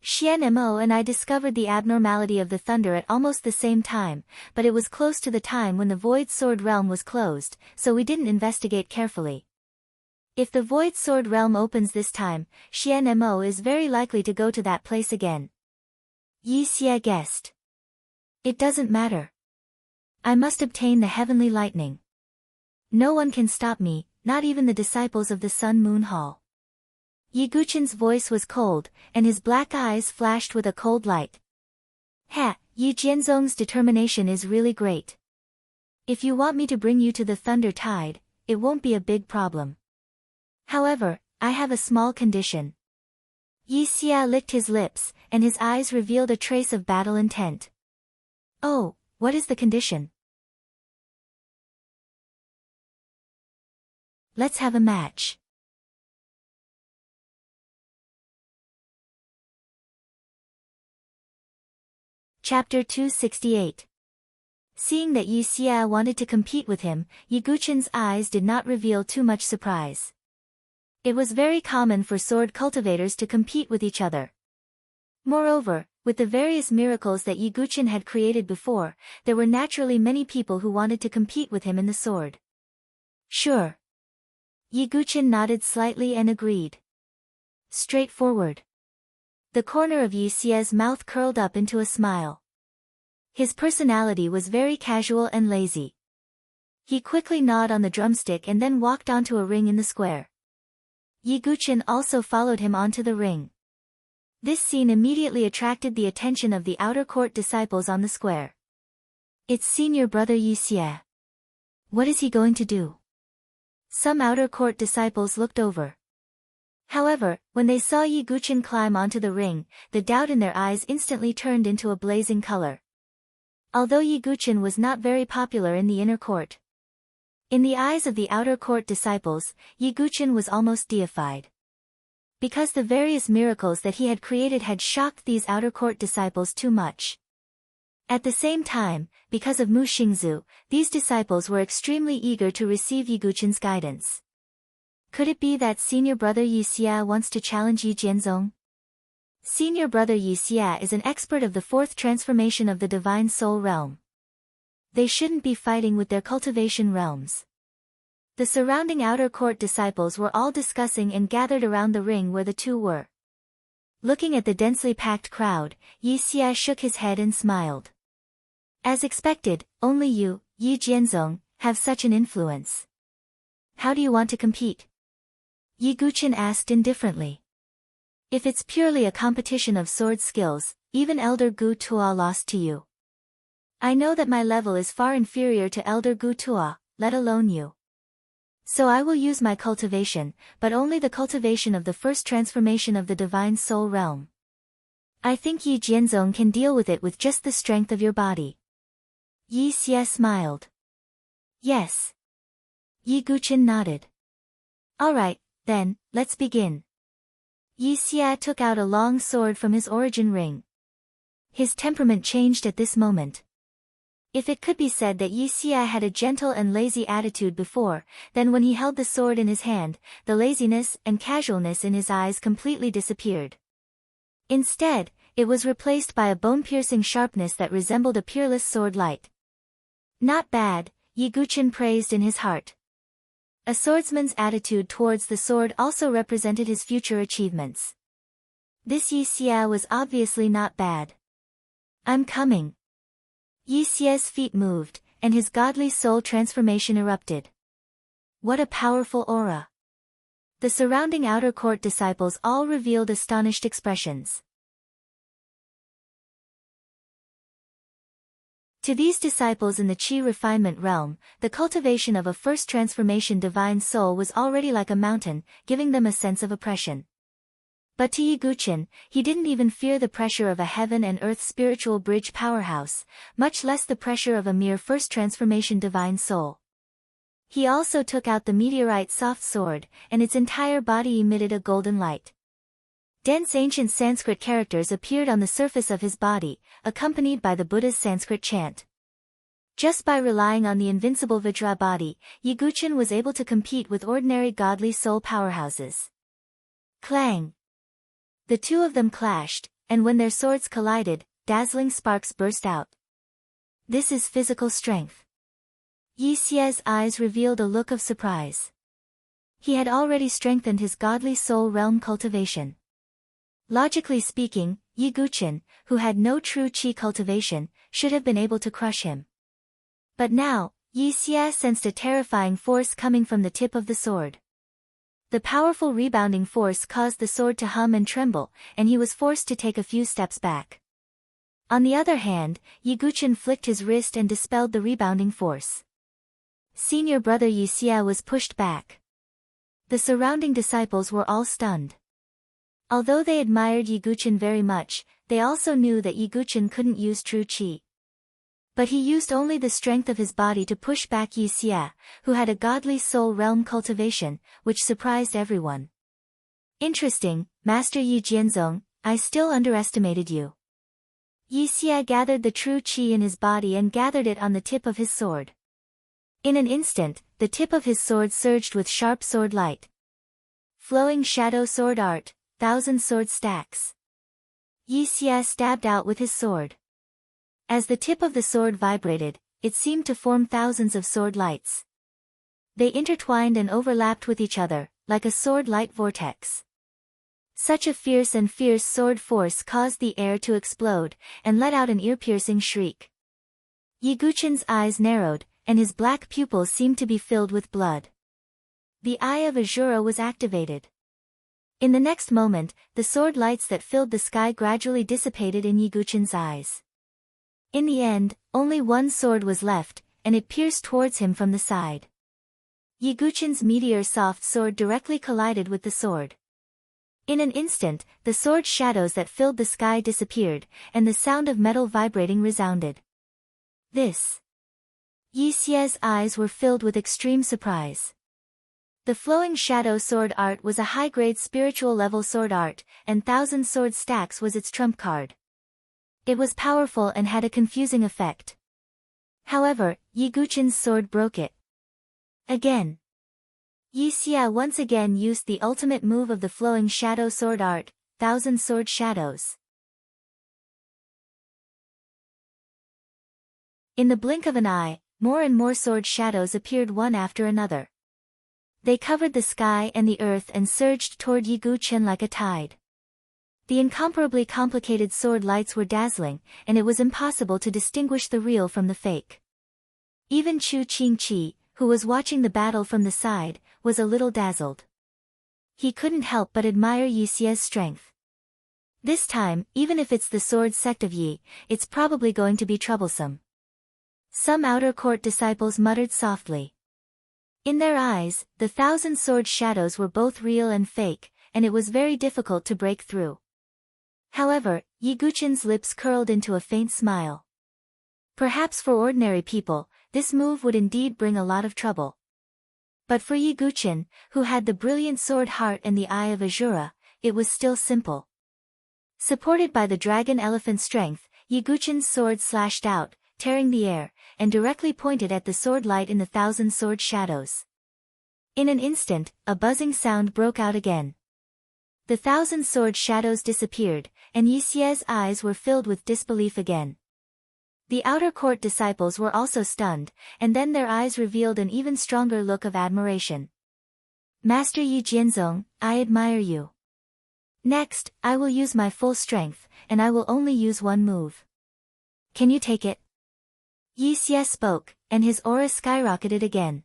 Xian Mo and I discovered the abnormality of the thunder at almost the same time, but it was close to the time when the Void Sword Realm was closed, so we didn't investigate carefully. If the Void Sword Realm opens this time, Xian Mo is very likely to go to that place again. Yi Xie guessed. "It doesn't matter. I must obtain the heavenly lightning. No one can stop me, not even the disciples of the Sun Moon Hall. Yi Guqin's voice was cold, and his black eyes flashed with a cold light. Ha, Yi Jianzong's determination is really great. If you want me to bring you to the Thunder Tide, it won't be a big problem. However, I have a small condition. Yi Xia licked his lips, and his eyes revealed a trace of battle intent. Oh, what is the condition? Let's have a match. Chapter 268. Seeing that Yi Xia wanted to compete with him, Yi Guqin's eyes did not reveal too much surprise. It was very common for sword cultivators to compete with each other. Moreover, with the various miracles that Yi Guqin had created before, there were naturally many people who wanted to compete with him in the sword. Sure. Yi Guqin nodded slightly and agreed. Straightforward. The corner of Yi Xia's mouth curled up into a smile. His personality was very casual and lazy. He quickly gnawed on the drumstick and then walked onto a ring in the square. Yi Guqin also followed him onto the ring. This scene immediately attracted the attention of the outer court disciples on the square. It's senior brother Yi Xia. What is he going to do? Some outer court disciples looked over. However, when they saw Yi Guqin climb onto the ring, the doubt in their eyes instantly turned into a blazing color. Although Yi Guqin was not very popular in the inner court, in the eyes of the outer court disciples, Yi Guqin was almost deified. Because the various miracles that he had created had shocked these outer court disciples too much. At the same time, because of Mu Xingzu, these disciples were extremely eager to receive Yi Guqin's guidance. Could it be that senior brother Yi Xia wants to challenge Yi Jianzong? Senior brother Yi Xia is an expert of the fourth transformation of the Divine Soul Realm. They shouldn't be fighting with their cultivation realms. The surrounding outer court disciples were all discussing and gathered around the ring where the two were. Looking at the densely packed crowd, Yi Xia shook his head and smiled. As expected, only you, Yi Jianzong, have such an influence. How do you want to compete? Yi Guqin asked indifferently. If it's purely a competition of sword skills, even Elder Gu Tua lost to you. I know that my level is far inferior to Elder Gu Tua, let alone you. So I will use my cultivation, but only the cultivation of the first transformation of the Divine Soul Realm. I think Yi Jianzong can deal with it with just the strength of your body. Yi Xia smiled. Yes. Yi Guqin nodded. Alright, then, let's begin. Yi Xia took out a long sword from his origin ring. His temperament changed at this moment. If it could be said that Yi Xia had a gentle and lazy attitude before, then when he held the sword in his hand, the laziness and casualness in his eyes completely disappeared. Instead, it was replaced by a bone-piercing sharpness that resembled a peerless sword light. Not bad, Yi Guqin praised in his heart. A swordsman's attitude towards the sword also represented his future achievements. This Yi Xia was obviously not bad. I'm coming. Yi Xia's feet moved, and his godly soul transformation erupted. What a powerful aura! The surrounding outer court disciples all revealed astonished expressions. To these disciples in the Qi refinement realm, the cultivation of a first transformation divine soul was already like a mountain, giving them a sense of oppression. But to Yi Guqin, he didn't even fear the pressure of a heaven and earth spiritual bridge powerhouse, much less the pressure of a mere first transformation divine soul. He also took out the meteorite soft sword, and its entire body emitted a golden light. Dense ancient Sanskrit characters appeared on the surface of his body, accompanied by the Buddha's Sanskrit chant. Just by relying on the invincible Vajra body, Yi Guqin was able to compete with ordinary godly soul powerhouses. Clang! The two of them clashed, and when their swords collided, dazzling sparks burst out. This is physical strength. Yi Xia's eyes revealed a look of surprise. He had already strengthened his godly soul realm cultivation. Logically speaking, Yi Guqin, who had no true qi cultivation, should have been able to crush him. But now, Yi Xie sensed a terrifying force coming from the tip of the sword. The powerful rebounding force caused the sword to hum and tremble, and he was forced to take a few steps back. On the other hand, Yi Guchen flicked his wrist and dispelled the rebounding force. Senior brother Yi Xie was pushed back. The surrounding disciples were all stunned. Although they admired Yi Guchen very much, they also knew that Yi Guchen couldn't use true qi. But he used only the strength of his body to push back Yi Xie, who had a godly soul realm cultivation, which surprised everyone. Interesting, Master Yi Jianzong, I still underestimated you. Yi Xie gathered the true qi in his body and gathered it on the tip of his sword. In an instant, the tip of his sword surged with sharp sword light. Flowing shadow sword art, 1,000 sword stacks. Yi Xie stabbed out with his sword. As the tip of the sword vibrated, it seemed to form thousands of sword lights. They intertwined and overlapped with each other, like a sword light vortex. Such a fierce sword force caused the air to explode, and let out an ear-piercing shriek. Yi Guchen's eyes narrowed, and his black pupils seemed to be filled with blood. The Eye of Azura was activated. In the next moment, the sword lights that filled the sky gradually dissipated in Yi Guchen's eyes. In the end, only one sword was left, and it pierced towards him from the side. Yi Guchen's meteor soft sword directly collided with the sword. In an instant, the sword shadows that filled the sky disappeared, and the sound of metal vibrating resounded. This. Yi Xie's eyes were filled with extreme surprise. The flowing shadow sword art was a high-grade spiritual level sword art, and 1,000 sword stacks was its trump card. It was powerful and had a confusing effect. However, Yi Guchen's sword broke it. Again. Yi Xie once again used the ultimate move of the flowing shadow sword art, 1,000 sword shadows. In the blink of an eye, more and more sword shadows appeared one after another. They covered the sky and the earth and surged toward Yi Guchen like a tide. The incomparably complicated sword lights were dazzling, and it was impossible to distinguish the real from the fake. Even Chu Qingqi, who was watching the battle from the side, was a little dazzled. He couldn't help but admire Yi Xie's strength. This time, even if it's the sword sect of Yi, it's probably going to be troublesome. Some outer court disciples muttered softly. In their eyes, the 1,000 sword shadows were both real and fake, and it was very difficult to break through. However, Yi Guchen's lips curled into a faint smile. Perhaps for ordinary people, this move would indeed bring a lot of trouble. But for Yi Guchen, who had the brilliant sword heart and the Eye of Azura, it was still simple. Supported by the dragon elephant strength, Yi Guchen's sword slashed out, tearing the air, and directly pointed at the sword light in the 1,000 sword shadows. In an instant, a buzzing sound broke out again. The 1,000 sword shadows disappeared, and Yi Xie's eyes were filled with disbelief again. The outer court disciples were also stunned, and then their eyes revealed an even stronger look of admiration. Master Yi Jianzong, I admire you. Next, I will use my full strength, and I will only use one move. Can you take it? Yi Xie spoke, and his aura skyrocketed again.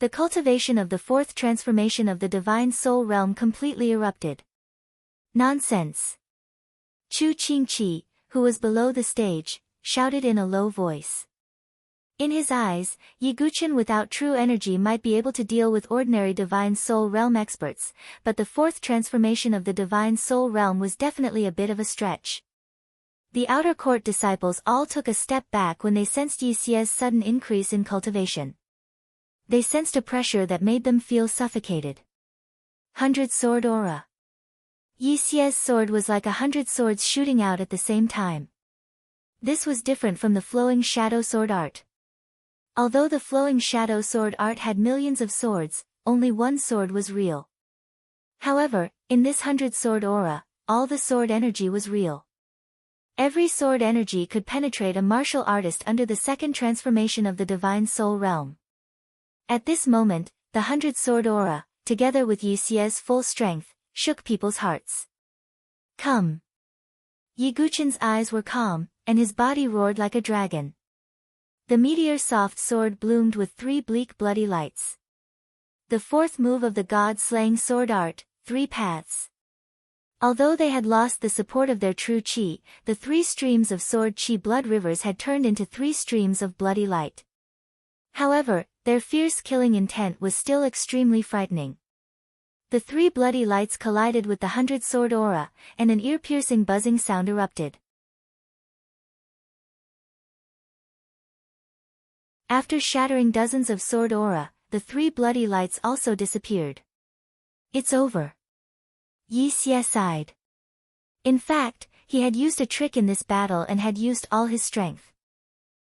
The cultivation of the fourth transformation of the divine soul realm completely erupted. Nonsense! Chu Qingqi, who was below the stage, shouted in a low voice. In his eyes, Yi Guchen without true energy might be able to deal with ordinary divine soul realm experts, but the fourth transformation of the divine soul realm was definitely a bit of a stretch. The outer court disciples all took a step back when they sensed Yi Xie's sudden increase in cultivation. They sensed a pressure that made them feel suffocated. 100 sword aura. Yi Xie's sword was like 100 swords shooting out at the same time. This was different from the flowing shadow sword art. Although the flowing shadow sword art had millions of swords, only one sword was real. However, in this 100 sword aura, all the sword energy was real. Every sword energy could penetrate a martial artist under the second transformation of the divine soul realm. At this moment, the 100 sword aura, together with Yi Xie's full strength, shook people's hearts. Come! Yi Guchen's eyes were calm, and his body roared like a dragon. The meteor's soft sword bloomed with 3 bleak bloody lights. The fourth move of the god-slaying sword art, 3 paths. Although they had lost the support of their true chi, the 3 streams of sword chi blood rivers had turned into 3 streams of bloody light. However, their fierce killing intent was still extremely frightening. The 3 bloody lights collided with the 100 sword aura, and an ear-piercing buzzing sound erupted. After shattering dozens of sword aura, the 3 bloody lights also disappeared. It's over. Yi Xie sighed. In fact, he had used a trick in this battle and had used all his strength.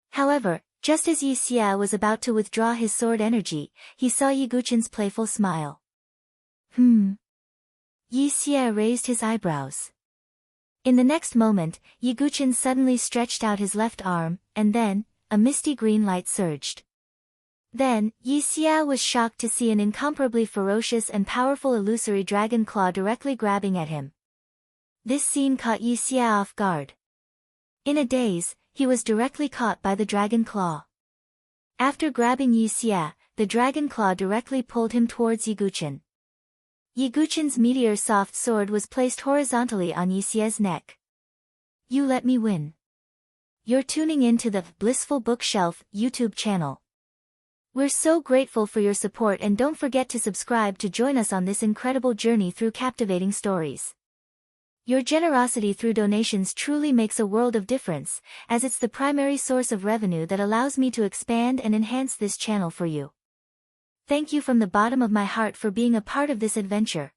However, just as Yi Xie was about to withdraw his sword energy, he saw Yi Guqin's playful smile. Yi Xie raised his eyebrows. In the next moment, Yi Guqin suddenly stretched out his left arm, and then, a misty green light surged. Then, Yi Xie was shocked to see an incomparably ferocious and powerful illusory dragon claw directly grabbing at him. This scene caught Yi Xie off guard. In a daze, he was directly caught by the dragon claw. After grabbing Yi Xie, the dragon claw directly pulled him towards Yi Guqin. Yi Guqin's meteor soft sword was placed horizontally on Yi Xie's neck. You let me win. You're tuning in to the Blissful Bookshelf YouTube channel. We're so grateful for your support, and don't forget to subscribe to join us on this incredible journey through captivating stories. Your generosity through donations truly makes a world of difference, as it's the primary source of revenue that allows me to expand and enhance this channel for you. Thank you from the bottom of my heart for being a part of this adventure.